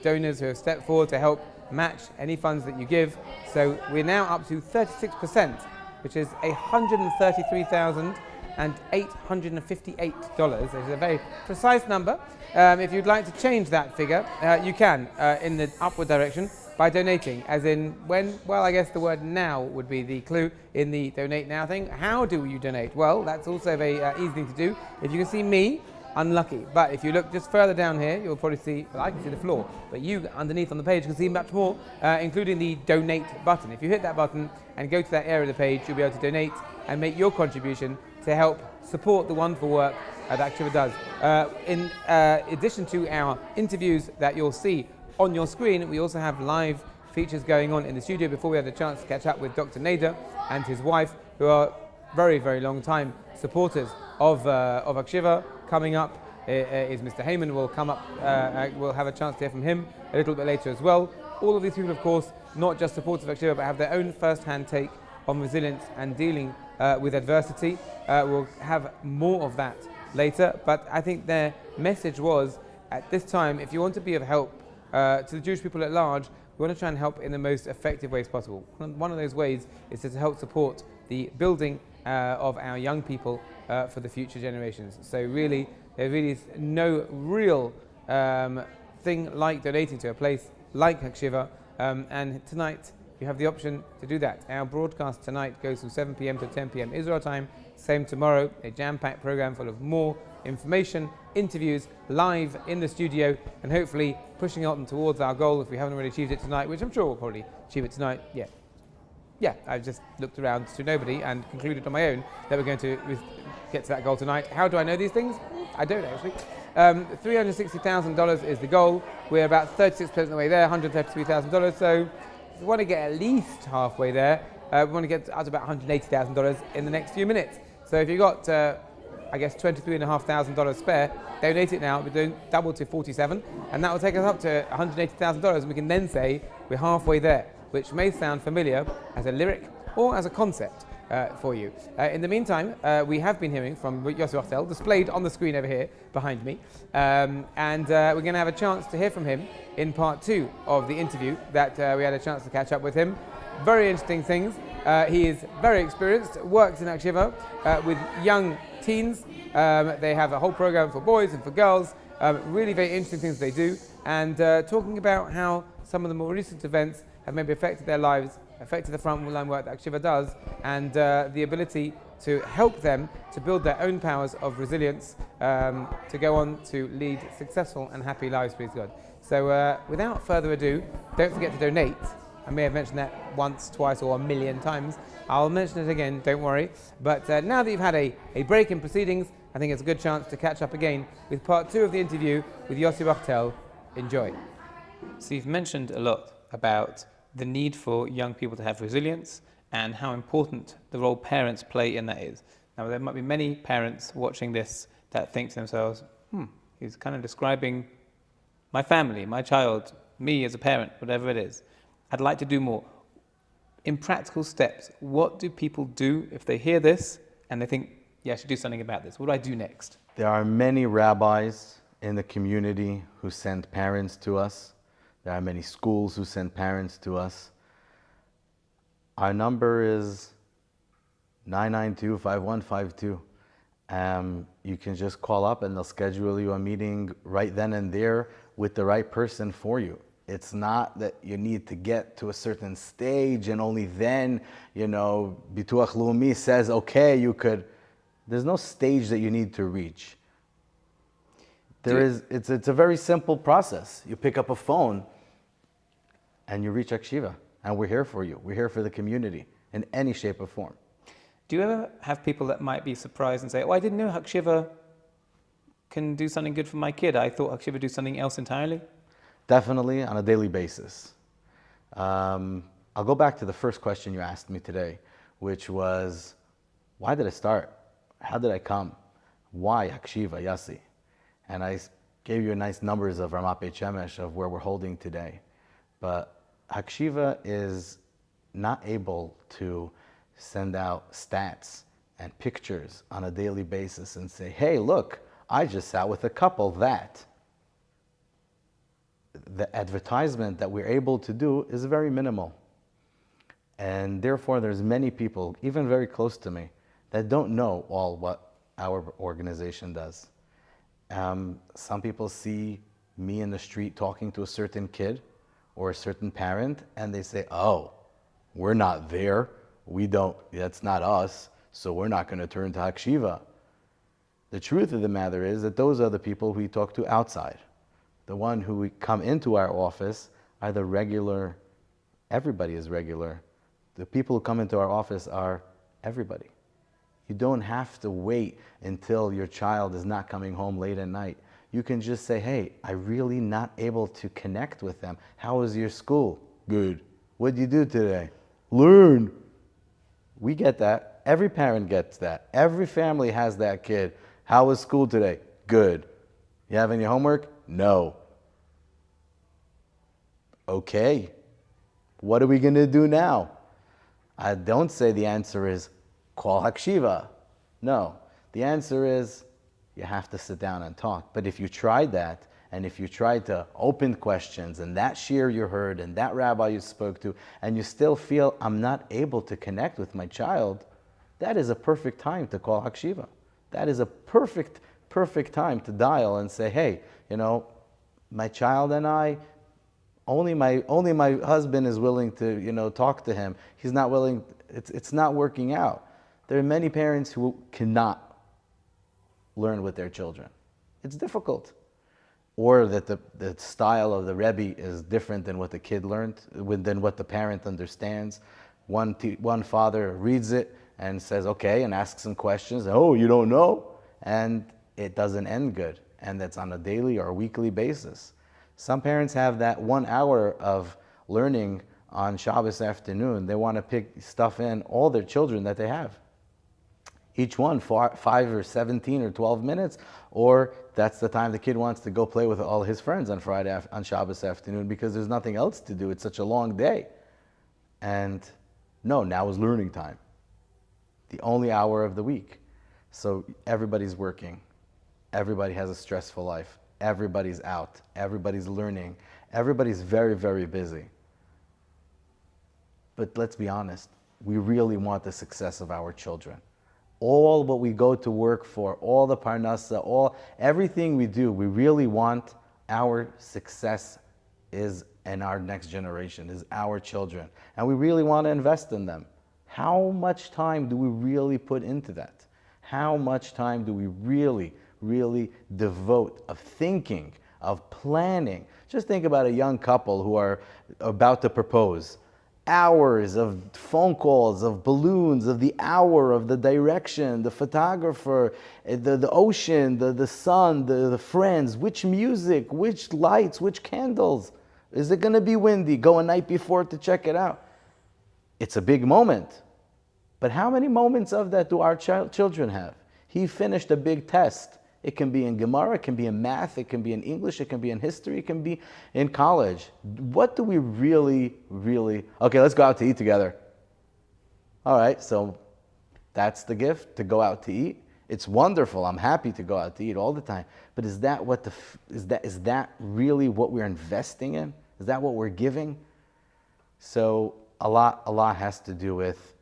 donors who have stepped forward to help match any funds that you give. So we're now up to 36%, which is $133,858. It's a very precise number. If you'd like to change that figure, you can in the upward direction by donating, as in when, well, I guess the word now would be the clue in the donate now thing. How do you donate? Well, that's also a very easy thing to do. If you can see me, unlucky. But if you look just further down here, you'll probably see, well, I can see the floor, but you underneath on the page can see much more, including the donate button. If you hit that button and go to that area of the page, you'll be able to donate and make your contribution to help support the wonderful work that Hakshiva does. In addition to our interviews that you'll see on your screen, we also have live features going on in the studio. Before we had a chance to catch up with Dr. Nader and his wife, who are very, very long time supporters of Hakshiva. Coming up is Mr. Heyman. Will come up. We'll have a chance to hear from him a little bit later as well. All of these people, of course, not just supporters of Hakshiva, but have their own first-hand take on resilience and dealing with adversity. We'll have more of that later, but I think their message was, at this time, if you want to be of help to the Jewish people at large, we want to try and help in the most effective ways possible. One of those ways is to help support the building of our young people for the future generations. So really, there really is no real thing like donating to a place like Hakshiva, and tonight you have the option to do that. Our broadcast tonight goes from 7 p.m. to 10 p.m. Israel time. Same tomorrow, a jam-packed program full of more information, interviews, live in the studio, and hopefully pushing on towards our goal if we haven't already achieved it tonight, which I'm sure we'll probably achieve it tonight. Yeah, I've just looked around to nobody and concluded on my own that we're going to get to that goal tonight. How do I know these things? I don't actually. $360,000 is the goal. We're about 36% of the way there, $133,000. So if we want to get at least halfway there, we want to get up to about $180,000 in the next few minutes. So if you've got, I guess, $23,500 spare, donate it now. We're doing double to 47, and that will take us up to $180,000, and we can then say we're halfway there, which may sound familiar as a lyric or as a concept for you. In the meantime, we have been hearing from Yossi Wachtel, displayed on the screen over here behind me, and we're going to have a chance to hear from him in part 2 of the interview that we had a chance to catch up with him. Very interesting things. He is very experienced, works in Hakshiva with young teens, They have a whole program for boys and for girls, really very interesting things they do, and talking about how some of the more recent events have maybe affected their lives, affected the frontline work that Hakshiva does, and the ability to help them to build their own powers of resilience to go on to lead successful and happy lives, please God. So without further ado, don't forget to donate. I may have mentioned that once, twice, or 1,000,000 times. I'll mention it again, don't worry. But now that you've had a break in proceedings, I think it's a good chance to catch up again with part 2 of the interview with Yossi Wachtel. Enjoy. So you've mentioned a lot about the need for young people to have resilience and how important the role parents play in that is. Now, there might be many parents watching this that think to themselves, he's kind of describing my family, my child, me as a parent, whatever it is. I'd like to do more. In practical steps, what do people do if they hear this and they think, yeah, I should do something about this? What do I do next? There are many rabbis in the community who send parents to us. There are many schools who send parents to us. Our number is 992-5152. You can just call up and they'll schedule you a meeting right then and there with the right person for you. It's not that you need to get to a certain stage and only then, Bituach Leumi says, okay, you could. There's no stage that you need to reach. It's a very simple process. You pick up a phone and you reach Hakshiva, and we're here for you. We're here for the community in any shape or form. Do you ever have people that might be surprised and say, I didn't know Hakshiva can do something good for my kid. I thought Hakshiva would do something else entirely? Definitely, on a daily basis. I'll go back to the first question you asked me today, which was, why did I start? How did I come? Why Hakshiva, Yossi? And I gave you nice numbers of Ramat Beit Shemesh of where we're holding today. But Hakshiva is not able to send out stats and pictures on a daily basis and say, hey, look, I just sat with a couple that. The advertisement that we're able to do is very minimal. And therefore, there's many people, even very close to me, that don't know all what our organization does. Some people see me in the street talking to a certain kid or a certain parent, and they say, oh, we're not there. That's not us, so we're not going to turn to Hakshiva. The truth of the matter is that those are the people we talk to outside. The one who come into our office are the regular, everybody is regular. The people who come into our office are everybody. You don't have to wait until your child is not coming home late at night. You can just say, hey, I'm really not able to connect with them. How was your school? Good. What did you do today? Learn. We get that. Every parent gets that. Every family has that kid. How was school today? Good. You have any homework? No. Okay. What are we going to do now? I don't say the answer is call Hakshiva. No. The answer is you have to sit down and talk. But if you tried that, and if you tried to open questions, and that shiur you heard, and that rabbi you spoke to, and you still feel I'm not able to connect with my child, that is a perfect time to call Hakshiva. That is a perfect time to dial and say, hey, my child and I, only my husband is willing to, talk to him. He's not willing, it's not working out. There are many parents who cannot learn with their children. It's difficult. Or that the style of the Rebbe is different than what the kid learned, than what the parent understands. One father reads it and says, okay, and asks some questions. Oh, you don't know? And it doesn't end good. And that's on a daily or weekly basis. Some parents have that 1 hour of learning on Shabbos afternoon. They want to pick stuff in all their children that they have. Each one 5 or 17 or 12 minutes, or that's the time the kid wants to go play with all his friends on on Shabbos afternoon because there's nothing else to do. It's such a long day. And no, now is learning time. The only hour of the week. So everybody's working. Everybody has a stressful life. Everybody's out. Everybody's learning. Everybody's very, very busy. But let's be honest. We really want the success of our children. all what we go to work for, all the parnasa, everything we do, we really want our success is in our next generation, is our children. And we really want to invest in them. How much time do we really put into that? How much time do we really, really devote of thinking, of planning? Just think about a young couple who are about to propose. Hours of phone calls, of balloons, of the hour, of the direction, the photographer, the ocean, the sun, the friends, which music, which lights, which candles. Is it going to be windy? Go a night before to check it out. It's a big moment. But how many moments of that do our children have? He finished a big test. It can be in Gemara, it can be in math, it can be in English, it can be in history, it can be in college. What do we really, okay, let's go out to eat together. All right, so that's the gift, to go out to eat. It's wonderful. I'm happy to go out to eat all the time. But is that really what we're investing in? Is that what we're giving? So a lot has to do with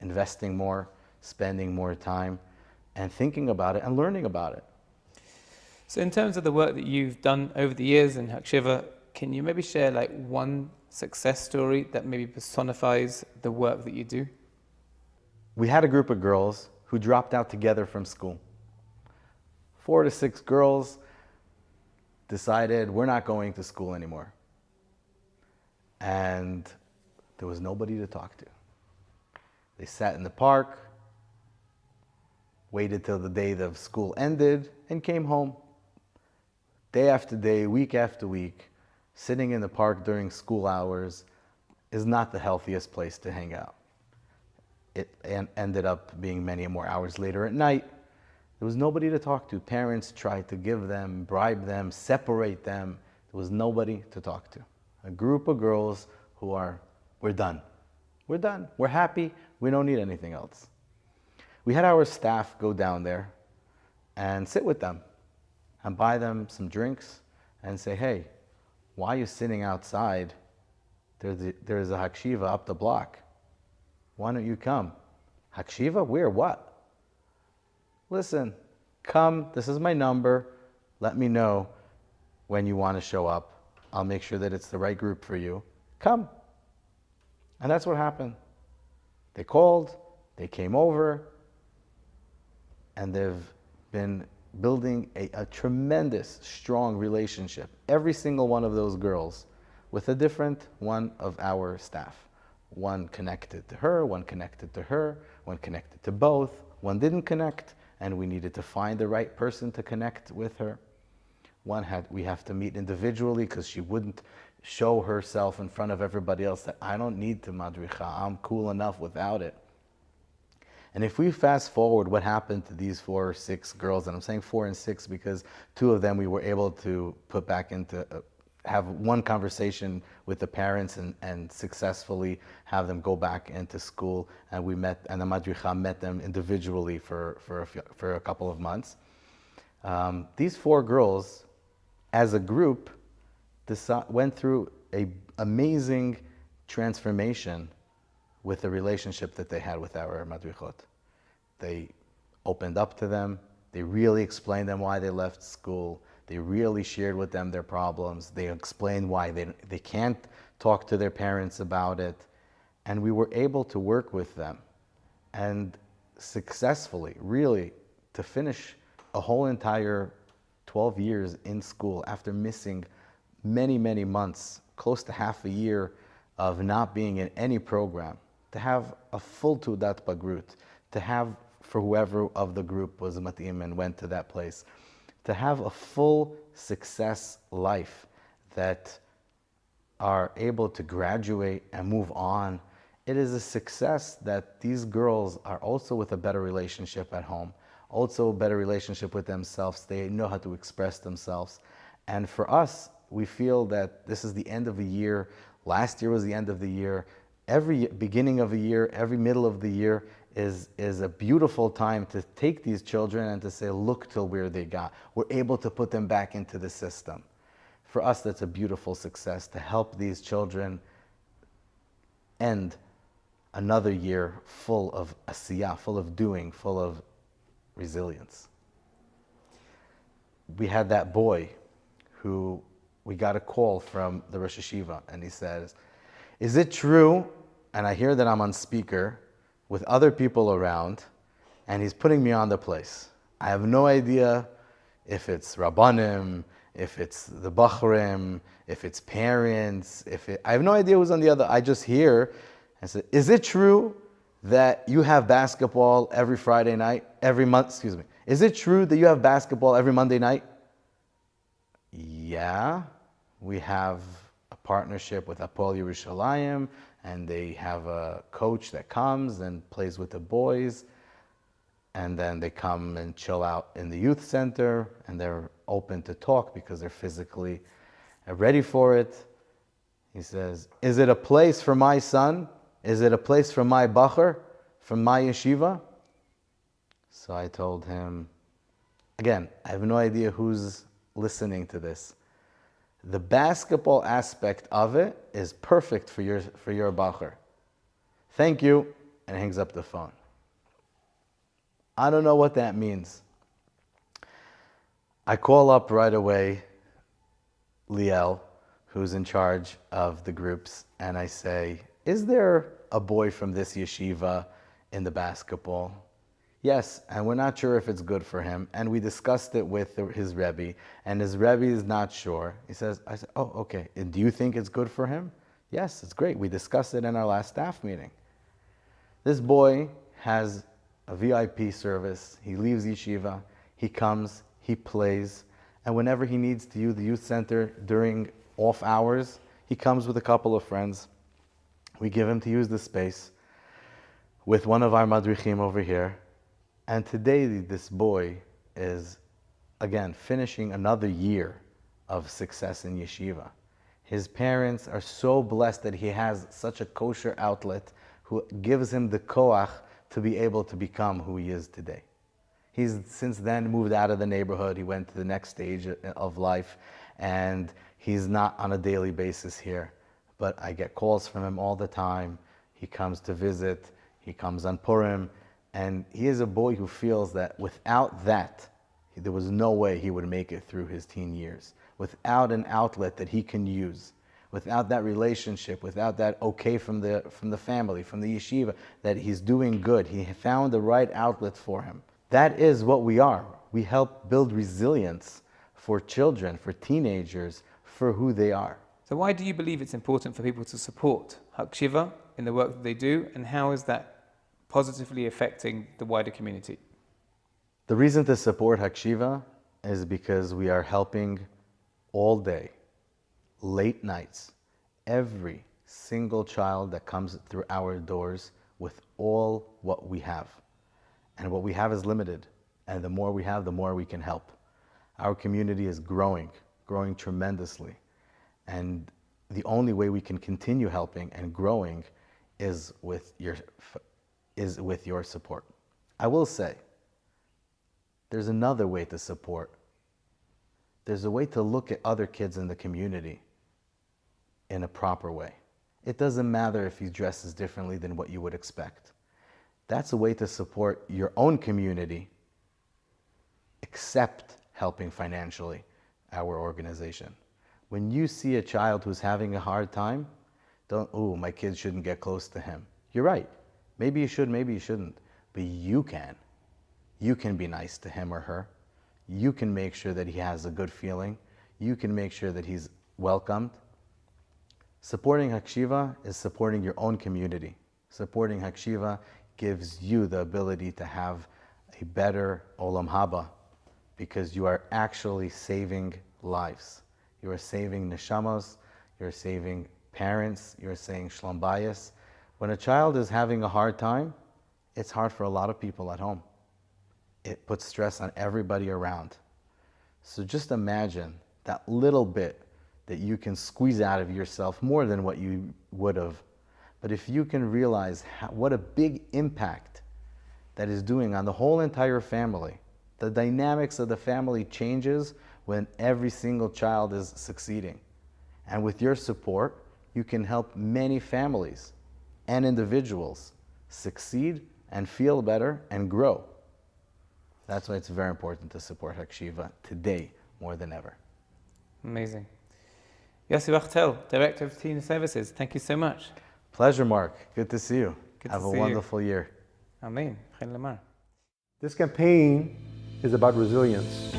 investing more, spending more time, and thinking about it and learning about it. So in terms of the work that you've done over the years in Hakshiva, can you maybe share like one success story that maybe personifies the work that you do? We had a group of girls who dropped out together from school. 4 to 6 girls decided we're not going to school anymore. And there was nobody to talk to. They sat in the park, waited till the day the school ended, and came home. Day after day, week after week, sitting in the park during school hours is not the healthiest place to hang out. It ended up being many more hours later at night. There was nobody to talk to. Parents tried to give them, bribe them, separate them. There was nobody to talk to. A group of girls who we're done. We're done. We're happy. We don't need anything else. We had our staff go down there and sit with them and buy them some drinks and say, hey, why are you sitting outside? There's a Hakshiva up the block. Why don't you come? Hakshiva? Where? What? Listen, come. This is my number. Let me know when you want to show up. I'll make sure that it's the right group for you. Come. And that's what happened. They called. They came over. And they've been building a tremendous, strong relationship, every single one of those girls, with a different one of our staff. One connected to her, one connected to her, one connected to both, one didn't connect, and we needed to find the right person to connect with her. We have to meet individually because she wouldn't show herself in front of everybody else that I don't need to madricha, I'm cool enough without it. And if we fast forward what happened to these 4 or 6 girls, and I'm saying 4 and 6 because 2 of them we were able to put back into, have one conversation with the parents and successfully have them go back into school. And we met, and the madricha met them individually for a couple of months. These 4 girls, as a group, went through an amazing transformation with the relationship that they had with our madrichot. They opened up to them. They really explained them why they left school. They really shared with them their problems. They explained why they can't talk to their parents about it. And we were able to work with them and successfully, really, to finish a whole entire 12 years in school after missing many, many months, close to half a year of not being in any program. To have a full Tudat Bagrut, to have, for whoever of the group was Matim and went to that place, to have a full success life that are able to graduate and move on. It is a success that these girls are also with a better relationship at home, also a better relationship with themselves. They know how to express themselves. And for us, we feel that this is the end of a year. Last year was the end of the year. Every beginning of a year, every middle of the year is a beautiful time to take these children and to say, look till where they got. We're able to put them back into the system. For us, that's a beautiful success, to help these children end another year full of asiyah, full of doing, full of resilience. We had that boy who we got a call from the Rosh Hashiva, and he says, "Is it true?" And I hear that I'm on speaker with other people around, and he's putting me on the place. I have no idea if it's Rabbanim, if it's the Bachrim, if it's parents, I have no idea who's on the other. I just hear and say, "Is it true that you have basketball every Friday night, every month, excuse me. Is it true that you have basketball every Monday night?" Yeah, we have a partnership with Apol Yerushalayim, and they have a coach that comes and plays with the boys, and then they come and chill out in the youth center, and they're open to talk because they're physically ready for it. He says, "Is it a place for my son? Is it a place for my bacher, from my yeshiva?" So I told him, again, I have no idea who's listening to this. The basketball aspect of it is perfect for your bacher. Thank you, and hangs up the phone. I don't know what that means. I call up right away Liel, who's in charge of the groups, and I say, "Is there a boy from this yeshiva in the basketball?" "Yes, and we're not sure if it's good for him." And we discussed it with his Rebbe, and his Rebbe is not sure. I said, "Oh, okay. And do you think it's good for him?" "Yes, it's great. We discussed it in our last staff meeting." This boy has a VIP service. He leaves yeshiva, he comes, he plays, and whenever he needs to use the youth center during off hours, he comes with a couple of friends. We give him to use the space with one of our madrichim over here. And today this boy is, again, finishing another year of success in yeshiva. His parents are so blessed that he has such a kosher outlet who gives him the koach to be able to become who he is today. He's since then moved out of the neighborhood. He went to the next stage of life, and he's not on a daily basis here. But I get calls from him all the time. He comes to visit. He comes on Purim. And he is a boy who feels that without that, there was no way he would make it through his teen years. Without an outlet that he can use, without that relationship, without that okay from the family, from the yeshiva, that he's doing good. He found the right outlet for him. That is what we are. We help build resilience for children, for teenagers, for who they are. So why do you believe it's important for people to support Hakshiva in the work that they do, and how is that positively affecting the wider community? The reason to support Hakshiva is because we are helping all day, late nights, every single child that comes through our doors with all what we have. And what we have is limited. And the more we have, the more we can help. Our community is growing tremendously. And the only way we can continue helping and growing is with your support. I will say, there's another way to support. There's a way to look at other kids in the community in a proper way. It doesn't matter if he dresses differently than what you would expect. That's a way to support your own community, except helping financially our organization. When you see a child who's having a hard time, don't, my kid shouldn't get close to him. You're right. Maybe you should, maybe you shouldn't. But you can. You can be nice to him or her. You can make sure that he has a good feeling. You can make sure that he's welcomed. Supporting Hakshiva is supporting your own community. Supporting Hakshiva gives you the ability to have a better Olam Haba, because you are actually saving lives. You are saving neshamos, you're saving parents, you're saving shlom bayis. When a child is having a hard time, it's hard for a lot of people at home. It puts stress on everybody around. So just imagine that little bit that you can squeeze out of yourself, more than what you would have. But if you can realize what a big impact that is doing on the whole entire family, the dynamics of the family changes when every single child is succeeding. And with your support, you can help many families and individuals succeed and feel better and grow. That's why it's very important to support Hakshiva today more than ever. Amazing. Yossi Wachtel, Director of Teen Services, thank you so much. Pleasure, Mark. Good to see you. Good Have to a see wonderful you. year. Amen. Chen Lamar. This campaign is about resilience.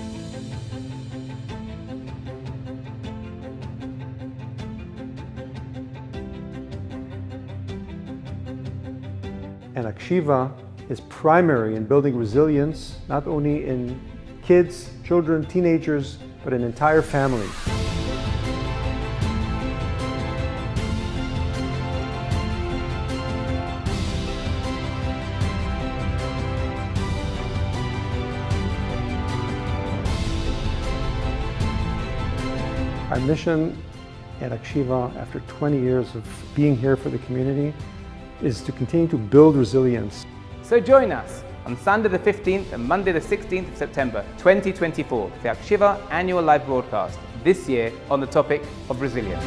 And Hakshiva is primary in building resilience, not only in kids, children, teenagers, but in entire families. Our mission at Hakshiva, after 20 years of being here for the community, is to continue to build resilience. So join us on Sunday the 15th and Monday the 16th of September 2024 for the Hakshiva annual live broadcast, this year on the topic of resilience.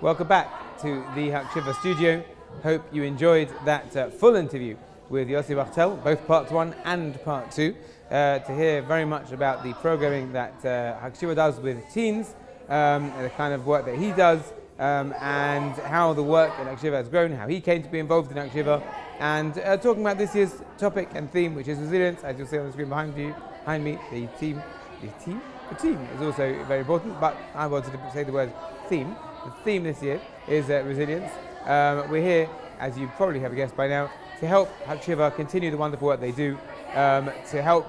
Welcome back to the Hakshiva studio. Hope you enjoyed that full interview with Yossi Wachtel, both part 1 and part 2, to hear very much about the programming that Hakshiva does with teens, the kind of work that he does, and how the work in Hakshiva has grown, how he came to be involved in Hakshiva, and talking about this year's topic and theme, which is resilience. As you'll see on the screen behind me, the team is also very important, but I wanted to say the word theme. The theme this year is resilience. We're here, as you probably have guessed by now, to help Hakshiva continue the wonderful work they do, to help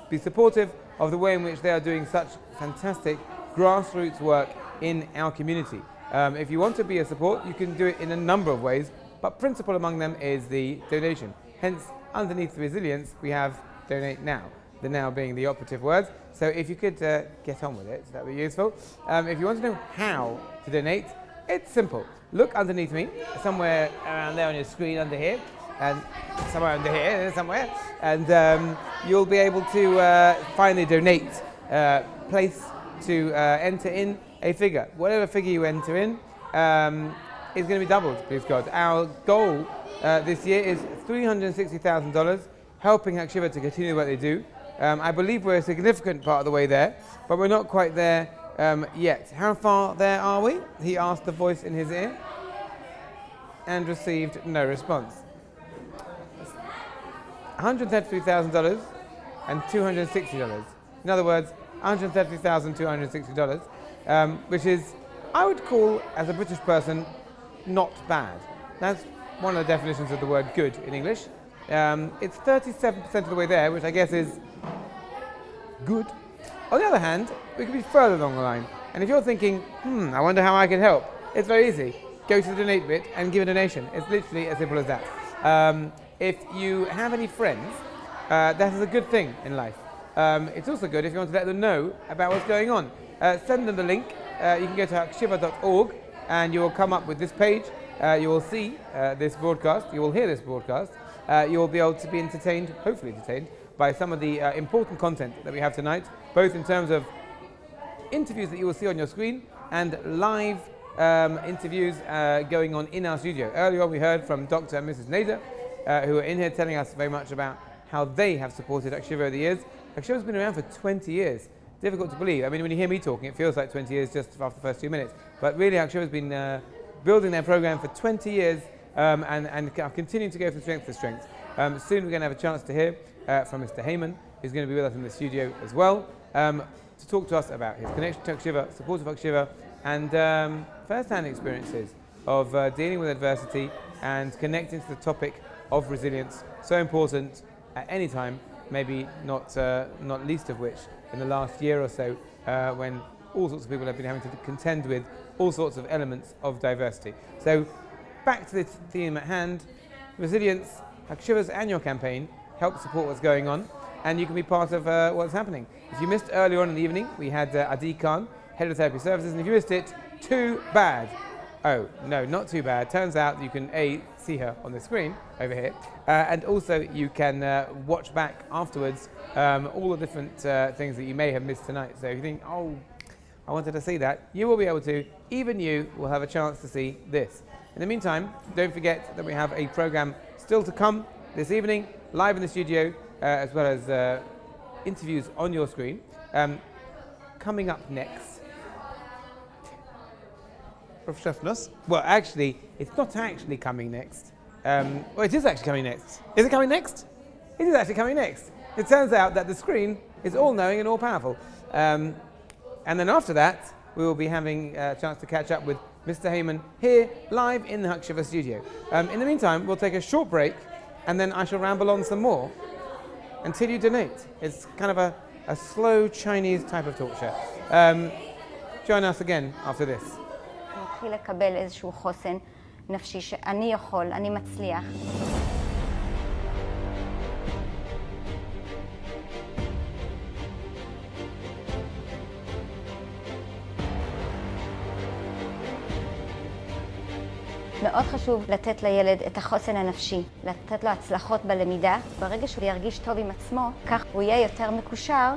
be supportive of the way in which they are doing such fantastic grassroots work in our community. If you want to be a support, you can do it in a number of ways, but principal among them is the donation. Hence, underneath resilience, we have donate now, the now being the operative word. So if you could get on with it, that would be useful. If you want to know how to donate, it's simple. Look underneath me, somewhere around there on your screen under here, and somewhere under here, somewhere, and you'll be able to find the donate place to enter in a figure. Whatever figure you enter in is going to be doubled, please God. Our goal this year is $360,000, helping Hakshiva to continue the work they do. I believe we're a significant part of the way there, but we're not quite there yet. How far there are we? He asked the voice in his ear and received no response. $133,000 and $260. In other words, $133,260, which is, I would call, as a British person, not bad. That's one of the definitions of the word good in English. It's 37% of the way there, which I guess is good. On the other hand, we could be further along the line. And if you're thinking, I wonder how I can help, it's very easy. Go to the donate bit and give a donation. It's literally as simple as that. If you have any friends, that is a good thing in life. It's also good if you want to let them know about what's going on. Send them the link. You can go to hakshiva.org and you will come up with this page. You will see this broadcast. You will hear this broadcast. You will be able to be entertained, hopefully entertained, by some of the important content that we have tonight, both in terms of interviews that you will see on your screen and live interviews going on in our studio. Earlier on we heard from Dr. and Mrs. Nader, who are in here telling us very much about how they have supported Hakshiva over the years. Hakshiva has been around for 20 years. Difficult to believe. I mean, when you hear me talking, it feels like 20 years just after the first 2 minutes. But really, Hakshiva has been building their program for 20 years and continuing to go from strength to strength. Soon we're going to have a chance to hear from Mr. Heyman, who's going to be with us in the studio as well, to talk to us about his connection to Hakshiva, support of Hakshiva, and first-hand experiences of dealing with adversity and connecting to the topic of resilience, so important at any time, maybe not least of which in the last year or so, when all sorts of people have been having to contend with all sorts of elements of diversity. So back to the theme at hand, resilience. Hakshiva's annual campaign helps support what's going on, and you can be part of what's happening. If you missed earlier on in the evening, we had Adi Khan, Head of Therapy Services, and if you missed it, too bad. Oh, no, not too bad. Turns out you can see her on the screen over here, and also you can watch back afterwards all the different things that you may have missed tonight. So if you think, oh, I wanted to see that, you will be able to. Even you will have a chance to see this. In the meantime, don't forget that we have a program still to come this evening, live in the studio, as well as interviews on your screen. Coming up next, well, actually, it's not actually coming next. Well, it is actually coming next. Is it coming next? It is actually coming next. It turns out that the screen is all-knowing and all-powerful. And then after that, we will be having a chance to catch up with Mr. Heyman here, live in the Hakshiva studio. In the meantime, we'll take a short break, and then I shall ramble on some more until you donate. It's kind of a slow Chinese type of talk show. Join us again after this. נתחיל לקבל איזשהו חוסן נפשי שאני יכול, אני מצליח. מאוד חשוב לתת לילד את החוסן הנפשי, לתת לו הצלחות בלמידה. ברגע שהוא ירגיש טוב עם עצמו, כך הוא יהיה יותר מקושר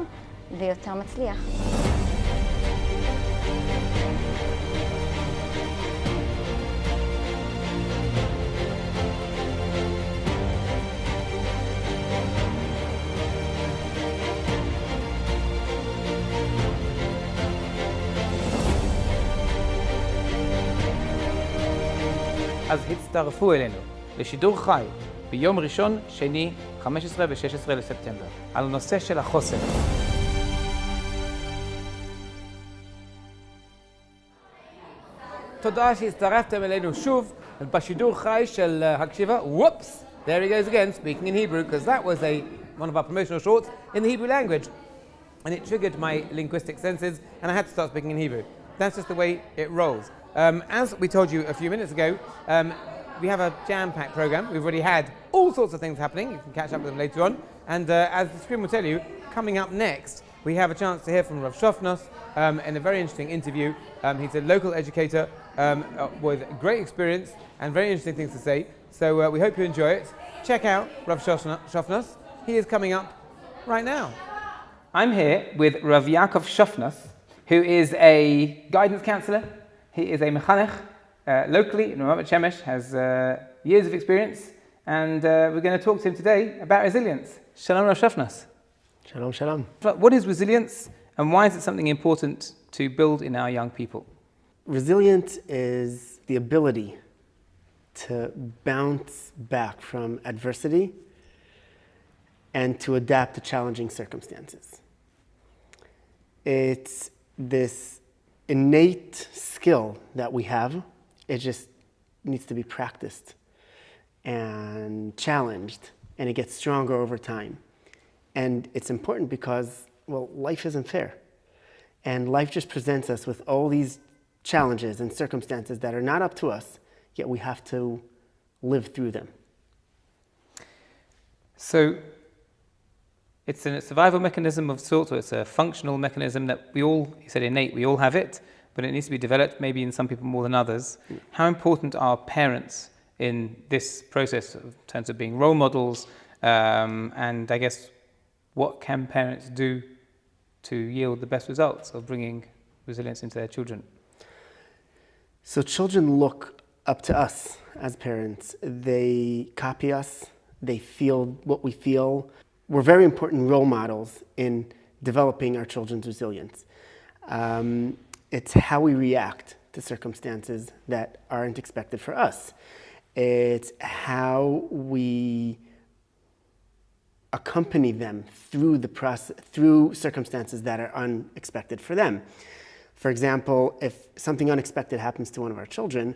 ויותר מצליח. אז הצטרפו אלינו לשידור חי ביום ראשון, שני, 15 ו-16 לספטמבר, על נושא של החוסן. תודה שהצטרפתם אלינו שוב בשידור חי של הקשיבה. Whoops! There he goes again, speaking in Hebrew, because that was one of our promotional shorts in the Hebrew language. And it triggered my linguistic senses, and I had to start speaking in Hebrew. That's just the way it rolls. As we told you a few minutes ago, we have a jam-packed program. We've already had all sorts of things happening. You can catch up with them later on. And as the screen will tell you, coming up next, we have a chance to hear from Rav Shofnos in a very interesting interview. He's a local educator with great experience and very interesting things to say. So we hope you enjoy it. Check out Rav Shofnos. He is coming up right now. I'm here with Rav Yaakov Shofnos, who is a guidance counselor. He is a mechanech locally in Ramat Shemesh, has years of experience, and we're going to talk to him today about resilience. Shalom Rav Shofnos. Shalom, shalom. What is resilience, and why is it something important to build in our young people? Resilience is the ability to bounce back from adversity and to adapt to challenging circumstances. It's this innate skill that we have. It just needs to be practiced and challenged, and it gets stronger over time. And it's important because, well, life isn't fair. And life just presents us with all these challenges and circumstances that are not up to us, yet we have to live through them. So it's a survival mechanism of sorts, or it's a functional mechanism that we all, you said innate, we all have it, but it needs to be developed, maybe in some people more than others. How important are parents in this process in terms of being role models? And I guess, what can parents do to yield the best results of bringing resilience into their children? So children look up to us as parents. They copy us. They feel what we feel. We're very important role models in developing our children's resilience. It's how we react to circumstances that aren't expected for us. It's how we accompany them through the process, through circumstances that are unexpected for them. For example, if something unexpected happens to one of our children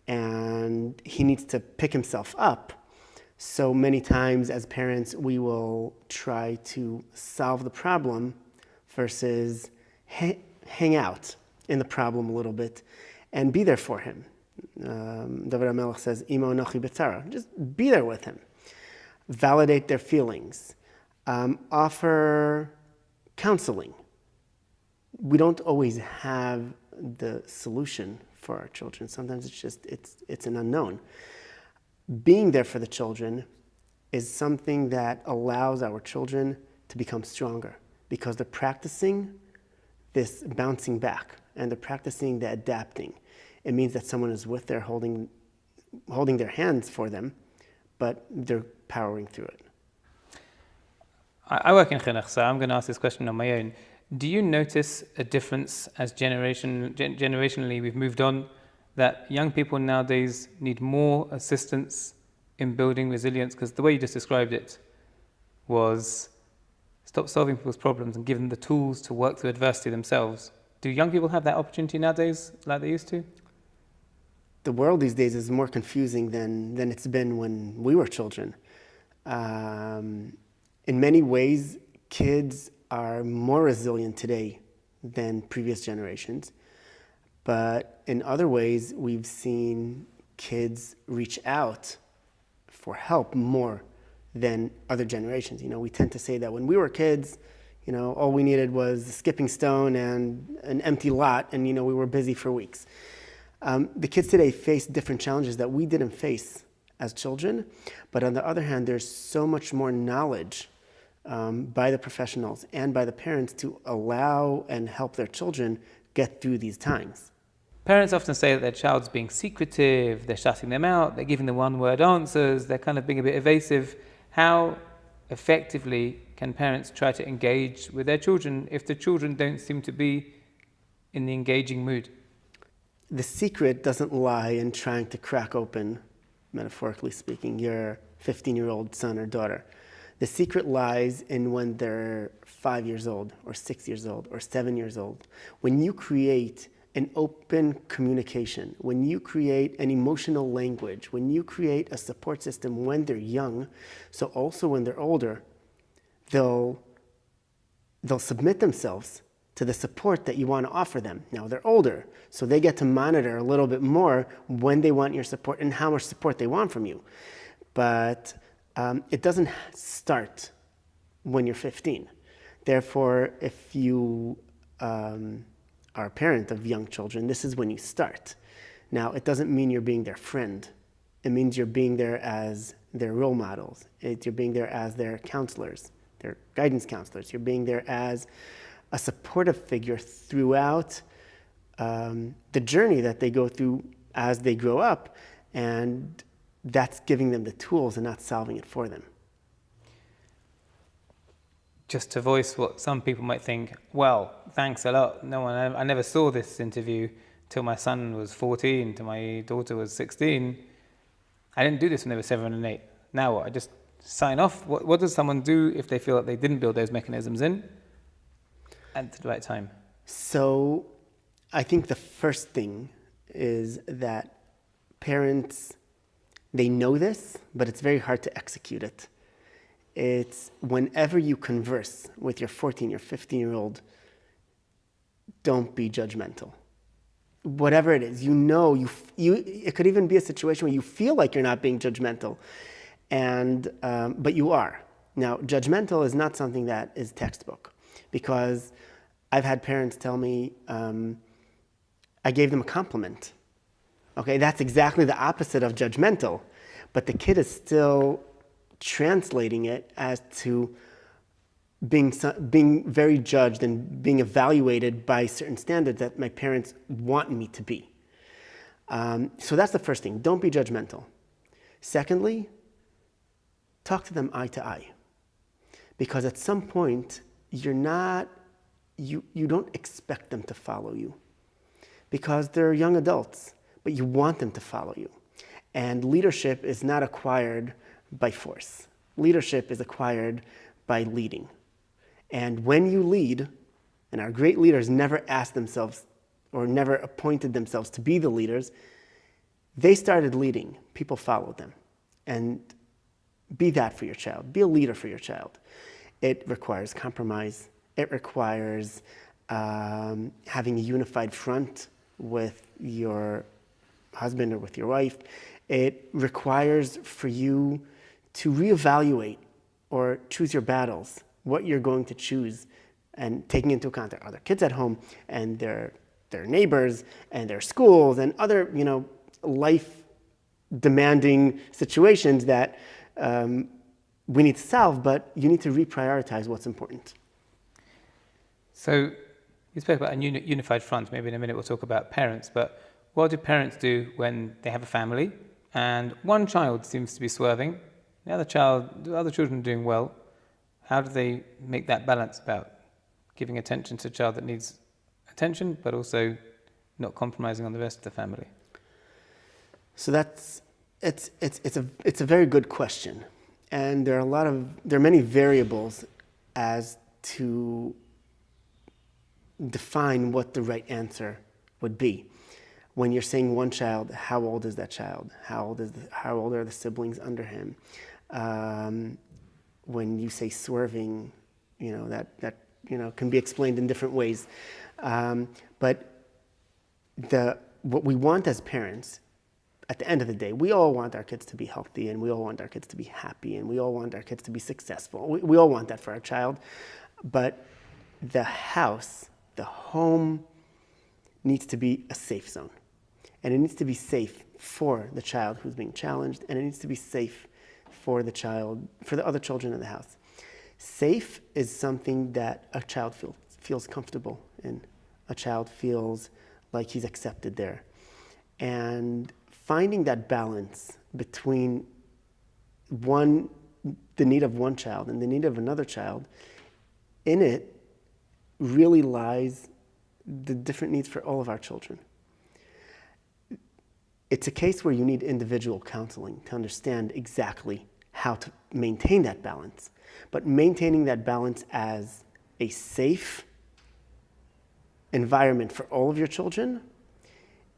and he needs to pick himself up, so many times as parents we will try to solve the problem versus hang out in the problem a little bit and be there for him. David HaMelech says, Imo nochi b'tzara. Just be there with him. Validate their feelings. Offer counseling. We don't always have the solution for our children. Sometimes it's an unknown. Being there for the children is something that allows our children to become stronger because they're practicing this bouncing back and they're practicing the adapting. It means that someone is with there holding their hands for them, but they're powering through it. I work in chinuch, so I'm going to ask this question on my own. Do you notice a difference as generationally we've moved on, that young people nowadays need more assistance in building resilience? Because the way you just described it was stop solving people's problems and give them the tools to work through adversity themselves. Do young people have that opportunity nowadays like they used to? The world these days is more confusing than it's been when we were children. In many ways, kids are more resilient today than previous generations. But in other ways, we've seen kids reach out for help more than other generations. We tend to say that when we were kids, all we needed was a skipping stone and an empty lot, and we were busy for weeks. The kids today face different challenges that we didn't face as children, but on the other hand, there's so much more knowledge by the professionals and by the parents to allow and help their children get through these times. Parents often say that their child's being secretive, they're shutting them out, they're giving them one-word answers, they're kind of being a bit evasive. How effectively can parents try to engage with their children if the children don't seem to be in the engaging mood? The secret doesn't lie in trying to crack open, metaphorically speaking, your 15-year-old son or daughter. The secret lies in when they're 5 years old or 6 years old or 7 years old. When you create an open communication, when you create an emotional language, when you create a support system when they're young, so also when they're older, they'll submit themselves to the support that you want to offer them. Now they're older, so they get to monitor a little bit more when they want your support and how much support they want from you. But it doesn't start when you're 15. Therefore, if you are a parent of young children, this is when you start. Now, it doesn't mean you're being their friend. It means you're being there as their role models. You're being there as their counselors, their guidance counselors. You're being there as a supportive figure throughout the journey that they go through as they grow up, and that's giving them the tools and not solving it for them. Just to voice what some people might think, well, thanks a lot. I never saw this interview till my son was 14, till my daughter was 16. I didn't do this when they were 7 and 8. Now what? I just sign off? What does someone do if they feel that they didn't build those mechanisms in at the right time? So I think the first thing is that parents, they know this, but it's very hard to execute it. It's whenever you converse with your 14 or 15-year-old, don't be judgmental. Whatever it is, it could even be a situation where you feel like you're not being judgmental, but you are. Now, judgmental is not something that is textbook, because I've had parents tell me, I gave them a compliment. Okay, that's exactly the opposite of judgmental, but the kid is still translating it as to being very judged and being evaluated by certain standards that my parents want me to be. So that's the first thing. Don't be judgmental. Secondly, talk to them eye to eye. Because at some point, you don't expect them to follow you. Because they're young adults, but you want them to follow you. And leadership is not acquired by force. Leadership is acquired by leading. And when you lead, and our great leaders never asked themselves or never appointed themselves to be the leaders, they started leading. People followed them. And be that for your child. Be a leader for your child. It requires compromise. It requires having a unified front with your husband or with your wife. It requires for you to reevaluate or choose your battles, what you're going to choose, and taking into account there are other kids at home and they're their neighbors and their schools and other, life demanding situations that we need to solve, but you need to reprioritize what's important. So you spoke about a unified front. Maybe in a minute we'll talk about parents, but what do parents do when they have a family and one child seems to be swerving, the other children are doing well? How do they make that balance about giving attention to a child that needs attention, but also not compromising on the rest of the family? So it's a very good question, and there are many variables as to define what the right answer would be. When you're saying one child, how old is that child? How old are the siblings under him? When you say swerving, that can be explained in different ways. But what we want as parents, at the end of the day, we all want our kids to be healthy, and we all want our kids to be happy, and we all want our kids to be successful. We all want that for our child. But the home needs to be a safe zone. And it needs to be safe for the child who's being challenged, and it needs to be safe for the other children in the house. Safe is something that a child feels comfortable in. A child feels like he's accepted there. And finding that balance between the need of one child and the need of another child, in it really lies the different needs for all of our children. It's a case where you need individual counseling to understand exactly how to maintain that balance. But maintaining that balance as a safe environment for all of your children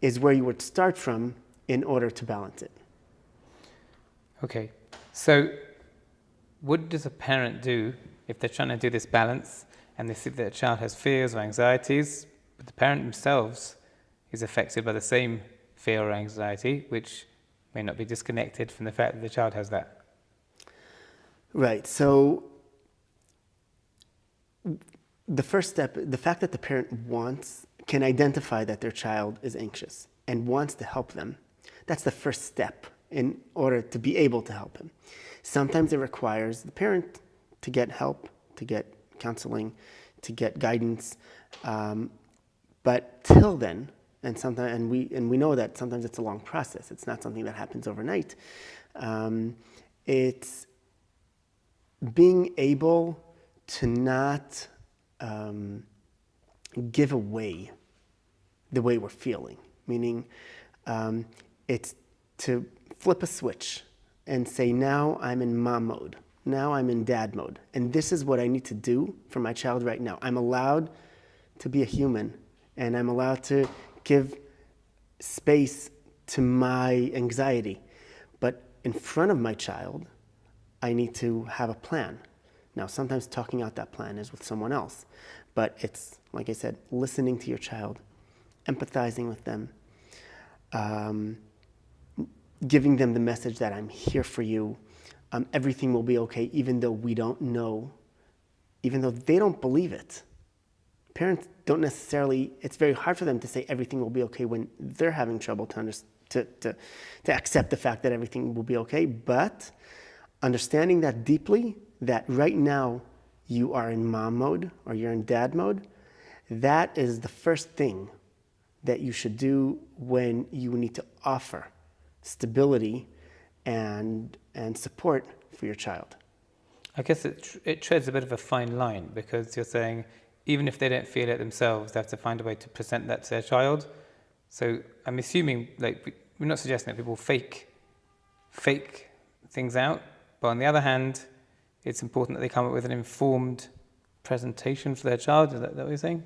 is where you would start from in order to balance it. Okay, so what does a parent do if they're trying to do this balance and they see that a child has fears or anxieties, but the parent themselves is affected by the same fear or anxiety, which may not be disconnected from the fact that the child has that? Right, so the first step, the fact that the parent can identify that their child is anxious and wants to help them, that's the first step in order to be able to help him. Sometimes it requires the parent to get help, to get counseling, to get guidance, but till then, and we know that sometimes it's a long process. It's not something that happens overnight. It's being able to not give away the way we're feeling, meaning it's to flip a switch and say, now I'm in mom mode, now I'm in dad mode, and this is what I need to do for my child right now. I'm allowed to be a human, and I'm allowed to give space to my anxiety. But in front of my child, I need to have a plan. Now, sometimes talking out that plan is with someone else, but it's, like I said, listening to your child, empathizing with them, giving them the message that I'm here for you, everything will be okay, even though we don't know, even though they don't believe it. Parents don't necessarily, it's very hard for them to say everything will be okay when they're having trouble to accept the fact that everything will be okay, but understanding that deeply, that right now you are in mom mode or you're in dad mode, that is the first thing that you should do when you need to offer stability and support for your child. I guess it treads a bit of a fine line, because you're saying even if they don't feel it themselves, they have to find a way to present that to their child. So I'm assuming, like, we're not suggesting that people fake things out, but on the other hand, it's important that they come up with an informed presentation for their child. Is that what you're saying?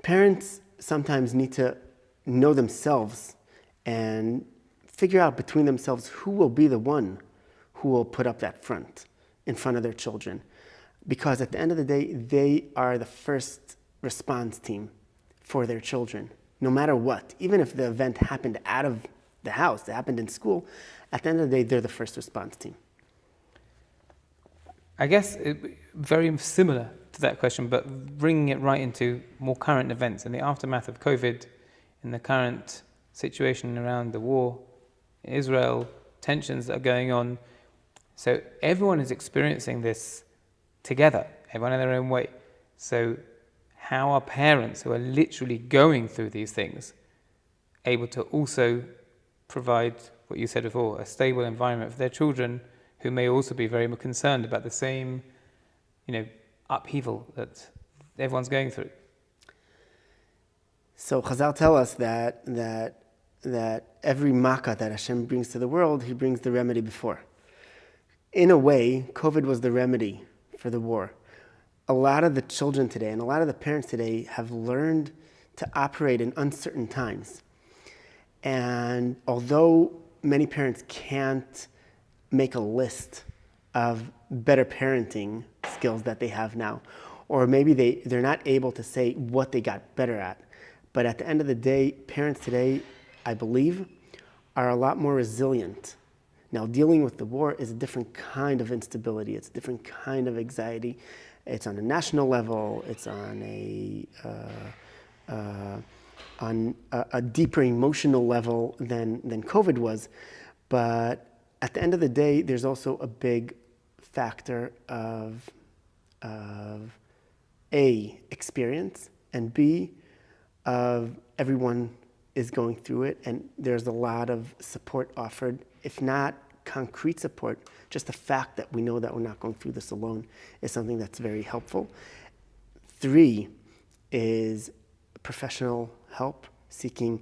Parents sometimes need to know themselves and figure out between themselves who will be the one who will put up that front in front of their children. Because at the end of the day, they are the first response team for their children, no matter what. Even if the event happened out of the house, it happened in school, at the end of the day, they're the first response team. I guess very similar to that question, but bringing it right into more current events in the aftermath of COVID, in the current situation around the war in Israel, tensions that are going on. So everyone is experiencing this together, everyone in their own way. So how are parents who are literally going through these things able to also provide, what you said before, a stable environment for their children who may also be very concerned about the same, upheaval that everyone's going through? So Chazal tell us that every makkah that Hashem brings to the world, He brings the remedy before. In a way, COVID was the remedy for the war. A lot of the children today and a lot of the parents today have learned to operate in uncertain times. And although many parents can't make a list of better parenting skills that they have now, or maybe they're not able to say what they got better at, but at the end of the day, parents today, I believe, are a lot more resilient. Now, dealing with the war is a different kind of instability. It's a different kind of anxiety. It's on a national level. It's on a deeper emotional level than COVID was. But at the end of the day, there's also a big factor of A, experience, and B, of everyone is going through it, and there's a lot of support offered, if not concrete support, just the fact that we know that we're not going through this alone is something that's very helpful. 3 is professional help, seeking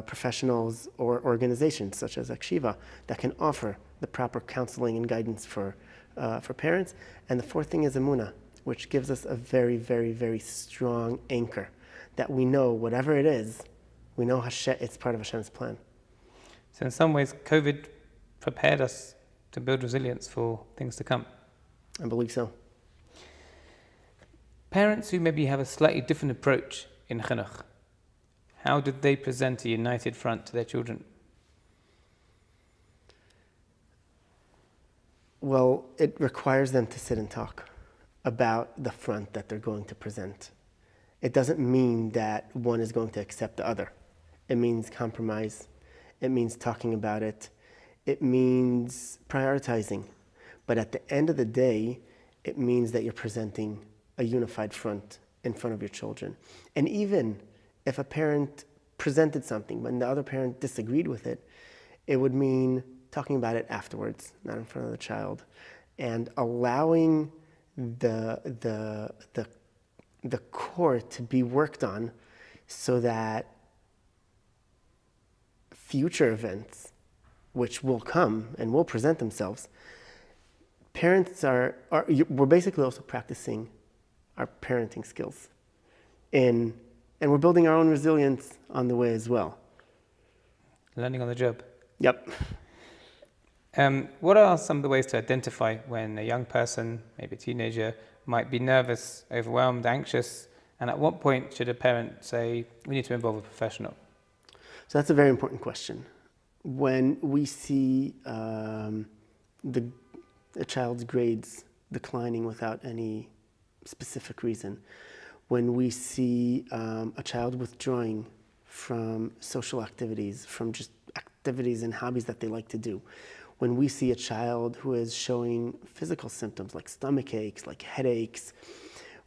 professionals or organizations such as Hakshiva that can offer the proper counseling and guidance for parents. And the 4th thing is Emunah, which gives us a very, very, very strong anchor that we know whatever it is, we know it's part of Hashem's plan. So in some ways, COVID prepared us to build resilience for things to come. I believe so. Parents who maybe have a slightly different approach in chinuch, how did they present a united front to their children? Well, it requires them to sit and talk about the front that they're going to present. It doesn't mean that one is going to accept the other. It means compromise. It means talking about it. It means prioritizing. But at the end of the day, it means that you're presenting a unified front in front of your children. And even if a parent presented something, but the other parent disagreed with it, it would mean talking about it afterwards, not in front of the child, and allowing the core to be worked on so that future events, which will come and will present themselves, parents we're basically also practicing our parenting skills. And we're building our own resilience on the way as well. Learning on the job. Yep. What are some of the ways to identify when a young person, maybe a teenager, might be nervous, overwhelmed, anxious, and at what point should a parent say, we need to involve a professional? So that's a very important question. When we see a child's grades declining without any specific reason, when we see a child withdrawing from social activities, from just activities and hobbies that they like to do, when we see a child who is showing physical symptoms like stomach aches, like headaches,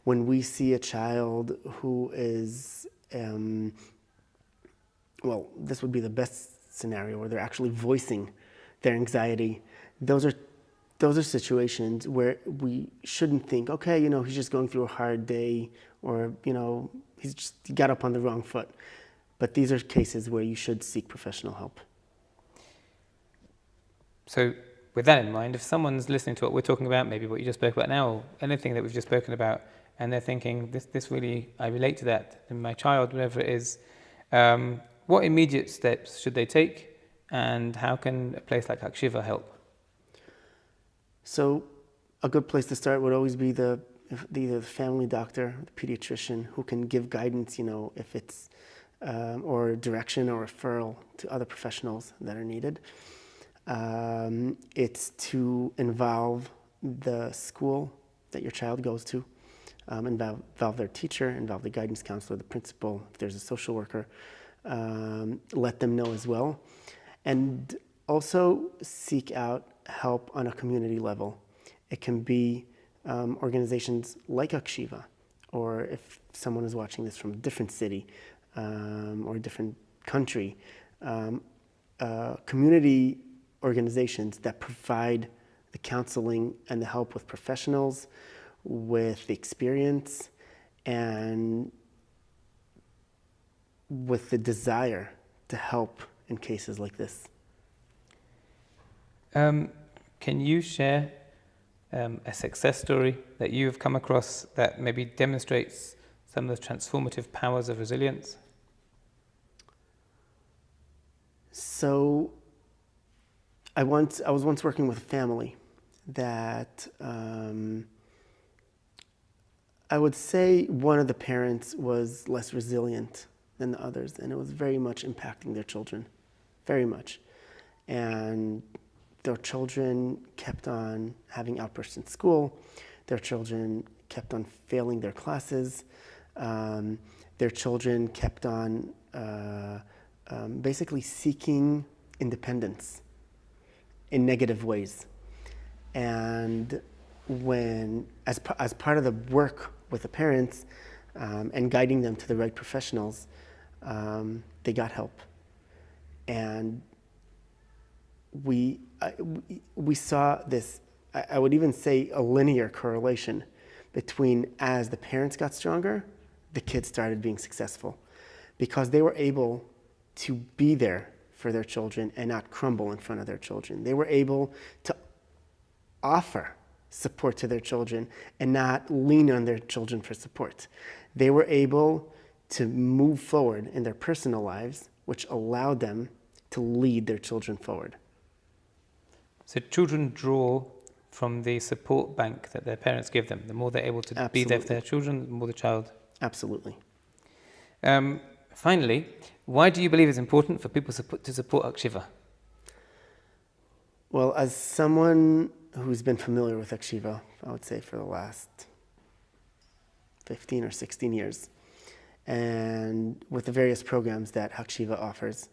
when we see a child who is, this would be the best scenario where they're actually voicing their anxiety. Those are situations where we shouldn't think, okay, he's just going through a hard day, or, he got up on the wrong foot. But these are cases where you should seek professional help. So with that in mind, if someone's listening to what we're talking about, maybe what you just spoke about now, or anything that we've just spoken about, and they're thinking, this really, I relate to that, in my child, whatever it is, what immediate steps should they take, and how can a place like Hakshiva help? So a good place to start would always be either the family doctor, the pediatrician, who can give guidance, if it's, or direction or referral to other professionals that are needed. It's to involve the school that your child goes to, involve their teacher, involve the guidance counselor, the principal, if there's a social worker, let them know as well. And also seek out help on a community level. It can be organizations like Hakshiva, or if someone is watching this from a different city or a different country, community organizations that provide the counseling and the help with professionals, with the experience, and with the desire to help in cases like this. Can you share a success story that you have come across that maybe demonstrates some of the transformative powers of resilience? So, I was once working with a family that I would say one of the parents was less resilient than the others, and it was very much impacting their children, very much. And their children kept on having outbursts in school. Their children kept on failing their classes. Their children kept on basically seeking independence in negative ways. And when, as part of the work with the parents and guiding them to the right professionals, they got help. And we saw this, I would even say a linear correlation between as the parents got stronger, the kids started being successful because they were able to be there for their children and not crumble in front of their children. They were able to offer support to their children and not lean on their children for support. They were able to move forward in their personal lives, which allowed them to lead their children forward. So children draw from the support bank that their parents give them. The more they're able to be there for their children, the more the child. Absolutely. Finally, why do you believe it's important for people to support Hakshiva? Well, as someone who's been familiar with Hakshiva, I would say for the last 15 or 16 years, and with the various programs that Hakshiva offers,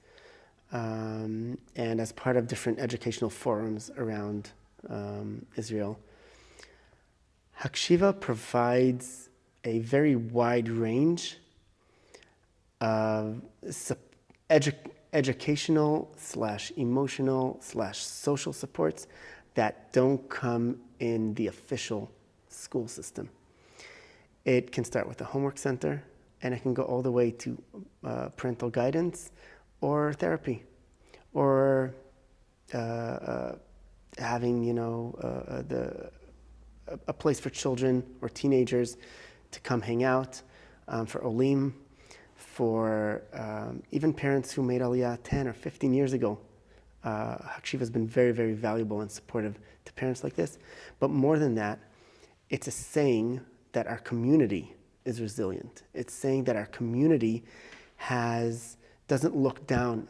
and as part of different educational forums around Israel, Hakshiva provides a very wide range of educational / emotional / social supports that don't come in the official school system. It can start with the homework center, and it can go all the way to parental guidance or therapy, or having, a place for children or teenagers to come hang out, for Olim, for even parents who made Aliyah 10 or 15 years ago. Hakshiva has been very, very valuable and supportive to parents like this. But more than that, it's a saying that our community is resilient. It's saying that our community doesn't look down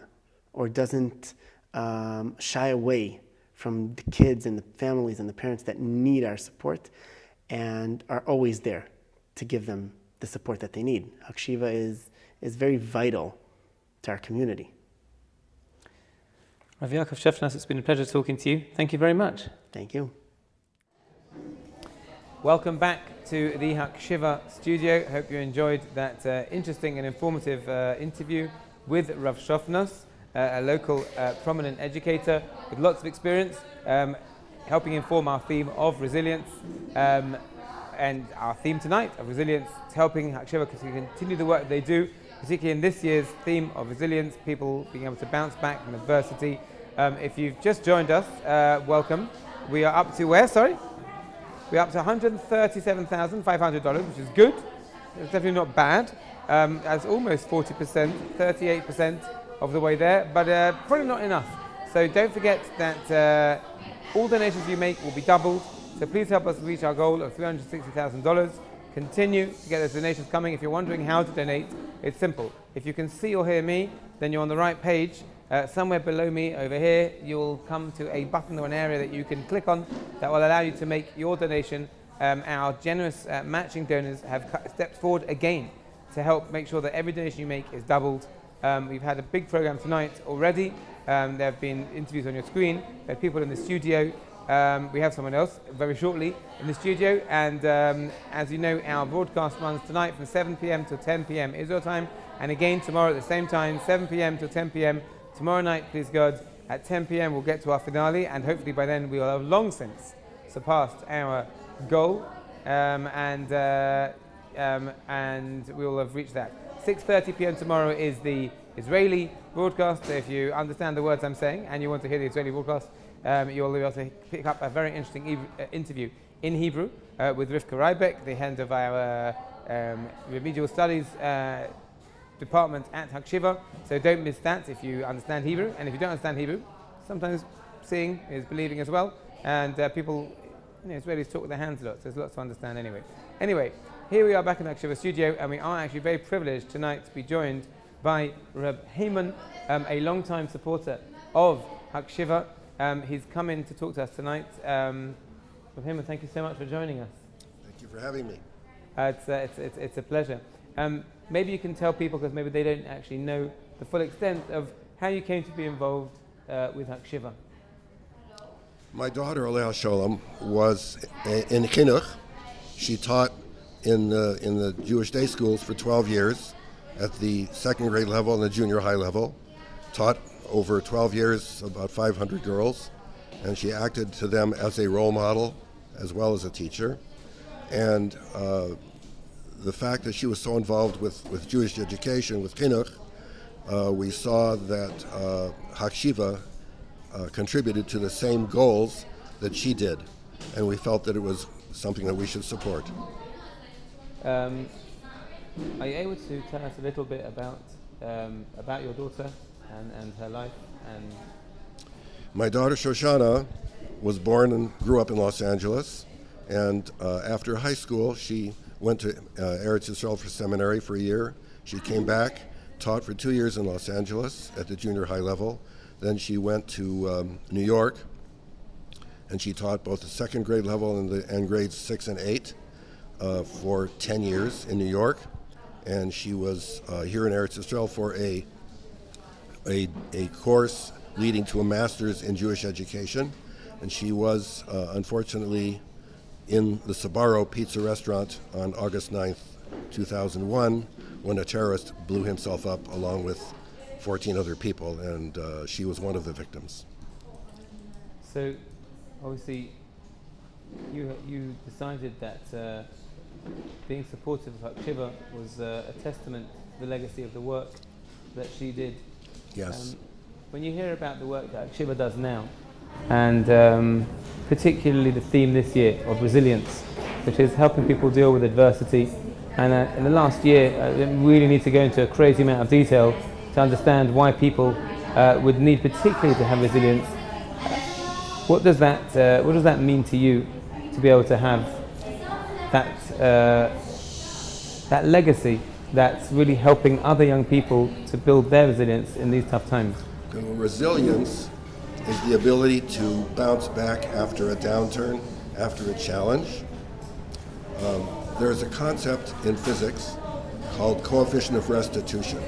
or doesn't shy away from the kids and the families and the parents that need our support and are always there to give them the support that they need. Hakshiva is very vital to our community. Rav Yaakov Shefnas, it's been a pleasure talking to you. Thank you very much. Thank you. Welcome back to the Hakshiva studio. Hope you enjoyed that interesting and informative interview with Rav Shofnas, a local prominent educator with lots of experience, helping inform our theme of resilience. And our theme tonight of resilience is helping Hakshiva to continue the work they do, particularly in this year's theme of resilience, people being able to bounce back from adversity. If you've just joined us, welcome. We are up to where? Sorry? We're up to $137,500, which is good. It's definitely not bad. That's almost 40%, 38% of the way there, but probably not enough. So don't forget that all donations you make will be doubled. So please help us reach our goal of $360,000. Continue to get those donations coming. If you're wondering how to donate, it's simple. If you can see or hear me, then you're on the right page. somewhere below me over here, you'll come to a button or an area that you can click on that will allow you to make your donation. Our generous matching donors have stepped forward again to help make sure that every donation you make is doubled. We've had a big program tonight already. There have been interviews on your screen. There are people in the studio. We have someone else very shortly in the studio. And as you know, our broadcast runs tonight from 7 p.m. till 10 p.m. Israel time. And again tomorrow at the same time, 7 p.m. till 10 p.m. Tomorrow night, please God, at 10 p.m. we'll get to our finale. And hopefully by then we will have long since surpassed our goal. And we will have reached that. 6:30 p.m. tomorrow is the Israeli broadcast. So if you understand the words I'm saying and you want to hear the Israeli broadcast, you'll be able to pick up a very interesting interview in Hebrew with Rivka Rybeck, the head of our remedial studies department at Hakshiva. So don't miss that if you understand Hebrew. And if you don't understand Hebrew, sometimes seeing is believing as well. And people, Israelis talk with their hands a lot, so there's lots to understand anyway. Anyway, here we are back in the Hakshiva studio, and we are actually very privileged tonight to be joined by Reb Heyman, a long-time supporter of Hakshiva. He's come in to talk to us tonight. Reb Heyman, thank you so much for joining us. Thank you for having me. It's a pleasure. Maybe you can tell people, because maybe they don't actually know the full extent of how you came to be involved with Hakshiva. My daughter, Alea Sholem, was in Chinuch. She taught in the Jewish day schools for 12 years at the second grade level and the junior high level. Taught over 12 years about 500 girls, and she acted to them as a role model as well as a teacher. And the fact that she was so involved with Jewish education, with Chinuch, we saw that Hakshiva contributed to the same goals that she did, and we felt that it was something that we should support. Are you able to tell us a little bit about your daughter and her life? And my daughter Shoshana was born and grew up in Los Angeles, and after high school she went to Eretz Yisrael for seminary for a year. She came back, taught for 2 years in Los Angeles at the junior high level. Then she went to New York, and she taught both the second grade level and grades 6 and 8 for 10 years in New York. And she was here in Eretz Yisrael for a course leading to a master's in Jewish education. And she was unfortunately in the Sbarro pizza restaurant on August 9th, 2001, when a terrorist blew himself up along with 14 other people, and she was one of the victims. So, obviously, you decided that being supportive of Hakshiva was a testament to the legacy of the work that she did. Yes. When you hear about the work that Hakshiva does now, and particularly the theme this year of resilience, which is helping people deal with adversity, and in the last year, we really need to go into a crazy amount of detail to understand why people would need particularly to have resilience. What does that mean to you to be able to have that legacy that's really helping other young people to build their resilience in these tough times? Resilience is the ability to bounce back after a downturn, after a challenge. There's a concept in physics called coefficient of restitution.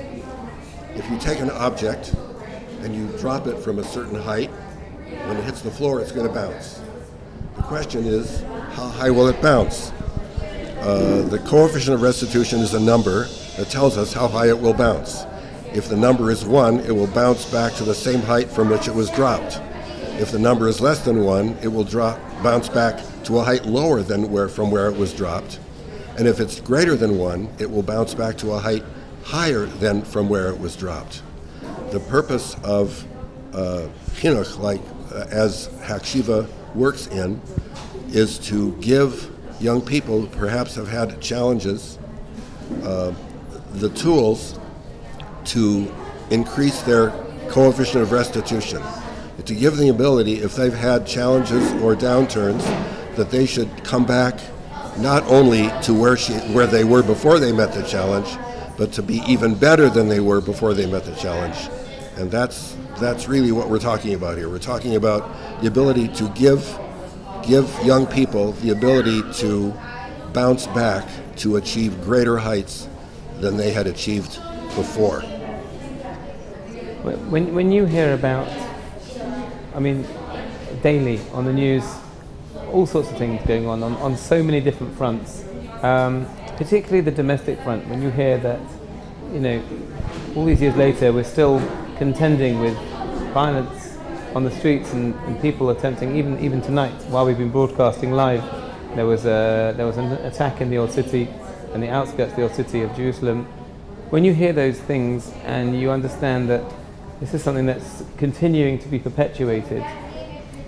If you take an object and you drop it from a certain height, when it hits the floor, it's going to bounce. The question is, how high will it bounce? The coefficient of restitution is a number that tells us how high it will bounce. If the number is 1, it will bounce back to the same height from which it was dropped. If the number is less than 1, it will bounce back to a height lower than from where it was dropped. And if it's greater than 1, it will bounce back to a height higher than from where it was dropped. The purpose of Chinuch, as Hakshiva works in, is to give young people who perhaps have had challenges the tools to increase their coefficient of restitution, to give them the ability, if they've had challenges or downturns, that they should come back not only to where they were before they met the challenge, but to be even better than they were before they met the challenge. And that's that's really what we're talking about here. We're talking about the ability to give young people the ability to bounce back to achieve greater heights than they had achieved before. When you hear about, I mean, daily on the news, all sorts of things going on so many different fronts, particularly the domestic front, when you hear that, you know, all these years later we're still contending with violence on the streets and people attempting, even tonight while we've been broadcasting live, there was an attack in the old city and the outskirts of the old city of Jerusalem. When you hear those things and you understand that this is something that's continuing to be perpetuated,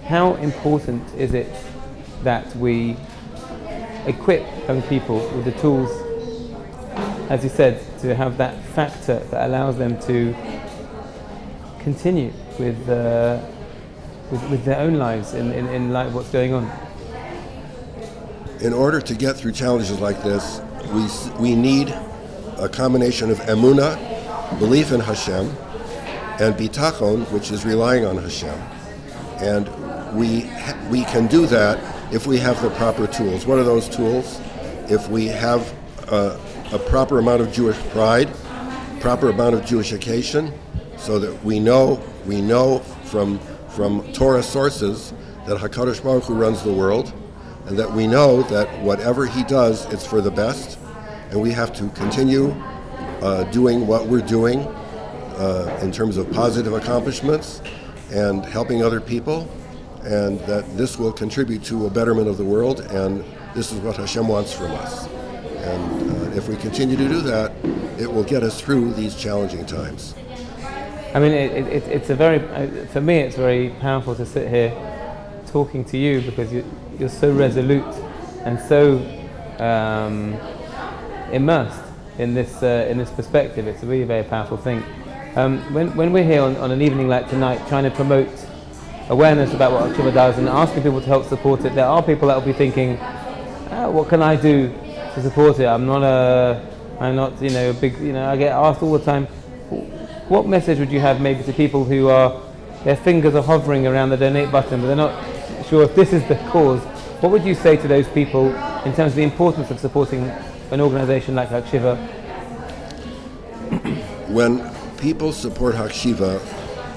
how important is it that we equip young people with the tools, as you said, to have that factor that allows them to continue with their own lives in light of what's going on? In order to get through challenges like this, we need a combination of emunah, belief in Hashem, and bitachon, which is relying on Hashem. And we can do that if we have the proper tools. What are those tools? If we have a proper amount of Jewish pride, proper amount of Jewish education, so that we know from Torah sources that HaKadosh Baruch Hu runs the world, and that we know that whatever He does, it's for the best, and we have to continue doing what we're doing in terms of positive accomplishments and helping other people, and that this will contribute to a betterment of the world, and this is what Hashem wants from us. And if we continue to do that, it will get us through these challenging times. I mean, it's a very, for me, it's very powerful to sit here talking to you because you're so resolute and so immersed in this perspective. It's a really very powerful thing. When we're here on an evening like tonight, trying to promote awareness about what Hakshiva does and asking people to help support it, there are people that will be thinking, what can I do to support it? I'm not a big, I get asked all the time. What message would you have maybe to people who their fingers are hovering around the donate button, but they're not sure if this is the cause? What would you say to those people in terms of the importance of supporting an organization like Hakshiva? When people support Hakshiva,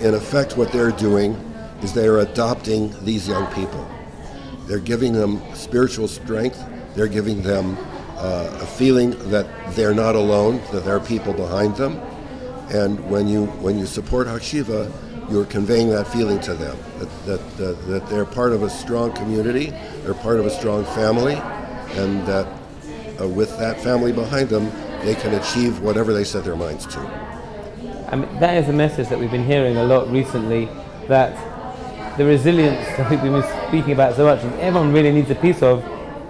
in effect what they're doing is they are adopting these young people. They're giving them spiritual strength. They're giving them a feeling that they're not alone, that there are people behind them. And when you support Hakshiva, you're conveying that feeling to them, that they're part of a strong community, they're part of a strong family, and that with that family behind them, they can achieve whatever they set their minds to. I mean, that is a message that we've been hearing a lot recently, that the resilience that we've been speaking about so much, and everyone really needs a piece of,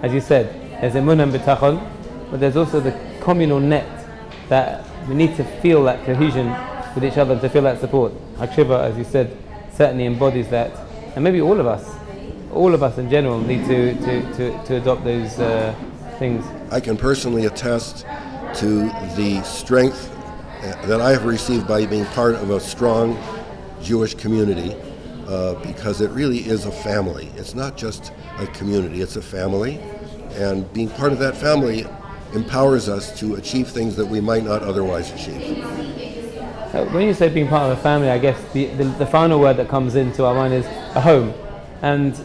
as you said, there's emunah and bitachon, but there's also the communal net that we need to feel that cohesion with each other, to feel that support. Hakshiva, as you said, certainly embodies that, and maybe all of us in general need to adopt those things. I can personally attest to the strength that I have received by being part of a strong Jewish community, because it really is a family. It's not just a community, it's a family, and being part of that family empowers us to achieve things that we might not otherwise achieve. When you say being part of a family, I guess the final word that comes into our mind is a home. And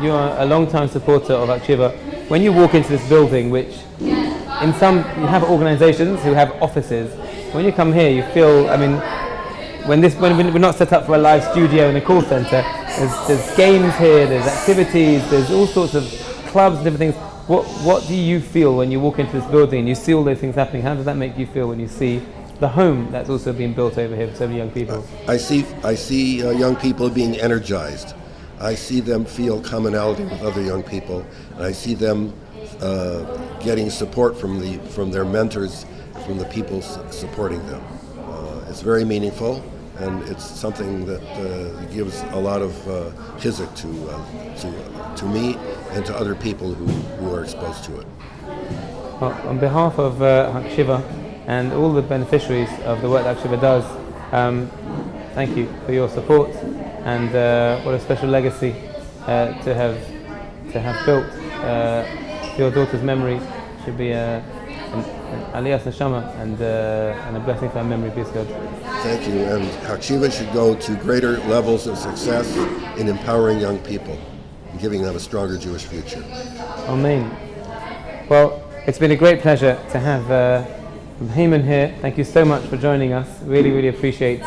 you are a long-time supporter of Hakshiva. When you walk into this building, which you have organizations who have offices, when you come here you feel, I mean, when we're not set up for a live studio in a call center, there's games here, there's activities, there's all sorts of clubs and different things. What do you feel when you walk into this building and you see all those things happening? How does that make you feel when you see the home that's also being built over here for so many young people? I see young people being energized. I see them feel commonality with other young people, and I see them getting support from their mentors, from the people supporting them. It's very meaningful, and it's something that gives a lot of chizuk to me and to other people who are exposed to it. Well, on behalf of Hakshiva and all the beneficiaries of the work that Hakshiva does, thank you for your support, and what a special legacy to have built. Your daughter's memory should be an aliyas neshama and a blessing for our memory. Peace God. Thank you. And Hakshiva should go to greater levels of success in empowering young people and giving them a stronger Jewish future. Amen. Well, it's been a great pleasure to have Haman here. Thank you so much for joining us. Really, really appreciate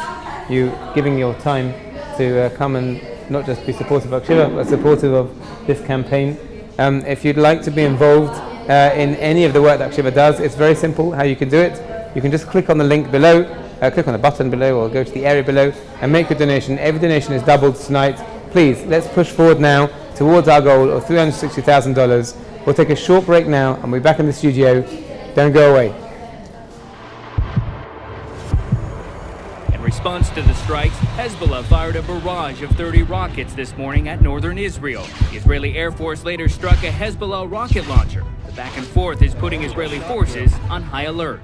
you giving your time to come and not just be supportive of Hakshiva, but supportive of this campaign. If you'd like to be involved in any of the work that Hakshiva does, it's very simple how you can do it. You can just click on the link below, click on the button below, or go to the area below and make a donation. Every donation is doubled tonight. Please, let's push forward now towards our goal of $360,000. We'll take a short break now and we'll be back in the studio. Don't go away. In response to the strikes, Hezbollah fired a barrage of 30 rockets this morning at northern Israel. The Israeli Air Force later struck a Hezbollah rocket launcher. The back and forth is putting Israeli forces on high alert.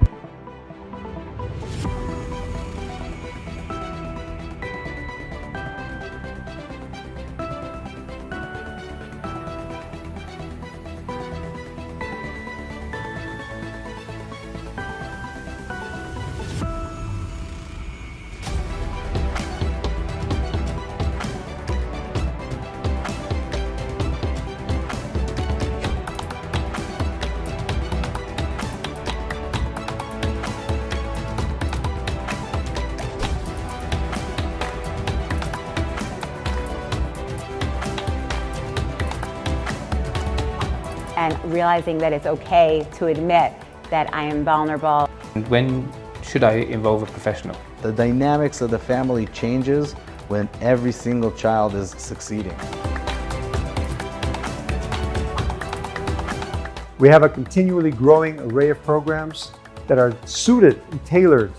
And realizing that it's okay to admit that I am vulnerable. When should I involve a professional? The dynamics of the family changes when every single child is succeeding. We have a continually growing array of programs that are suited and tailored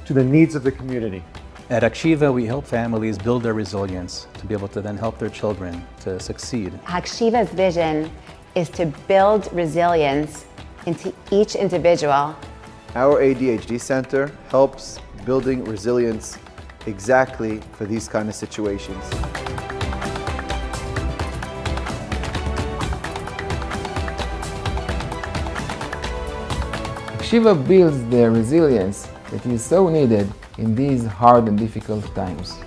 to the needs of the community. At Hakshiva, we help families build their resilience to be able to then help their children to succeed. Hakshiva's vision is to build resilience into each individual. Our ADHD Center helps building resilience exactly for these kind of situations. Hakshiva builds the resilience that is so needed in these hard and difficult times.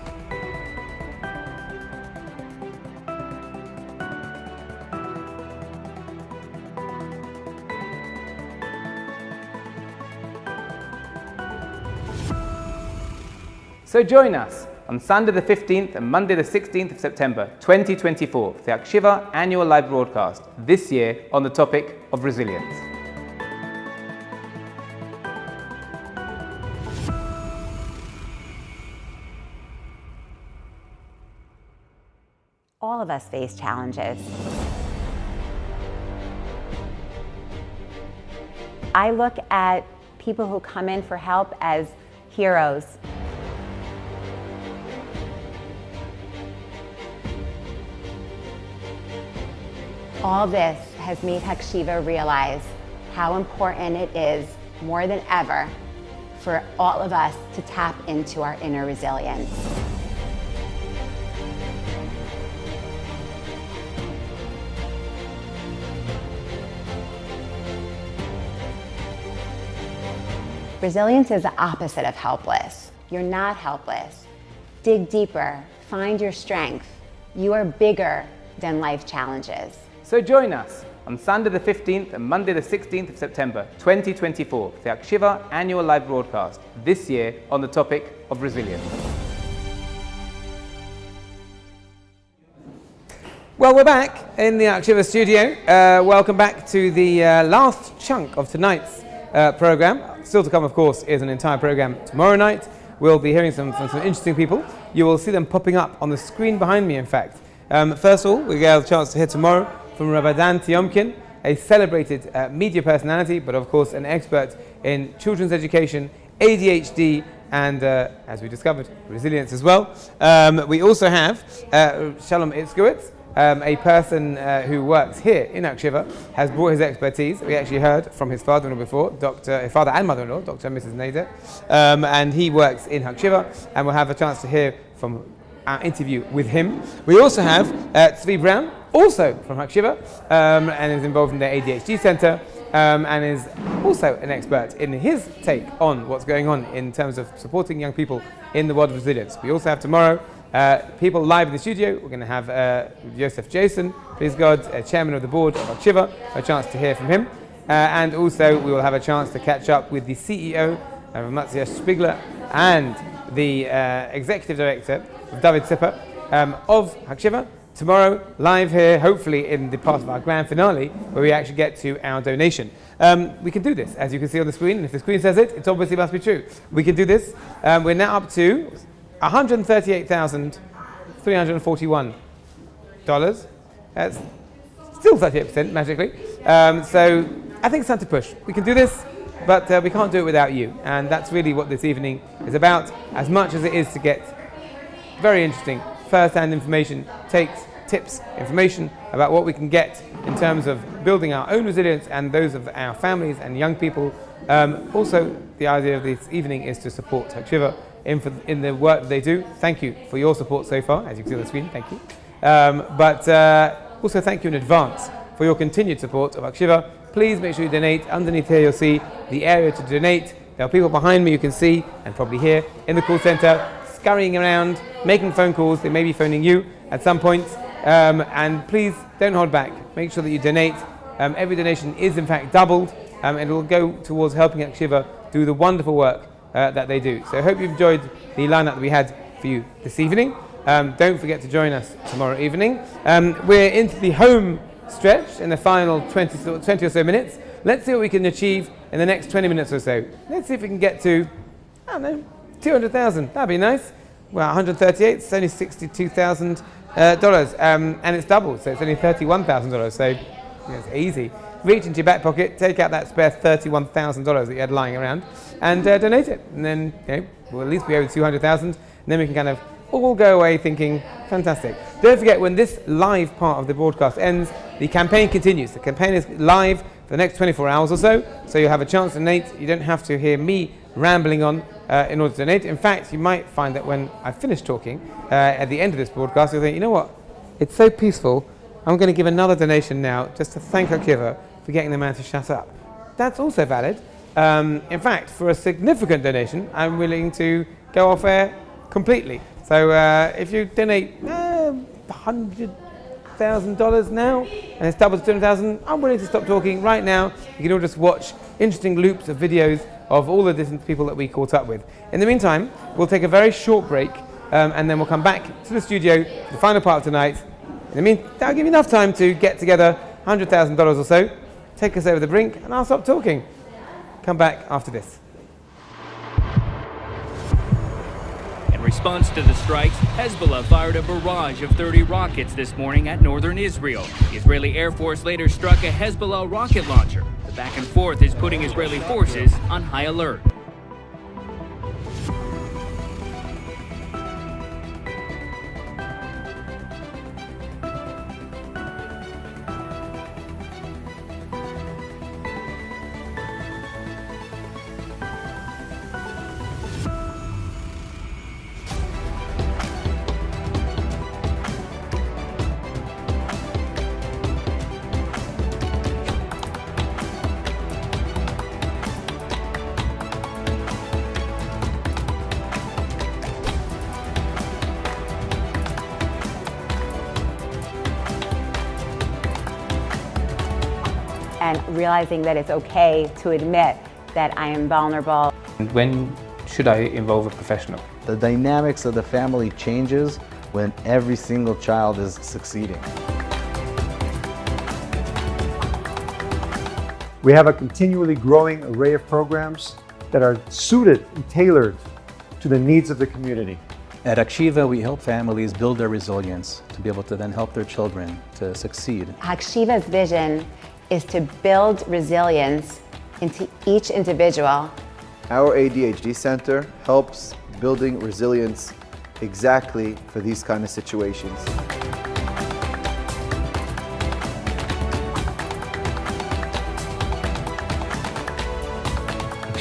So join us on Sunday the 15th and Monday the 16th of September 2024 for the Hakshiva annual live broadcast, this year on the topic of resilience. All of us face challenges. I look at people who come in for help as heroes. All this has made Hakshiva realize how important it is, more than ever, for all of us to tap into our inner resilience. Resilience is the opposite of helpless. You're not helpless. Dig deeper, find your strength. You are bigger than life challenges. So join us on Sunday the 15th and Monday the 16th of September 2024 for the Hakshiva annual live broadcast, this year on the topic of resilience. Well, we're back in the Hakshiva studio. Welcome back to the last chunk of tonight's program. Still to come, of course, is an entire program tomorrow night. We'll be hearing from some interesting people. You will see them popping up on the screen behind me, in fact. First of all, we get a chance to hear tomorrow from Rabbi Dan Tiomkin, a celebrated media personality, but of course an expert in children's education, ADHD, and as we discovered, resilience as well. We also have Shalom Itzkowitz, a person who works here in Hakshiva has brought his expertise. We actually heard from his father-in-law before, his father and mother-in-law, Dr. and Mrs. Nader, and he works in Hakshiva, and we'll have a chance to hear from our interview with him. We also have Tzvi Brown, also from Hakshiva, and is involved in the ADHD Center, and is also an expert in his take on what's going on in terms of supporting young people in the world of resilience. We also have tomorrow people live in the studio. We're going to have Yosef Jason, please God, chairman of the board of Hakshiva, a chance to hear from him. And also we will have a chance to catch up with the CEO, Matzia Spiegler, and the executive director, David Zipper, of Hakshiva. Tomorrow, live here, hopefully in the part of our grand finale, where we actually get to our donation. We can do this, as you can see on the screen, and if the screen says it, it obviously must be true. We can do this. We're now up to $138,341. That's still 38% magically. So I think it's time to push. We can do this, but we can't do it without you. And that's really what this evening is about, as much as it is to get very interesting first-hand information, tips, information about what we can get in terms of building our own resilience and those of our families and young people. Also, the idea of this evening is to support Hakshiva in the work that they do. Thank you for your support so far, as you can see on the screen, thank you. But also thank you in advance for your continued support of Hakshiva. Please make sure you donate. Underneath here you'll see the area to donate. There are people behind me you can see, and probably here, in the call center, scurrying around, making phone calls. They may be phoning you at some point. And please don't hold back. Make sure that you donate. Every donation is in fact doubled, and it will go towards helping Hakshiva do the wonderful work that they do. So I hope you've enjoyed the lineup that we had for you this evening. Don't forget to join us tomorrow evening. We're into the home stretch in the final 20 or so minutes. Let's see what we can achieve in the next 20 minutes or so. Let's see if we can get to, I don't know, 200,000. That'd be nice. Well, 138, it's only $62,000, and it's doubled, so it's only $31,000. So it's easy. Reach into your back pocket, take out that spare $31,000 that you had lying around, and donate it. And then, we'll at least be over 200,000. And then we can kind of all go away thinking, fantastic. Don't forget, when this live part of the broadcast ends, the campaign continues. The campaign is live for the next 24 hours or so, so you'll have a chance to donate. You don't have to hear me rambling on in order to donate. In fact, you might find that when I finish talking at the end of this broadcast, you'll think, you know what, it's so peaceful, I'm going to give another donation now just to thank Hakshiva for getting the man to shut up. That's also valid. In fact, for a significant donation, I'm willing to go off air completely. So if you donate $100,000 now, and it's doubled to 200,000, I'm willing to stop talking right now. You can all just watch interesting loops of videos of all the different people that we caught up with. In the meantime, we'll take a very short break, and then we'll come back to the studio for the final part of tonight. In the meantime, that'll give you enough time to get together $100,000 or so, take us over the brink, and I'll stop talking. Come back after this. In response to the strikes, Hezbollah fired a barrage of 30 rockets this morning at northern Israel. The Israeli Air Force later struck a Hezbollah rocket launcher. The back and forth is putting Israeli forces on high alert. And realizing that it's okay to admit that I am vulnerable. And when should I involve a professional? The dynamics of the family changes when every single child is succeeding. We have a continually growing array of programs that are suited and tailored to the needs of the community. At Hakshiva, we help families build their resilience to be able to then help their children to succeed. Hakshiva's vision is to build resilience into each individual. Our ADHD Center helps building resilience exactly for these kind of situations.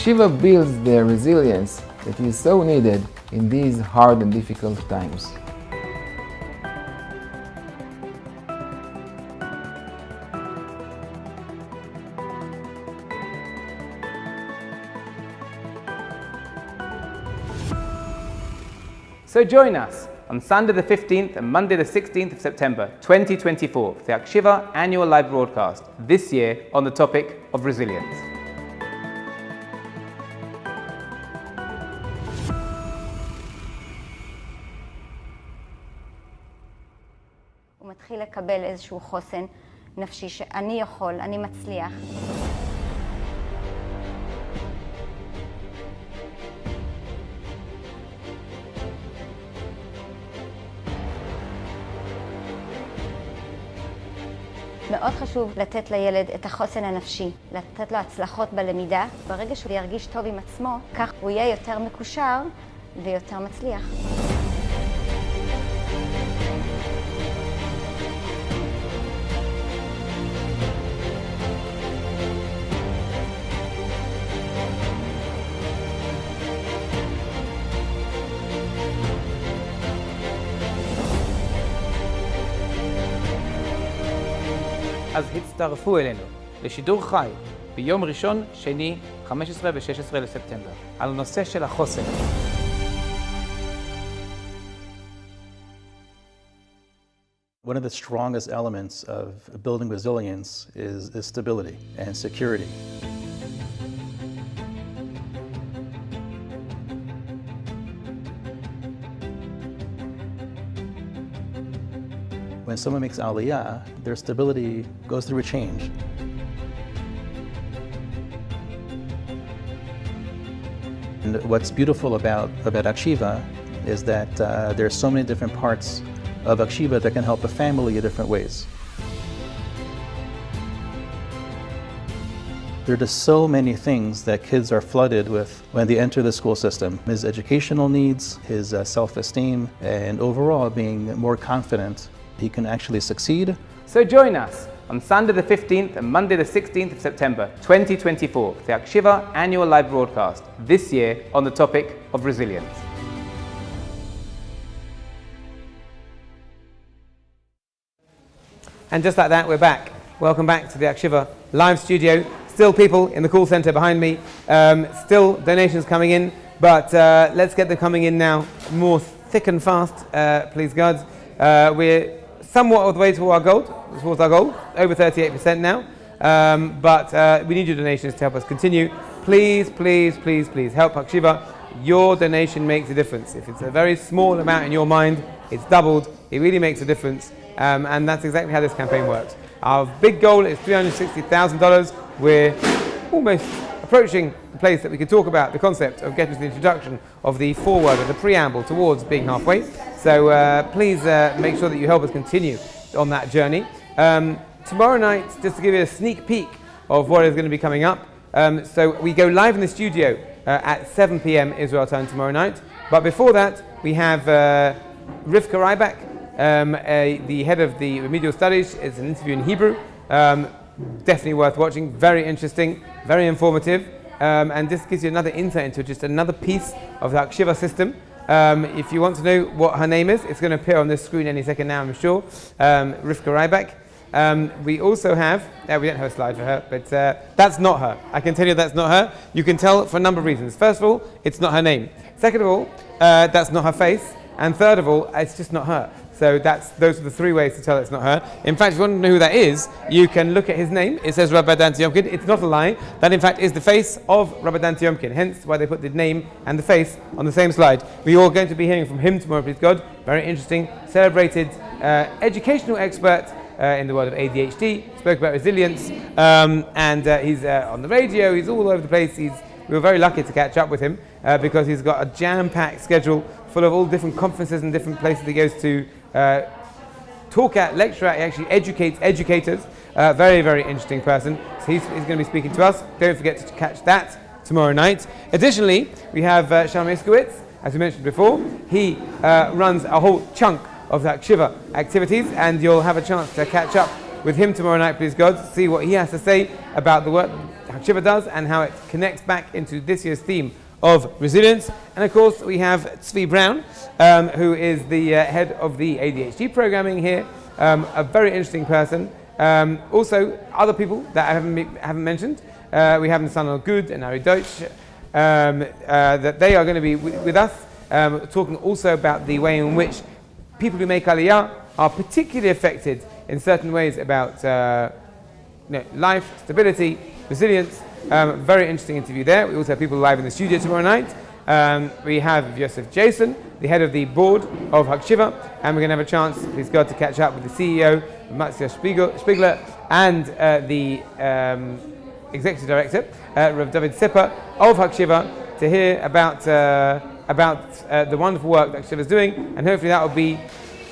Hakshiva builds the resilience that is so needed in these hard and difficult times. So join us on Sunday the 15th and Monday the 16th of September 2024 for the Hakshiva annual live broadcast, this year on the topic of resilience. הוא מתחיל לקבל איזשהו חוסן נפשי שאני יכול, אני מצליח. מאוד חשוב לתת לילד את החוסן הנפשי, לתת לו הצלחות בלמידה. ברגע שהוא ירגיש טוב עם עצמו, כך הוא יהיה יותר מקושר ויותר מצליח. אז הצטרפו אלינו לשידור חי ביום ראשון, שני, 15 ו-16 לספטמבר, על הנושא של החוסן. One of the strongest elements of building resilience is stability and security. When someone makes aliyah, their stability goes through a change. And what's beautiful about Hakshiva is that there are so many different parts of Hakshiva that can help a family in different ways. There are just so many things that kids are flooded with when they enter the school system. His educational needs, his self-esteem, and overall being more confident he can actually succeed. So join us on Sunday the 15th and Monday the 16th of September 2024 for the Hakshiva annual live broadcast, this year on the topic of resilience. And just like that, we're back. Welcome back to the Hakshiva live studio. Still people in the call center behind me. Still donations coming in, but let's get them coming in now more thick and fast, please God. We're somewhat of the way towards our goal, over 38% now. But we need your donations to help us continue. Please, please, please, please help Hakshiva. Your donation makes a difference. If it's a very small amount in your mind, it's doubled. It really makes a difference. And that's exactly how this campaign works. Our big goal is $360,000. We're almost approaching the place that we could talk about the concept of getting to the introduction of the foreword or the preamble towards being halfway. So please make sure that you help us continue on that journey. Tomorrow night, just to give you a sneak peek of what is going to be coming up. So we go live in the studio at 7 p.m. Israel time tomorrow night. But before that, we have Rivka Ryback, the head of the remedial studies. It's an interview in Hebrew. Definitely worth watching. Very interesting, very informative. And this gives you another insight into just another piece of the Hakshiva system. If you want to know what her name is, it's going to appear on this screen any second now, I'm sure. Rivka Ryback. We also have, we don't have a slide for her, but that's not her. I can tell you that's not her. You can tell for a number of reasons. First of all, it's not her name. Second of all, that's not her face. And third of all, it's just not her. So those are the three ways to tell it's not her. In fact, if you want to know who that is, you can look at his name. It says Rabbi Dan Tiomkin. It's not a lie. That in fact is the face of Rabbi Dan Tiomkin. Hence why they put the name and the face on the same slide. We are going to be hearing from him tomorrow, please God. Very interesting, celebrated educational expert in the world of ADHD. Spoke about resilience. And he's on the radio. He's all over the place. We were very lucky to catch up with him because he's got a jam-packed schedule full of all different conferences and different places he goes to talk at, lecture at. He actually educates educators. Very, very interesting person. So he's going to be speaking to us. Don't forget to catch that tomorrow night. Additionally, we have Shalom Iskowitz, as we mentioned before. He runs a whole chunk of the Hakshiva activities, and you'll have a chance to catch up with him tomorrow night, please God, to see what he has to say about the work Hakshiva does and how it connects back into this year's theme of resilience. And of course, we have Tzvi Brown, who is the head of the ADHD programming here, a very interesting person. Also, other people that I haven't mentioned. We have Nisan Good and Ari Deutsch, that they are going to be with us, talking also about the way in which people who make Aliyah are particularly affected in certain ways about life, stability, resilience. Very interesting interview there. We also have people live in the studio tomorrow night. We have Yosef Jason, the head of the board of Hakshiva, and we're going to have a chance, please God, to catch up with the CEO, Matzia Spiegler, and the executive director, Rav David Sipper of Hakshiva, to hear about the wonderful work that Hakshiva is doing, and hopefully that will be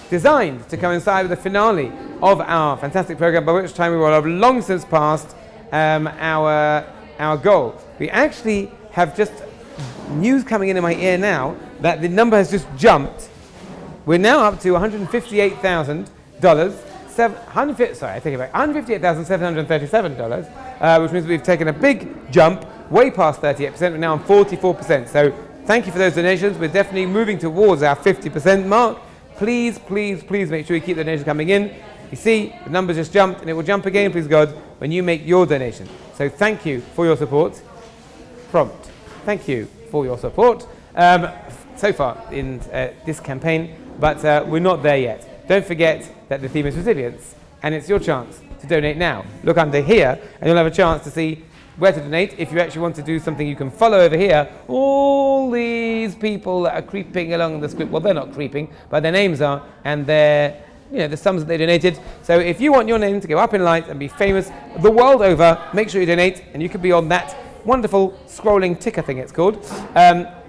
designed to coincide with the finale of our fantastic program, by which time we will have long since passed our goal. We actually have just news coming in my ear now that the number has just jumped. We're now up to $158,000. $158,737, which means we've taken a big jump, way past 38%. We're now on 44%. So thank you for those donations. We're definitely moving towards our 50% mark. Please, please, please make sure you keep the donations coming in. You see, the numbers just jumped, and it will jump again, please God, when you make your donation. So thank you for your support. Prompt. Thank you for your support so far in this campaign, but we're not there yet. Don't forget that the theme is resilience, and it's your chance to donate now. Look under here, and you'll have a chance to see where to donate. If you actually want to do something, you can follow over here all these people that are creeping along the script. Well, they're not creeping, but their names are, and the sums that they donated. So if you want your name to go up in lights and be famous the world over, make sure you donate, and you can be on that wonderful scrolling ticker thing it's called.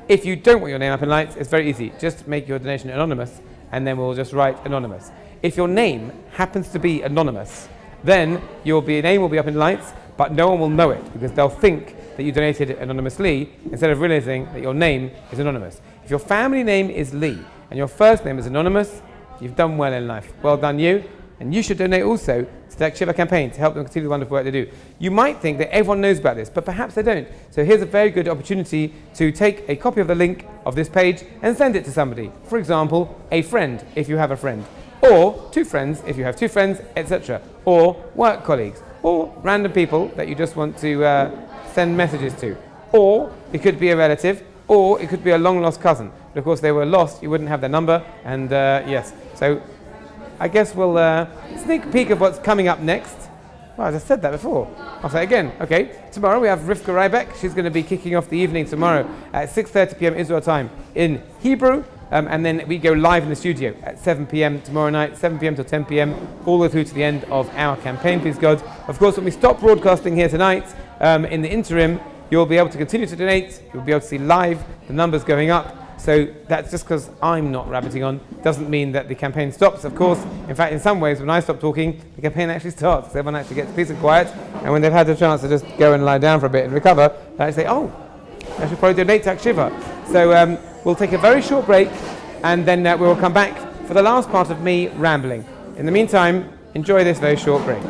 If you don't want your name up in lights, it's very easy. Just make your donation anonymous, and then we'll just write anonymous. If your name happens to be anonymous, then your name will be up in lights, but no one will know it, because they'll think that you donated anonymously instead of realizing that your name is anonymous. If your family name is Lee and your first name is anonymous, you've done well in life. Well done you. And you should donate also to the Hakshiva campaign to help them continue the wonderful work they do. You might think that everyone knows about this, but perhaps they don't. So here's a very good opportunity to take a copy of the link of this page and send it to somebody. For example, a friend, if you have a friend. Or two friends, if you have two friends, etc. Or work colleagues. Or random people that you just want to send messages to. Or it could be a relative, or it could be a long-lost cousin. But of course, they were lost, you wouldn't have their number, and yes. So I guess we'll sneak peek of what's coming up next. Well, as I said that before, I'll say it again. Okay, tomorrow we have Rivka Rybeck. She's going to be kicking off the evening tomorrow at 6:30 p.m. Israel time in Hebrew. And then we go live in the studio at 7 p.m. tomorrow night, 7 p.m. till 10 p.m, all the way through to the end of our campaign, please God. Of course, when we stop broadcasting here tonight, in the interim, you'll be able to continue to donate. You'll be able to see live the numbers going up. So that's just because I'm not rabbiting on, doesn't mean that the campaign stops, of course. In fact, in some ways, when I stop talking, the campaign actually starts. So everyone actually gets peace and quiet. And when they've had the chance to just go and lie down for a bit and recover, they say, oh, I should probably donate to Hakshiva. So we'll take a very short break, and then we will come back for the last part of me rambling. In the meantime, enjoy this very short break.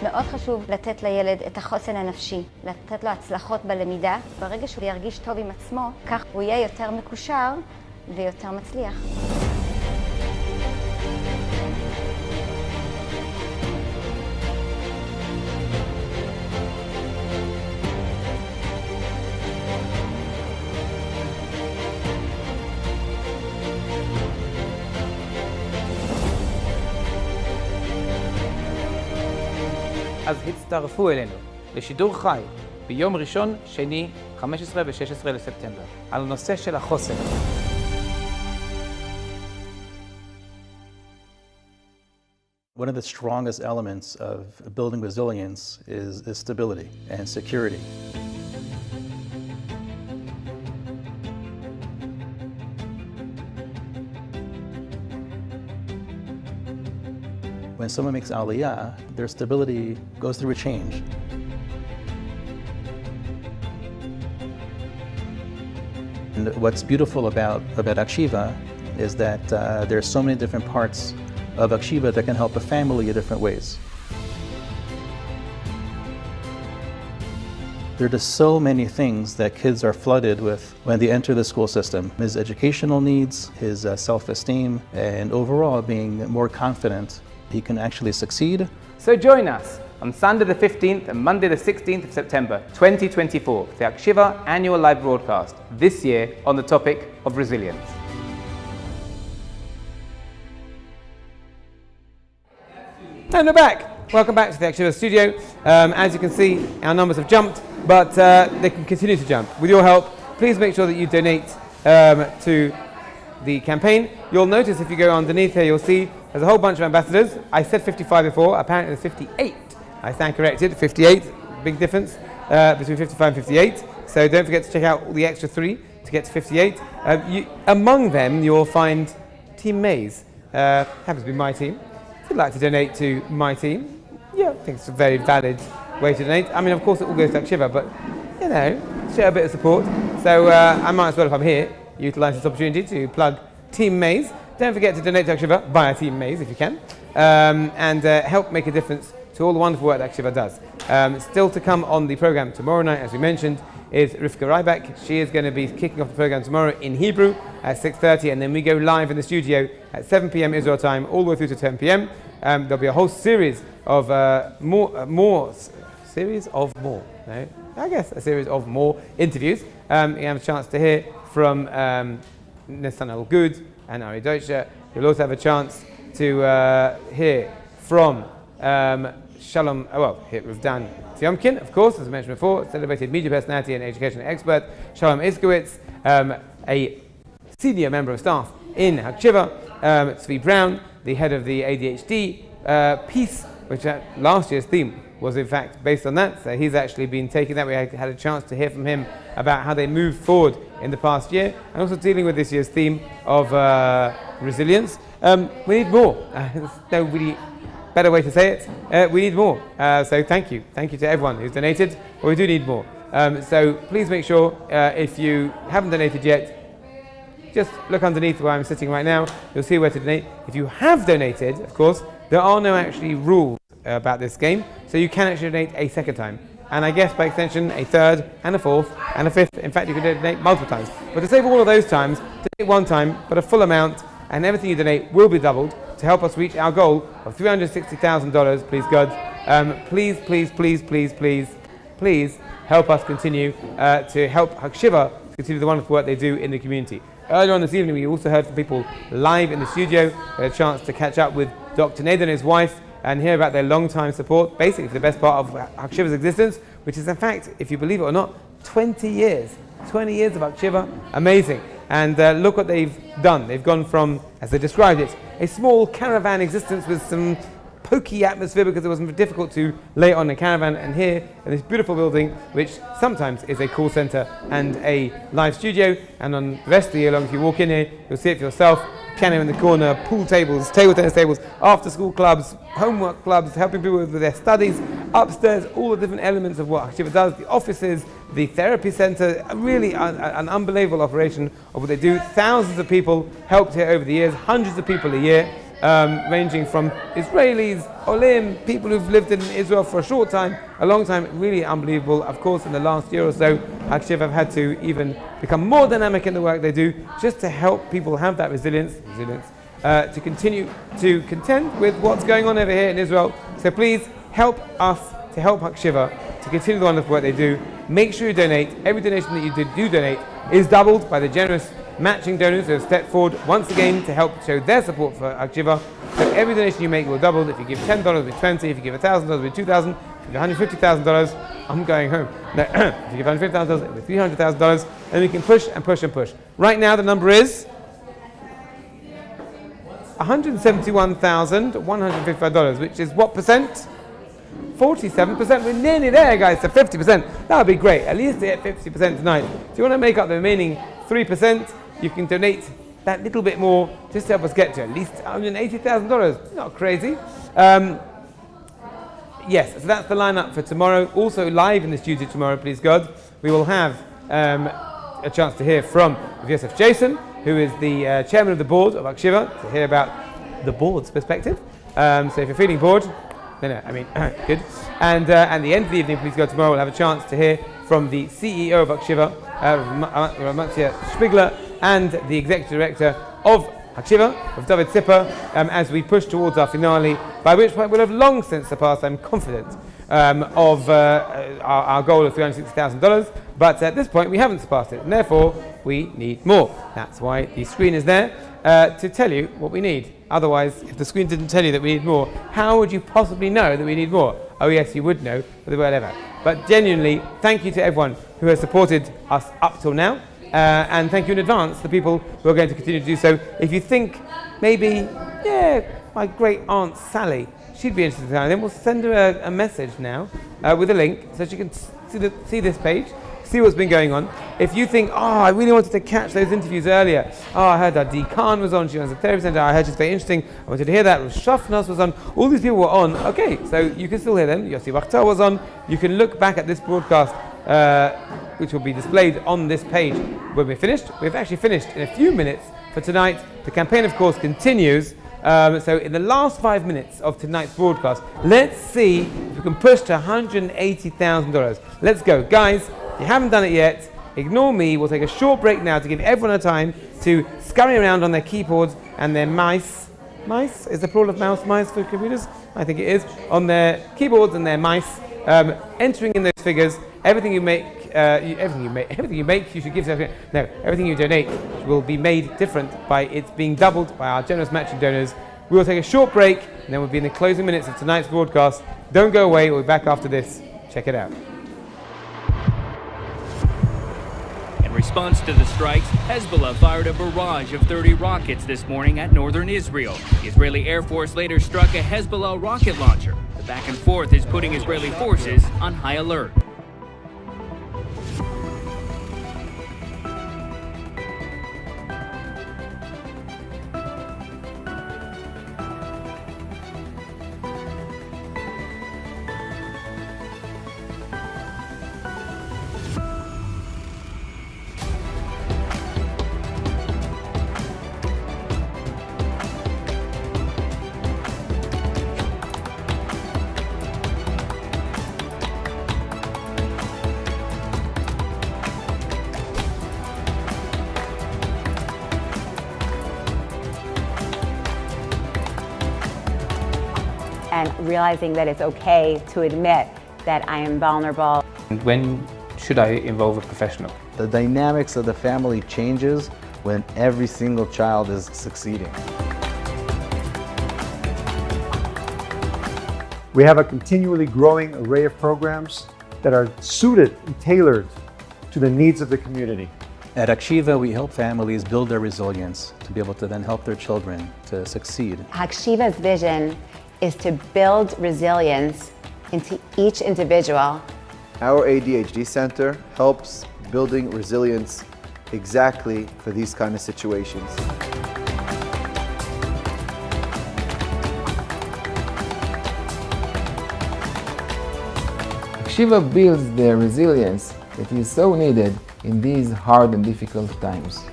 מאוד חשוב לתת לילד את החוסן הנפשי, לתת לו הצלחות בלמידה. ברגע שהוא ירגיש טוב עם עצמו, כך הוא יהיה יותר מקושר ויותר מצליח. אז הצטרפו אלינו לשידור חי ביום ראשון, שני, 15 ו-16 לספטמבר, על הנושא של החוסן. One of the strongest elements of building resilience is stability and security. When someone makes aliyah, their stability goes through a change. And what's beautiful about Hakshiva is that there are so many different parts of Hakshiva that can help a family in different ways. There are just so many things that kids are flooded with when they enter the school system. His educational needs, his self-esteem, and overall being more confident he can actually succeed. So join us on Sunday the 15th and Monday the 16th of September 2024 for the Hakshiva annual live broadcast, this year on the topic of resilience. And we're back. Welcome back to the Hakshiva studio. As you can see, our numbers have jumped, but they can continue to jump. With your help, please make sure that you donate to the campaign. You'll notice if you go underneath here, you'll see there's a whole bunch of ambassadors. I said 55 before, apparently there's 58. I stand corrected, 58, big difference between 55 and 58. So don't forget to check out the extra 3 to get to 58. Among them, you'll find Team Maze. Happens to be my team. If you'd like to donate to my team, yeah, I think it's a very valid way to donate. I mean, of course, it all goes to Hakshiva, but, you know, show a bit of support. So I might as well, if I'm here, utilise this opportunity to plug Team Maze. Don't forget to donate to Hakshiva via Team Maze if you can, and help make a difference to all the wonderful work that Hakshiva does. Still to come on the programme tomorrow night, as we mentioned, is Rivka Ryback. She is going to be kicking off the programme tomorrow in Hebrew at 6:30, and then we go live in the studio at 7 p.m. Israel time, all the way through to 10 p.m. There'll be a whole series of more interviews. You have a chance to hear from Nissan Al-Gud and Ari Deutscher. You'll also have a chance to hear from Shalom, with Dan Tiomkin, of course, as I mentioned before, celebrated media personality and education expert. Shalom Iskowitz, a senior member of staff in Hakshiva. Tzvi Brown, the head of the ADHD piece, which last year's theme was in fact based on that. So he's actually been taking that. We had a chance to hear from him about how they moved forward in the past year, and also dealing with this year's theme of resilience. We need more. There's no really better way to say it. We need more. So thank you to everyone who's donated, but we do need more. So please make sure if you haven't donated yet, just look underneath where I'm sitting right now. You'll see where to donate. If you have donated, of course, there are no actually rules about this game, so you can actually donate a second time. And I guess by extension, a third and a fourth and a fifth. In fact, you can donate multiple times. But to save all of those times, donate one time, but a full amount, and everything you donate will be doubled to help us reach our goal of $360,000, please God. Please help us continue to help Hakshiva continue the wonderful work they do in the community. Earlier on this evening, we also heard from people live in the studio. We had a chance to catch up with Dr. Ned and his wife and hear about their long-time support, basically for the best part of Hakshiva's existence, which is in fact, if you believe it or not, 20 years. 20 years of Hakshiva, amazing. And look what they've done. They've gone from, as they described it, a small caravan existence with some pokey atmosphere because it was difficult to lay on a caravan, and here in this beautiful building, which sometimes is a call center and a live studio, and on the rest of the year long, if you walk in here, you'll see it for yourself. Piano in the corner, pool tables, table tennis tables, after school clubs, homework clubs, helping people with their studies, upstairs, all the different elements of what Hakshiva does, the offices, the therapy center, really an unbelievable operation of what they do. Thousands of people helped here over the years, hundreds of people a year, ranging from Israelis, Olim, people who've lived in Israel for a short time, a long time, really unbelievable. Of course, in the last year or so, Hakshiva have had to even become more dynamic in the work they do, just to help people have that resilience, to continue to contend with what's going on over here in Israel. So please help us to help Hakshiva to continue the wonderful work they do. Make sure you donate. Every donation that you do donate is doubled by the generous matching donors who have stepped forward once again to help show their support for Hakshiva. So every donation you make will double. If you give $10, it'll be $20. If you give $1,000, it'll be $2,000. If you give $150,000, I'm going home. No, if you give $150,000, it'll be $300,000. And we can push and push and push. Right now the number is $171,155, which is what percent? 47%. We're nearly there, guys, so 50%. That would be great. At least hit 50% tonight. If you want to make up the remaining 3%, you can donate that little bit more just to help us get to at least $180,000. Not crazy. Yes, so that's the lineup for tomorrow. Also live in the studio tomorrow, please God, we will have a chance to hear from Yosef Jason, who is the chairman of the board of Hakshiva, to hear about the board's perspective. So if you're feeling bored, good. And at the end of the evening, please God, tomorrow we'll have a chance to hear from the CEO of Hakshiva, Ramatzia Spigler, and the executive director of Hakshiva, of David Sipper, as we push towards our finale, by which point we'll have long since surpassed, I'm confident, of our goal of $360,000. But at this point, we haven't surpassed it, and therefore we need more. That's why the screen is there to tell you what we need. Otherwise, if the screen didn't tell you that we need more, how would you possibly know that we need more? Oh yes, you would know, but whatever. But genuinely, thank you to everyone who has supported us up till now. And thank you in advance to the people who are going to continue to do so. If you think maybe, my great aunt Sally, she'd be interested in that, then we'll send her a message now with a link so she can see this page, see what's been going on. If you think, I really wanted to catch those interviews earlier. I heard that Dee Khan was on, she was at the therapy center, I heard she's very interesting, I wanted to hear that. Shafnas was on, all these people were on. Okay, so you can still hear them. Yossi Bachtar was on. You can look back at this broadcast, which will be displayed on this page when we're finished. We've actually finished in a few minutes for tonight. The campaign, of course, continues. So in the last 5 minutes of tonight's broadcast, let's see if we can push to $180,000. Let's go. Guys, if you haven't done it yet, ignore me. We'll take a short break now to give everyone a time to scurry around on their keyboards and their mice. Mice? Is the plural of mouse mice for computers? I think it is. On their keyboards and their mice, entering in those figures. Everything you make, you should give to. No, everything you donate will be made different by it being doubled by our generous matching donors. We will take a short break, and then we'll be in the closing minutes of tonight's broadcast. Don't go away. We'll be back after this. Check it out. In response to the strikes, Hezbollah fired a barrage of 30 rockets this morning at northern Israel. The Israeli Air Force later struck a Hezbollah rocket launcher. The back and forth is putting Israeli forces on high alert. And realizing that it's okay to admit that I am vulnerable. When should I involve a professional? The dynamics of the family changes when every single child is succeeding. We have a continually growing array of programs that are suited and tailored to the needs of the community. At Hakshiva, we help families build their resilience to be able to then help their children to succeed. Hakshiva's vision is to build resilience into each individual. Our ADHD Center helps building resilience exactly for these kind of situations. Hakshiva builds the resilience that is so needed in these hard and difficult times.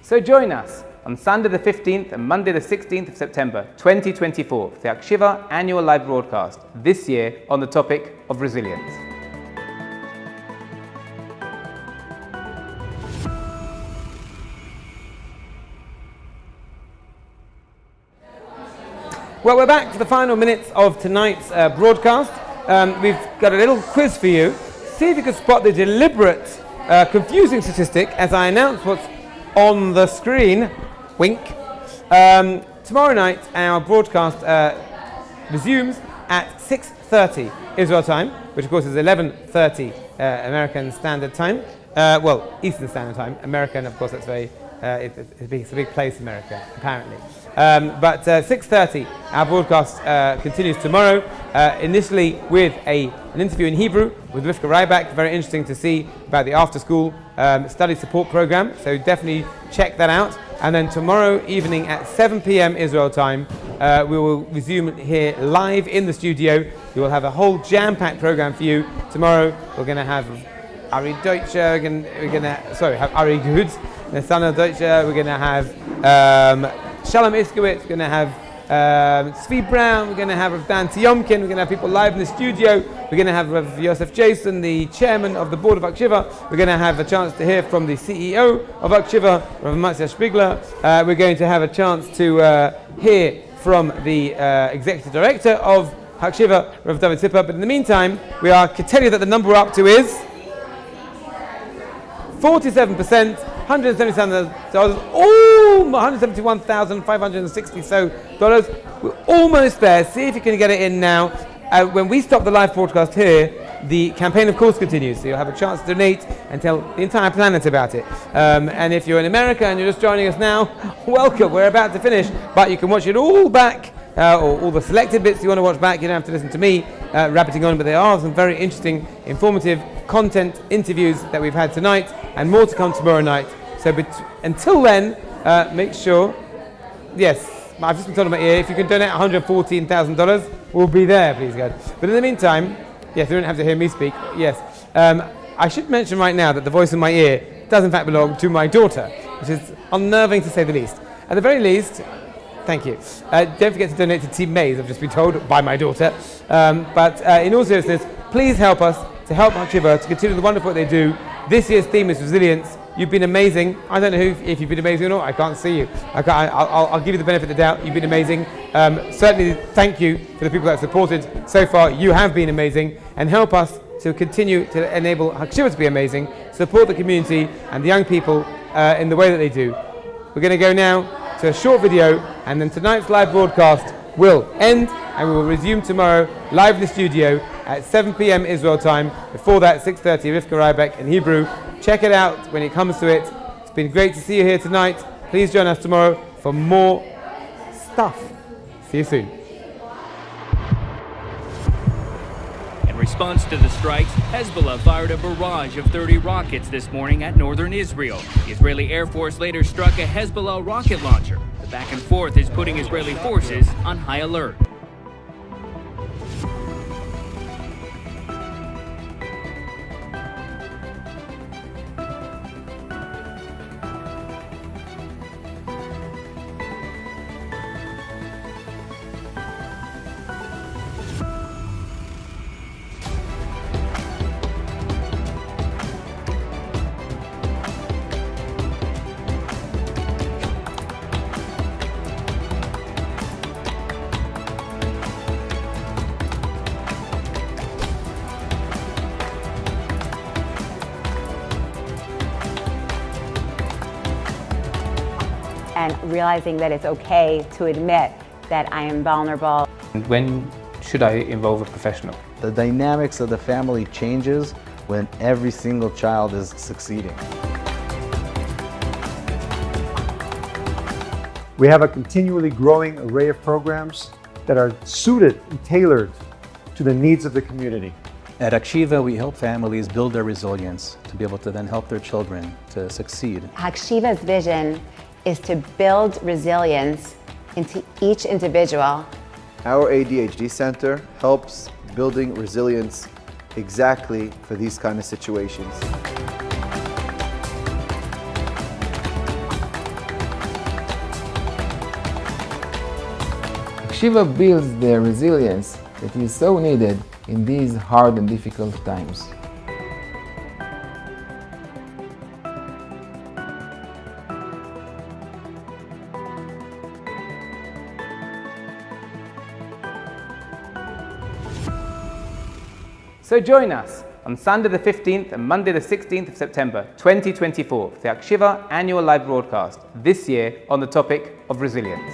So join us on Sunday the 15th and Monday the 16th of September 2024 for the Hakshiva annual live broadcast, this year on the topic of resilience. Well, we're back for the final minutes of tonight's broadcast. We've got a little quiz for you. See if you can spot the deliberate, confusing statistic as I announce what's on the screen. Wink. Tomorrow night, our broadcast resumes at 6:30 Israel time, which of course is 11:30 American Standard Time. Well, Eastern Standard Time. American, of course, that's very. It's a big place, America, apparently. But 6:30, our broadcast continues tomorrow, initially with an interview in Hebrew with Rivka Ryback. Very interesting to see about the after-school study support program, so definitely check that out. And then tomorrow evening at 7 p.m. Israel time, we will resume here live in the studio. We will have a whole jam-packed program for you. Tomorrow we're going to have Ari Deutscher, have Ari Good, Nesana Deutscher, we're going to have Shalom Iskowitz, we're going to have Zvi Brown, we're going to have Rav Dan Tiomkin, we're going to have people live in the studio, we're going to have Rav Yosef Jason, the chairman of the board of Hakshiva, we're going to have a chance to hear from the CEO of Hakshiva, Rav Matzia Spiegler, we're going to have a chance to hear from the executive director of Hakshiva, Rav David Zipper. But in the meantime, we are to tell you that the number we're up to is 47%, $171,560. We're almost there. See if you can get it in now. When we stop the live broadcast here, the campaign of course continues, so you'll have a chance to donate and tell the entire planet about it. And if you're in America and you're just joining us now, welcome, we're about to finish, but you can watch it all back, or all the selected bits you want to watch back. You don't have to listen to me rabbiting on, but there are some very interesting, informative content interviews that we've had tonight, and more to come tomorrow night. So until then, make sure, yes, I've just been told in my ear, if you can donate $114,000, we'll be there, please God. But in the meantime, yes, you don't have to hear me speak, yes. I should mention right now that the voice in my ear does in fact belong to my daughter, which is unnerving to say the least. At the very least, thank you. Don't forget to donate to Team Maze, I've just been told by my daughter. But in all seriousness, please help us to help Hakshiva to continue the wonderful work they do. This year's theme is resilience. You've been amazing. I don't know if you've been amazing or not. I can't see you. I'll give you the benefit of the doubt. You've been amazing. Certainly thank you for the people that have supported so far. You have been amazing. And help us to continue to enable Hakshiva to be amazing, support the community and the young people in the way that they do. We're going to go now to a short video, and then tonight's live broadcast will end, and we will resume tomorrow live in the studio at 7 p.m. Israel time. Before that, 6:30, Rivka Ryback in Hebrew. Check it out when it comes to it. It's been great to see you here tonight. Please join us tomorrow for more stuff. See you soon. In response to the strikes, Hezbollah fired a barrage of 30 rockets this morning at northern Israel. The Israeli Air Force later struck a Hezbollah rocket launcher. The back and forth is putting Israeli forces on high alert. And realizing that it's okay to admit that I am vulnerable. When should I involve a professional? The dynamics of the family changes when every single child is succeeding. We have a continually growing array of programs that are suited and tailored to the needs of the community. At Hakshiva, we help families build their resilience to be able to then help their children to succeed. Hakshiva's vision is to build resilience into each individual. Our ADHD Center helps building resilience exactly for these kind of situations. Hakshiva builds the resilience that is so needed in these hard and difficult times. So join us on Sunday the 15th and Monday the 16th of September 2024 for the Hakshiva annual live broadcast, this year on the topic of resilience.